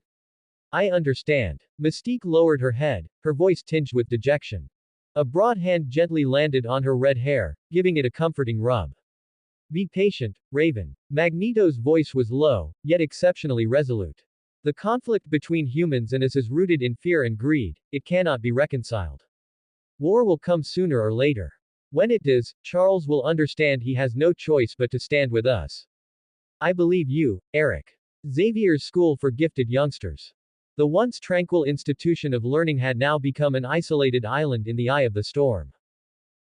I understand. Mystique lowered her head, her voice tinged with dejection. A broad hand gently landed on her red hair, giving it a comforting rub. Be patient, Raven. Magneto's voice was low, yet exceptionally resolute. The conflict between humans and us is rooted in fear and greed, it cannot be reconciled. War will come sooner or later. When it does, Charles will understand he has no choice but to stand with us. I believe you, Eric. Xavier's School for Gifted Youngsters. The once tranquil institution of learning had now become an isolated island in the eye of the storm.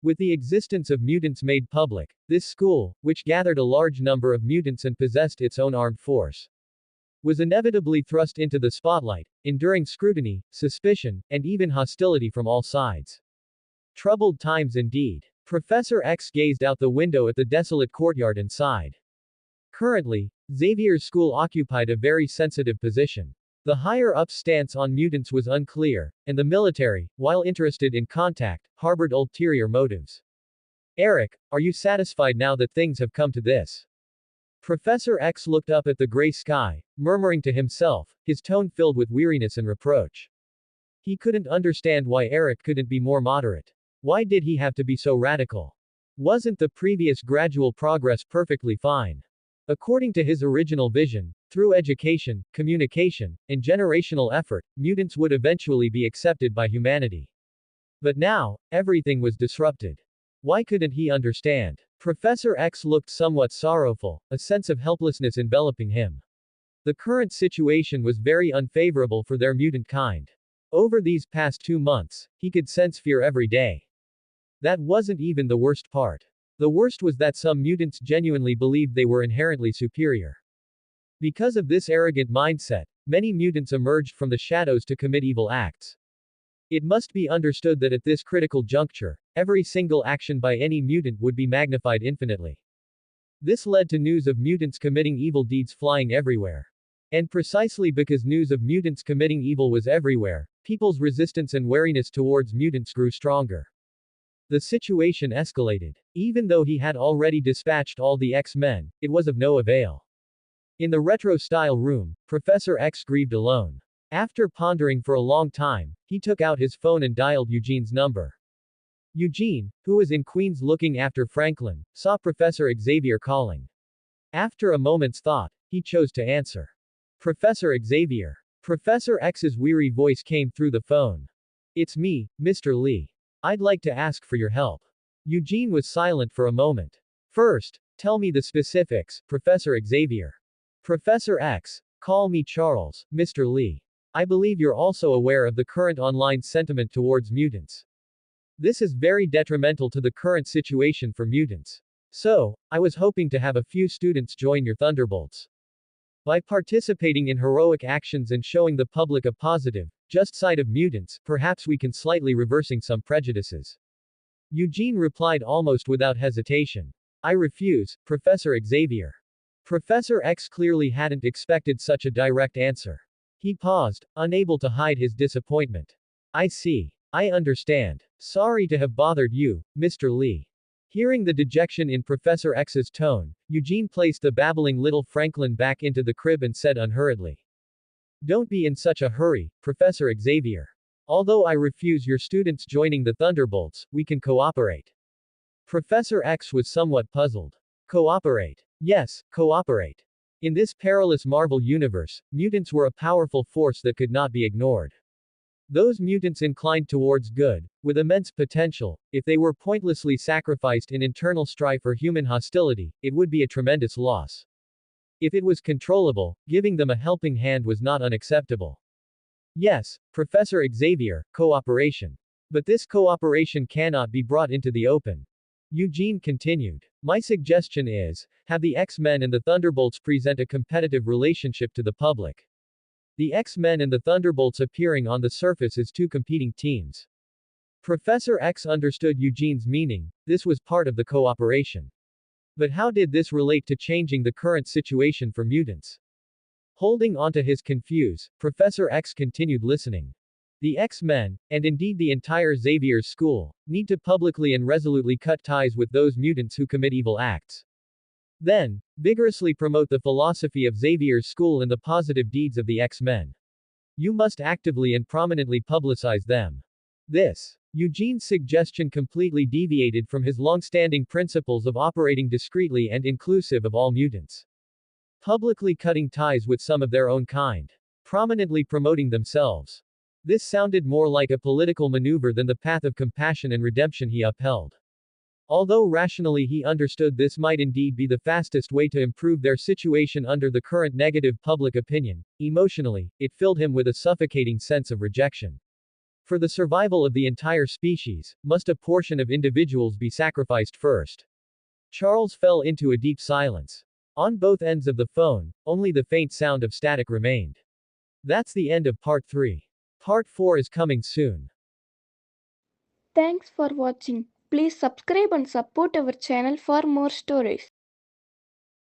With the existence of mutants made public, this school, which gathered a large number of mutants and possessed its own armed force, was inevitably thrust into the spotlight, enduring scrutiny, suspicion, and even hostility from all sides. Troubled times indeed. Professor X gazed out the window at the desolate courtyard and sighed. Currently, Xavier's school occupied a very sensitive position. The higher-ups' stance on mutants was unclear, and the military, while interested in contact, harbored ulterior motives. Eric, are you satisfied now that things have come to this? Professor X looked up at the gray sky, murmuring to himself, his tone filled with weariness and reproach. He couldn't understand why Eric couldn't be more moderate. Why did he have to be so radical? Wasn't the previous gradual progress perfectly fine? According to his original vision, through education, communication, and generational effort, mutants would eventually be accepted by humanity. But now, everything was disrupted. Why couldn't he understand? Professor X looked somewhat sorrowful, a sense of helplessness enveloping him. The current situation was very unfavorable for their mutant kind. Over these past 2 months, he could sense fear every day. That wasn't even the worst part. The worst was that some mutants genuinely believed they were inherently superior. Because of this arrogant mindset, many mutants emerged from the shadows to commit evil acts. It must be understood that at this critical juncture, every single action by any mutant would be magnified infinitely. This led to news of mutants committing evil deeds flying everywhere. And precisely because news of mutants committing evil was everywhere, people's resistance and wariness towards mutants grew stronger. The situation escalated. Even though he had already dispatched all the X-Men, it was of no avail. In the retro-style room, Professor X grieved alone. After pondering for a long time, he took out his phone and dialed Eugene's number. Eugene, who was in Queens looking after Franklin, saw Professor Xavier calling. After a moment's thought, he chose to answer. Professor Xavier. Professor X's weary voice came through the phone. It's me, Mr. Lee. I'd like to ask for your help. Eugene was silent for a moment. First, tell me the specifics, Professor Xavier. Professor X, call me Charles, Mr. Lee. I believe you're also aware of the current online sentiment towards mutants. This is very detrimental to the current situation for mutants. So, I was hoping to have a few students join your Thunderbolts. By participating in heroic actions and showing the public a positive, just side of mutants, perhaps we can slightly reversing some prejudices. Eugene replied almost without hesitation. I refuse, Professor Xavier. Professor X clearly hadn't expected such a direct answer. He paused, unable to hide his disappointment. I see. I understand. Sorry to have bothered you, Mr. Lee. Hearing the dejection in Professor X's tone, Eugene placed the babbling little Franklin back into the crib and said unhurriedly. Don't be in such a hurry, Professor Xavier. Although I refuse your students joining the Thunderbolts, we can cooperate. Professor X was somewhat puzzled. Cooperate. Yes, cooperate. In this perilous Marvel universe, mutants were a powerful force that could not be ignored. Those mutants inclined towards good, with immense potential, if they were pointlessly sacrificed in internal strife or human hostility, it would be a tremendous loss. If it was controllable, giving them a helping hand was not unacceptable. Yes, Professor Xavier, cooperation. But this cooperation cannot be brought into the open. Eugene continued. My suggestion is, have the X-Men and the Thunderbolts present a competitive relationship to the public. The X-Men and the Thunderbolts appearing on the surface as two competing teams. Professor X understood Eugene's meaning, this was part of the cooperation. But how did this relate to changing the current situation for mutants? Holding onto his confuse, Professor X continued listening. The X-Men, and indeed the entire Xavier's school, need to publicly and resolutely cut ties with those mutants who commit evil acts. Then, vigorously promote the philosophy of Xavier's school and the positive deeds of the X-Men. You must actively and prominently publicize them. Eugene's suggestion completely deviated from his long-standing principles of operating discreetly and inclusive of all mutants. Publicly cutting ties with some of their own kind. Prominently promoting themselves. This sounded more like a political maneuver than the path of compassion and redemption he upheld. Although rationally he understood this might indeed be the fastest way to improve their situation under the current negative public opinion, emotionally, it filled him with a suffocating sense of rejection. For the survival of the entire species, must a portion of individuals be sacrificed first? Charles fell into a deep silence. On both ends of the phone, only the faint sound of static remained. That's the end of part 3. Part 4 is coming soon. Thanks for watching. Please subscribe and support our channel for more stories.